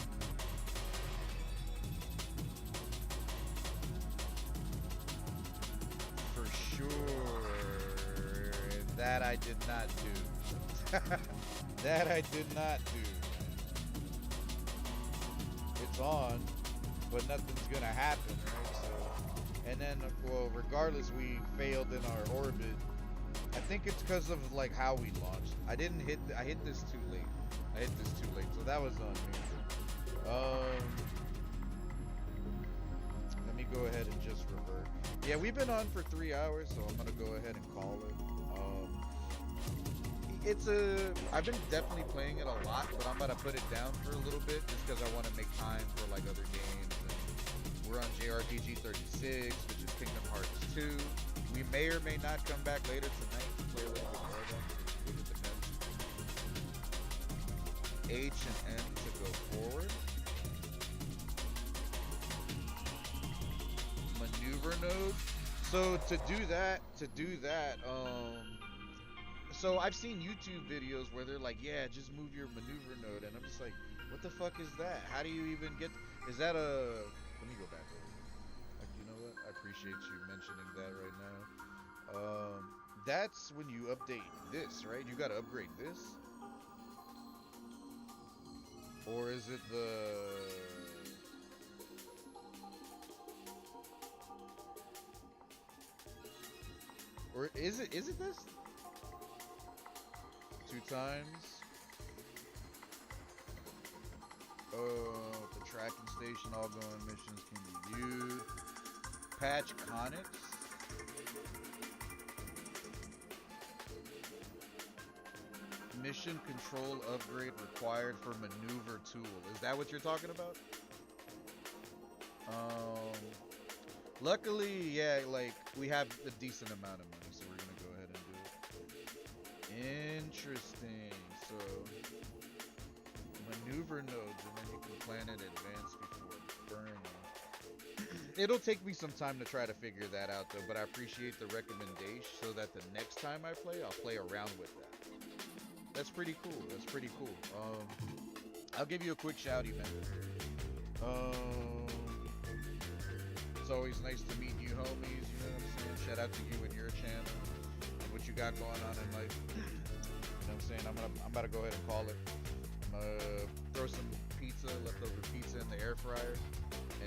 For sure, that I did not do. That I did not do. It's on, but nothing's gonna happen, right? So, and then, well, regardless, we failed in our orbit. I think it's because of like how we launched. I hit this too late. So that was on me. Let me go ahead and just revert. Yeah, we've been on for 3 hours, so I'm gonna go ahead and call it. I've been definitely playing it a lot, but I'm gonna put it down for a little bit just because I want to make time for like other games. And we're on JRPG 36, which is Kingdom Hearts 2. We may or may not come back later tonight to play a little bit more of that. It depends. H and N to go forward. Maneuver node. So to do that, so I've seen YouTube videos where they're like, yeah, just move your maneuver node, and I'm just like, what the fuck is that? How do you even get? Is that a? Let me go back over. You know what? I appreciate you mentioning that right now. That's when you update this, right? You gotta upgrade this, or is it the? Or is it this? 2 times. The tracking station, all going missions can be viewed. Patch conics. Mission control upgrade required for maneuver tool. Is that what you're talking about? Luckily, yeah, like we have a decent amount of money, so we're gonna go ahead and do it. Interesting. So maneuver nodes, and then you can plan in advance before burning. It'll take me some time to try to figure that out, though. But I appreciate the recommendation, so that the next time I play, I'll play around with that. That's pretty cool. That's pretty cool. I'll give you a quick shouty, man. It's always nice to meet new homies, you know what I'm saying? Shout out to you and your channel and what you got going on in life. You know what I'm saying? I'm about to go ahead and call it. I'm gonna throw some pizza, leftover pizza in the air fryer,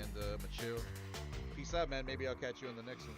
and I'm gonna chill. Peace out, man. Maybe I'll catch you in the next one.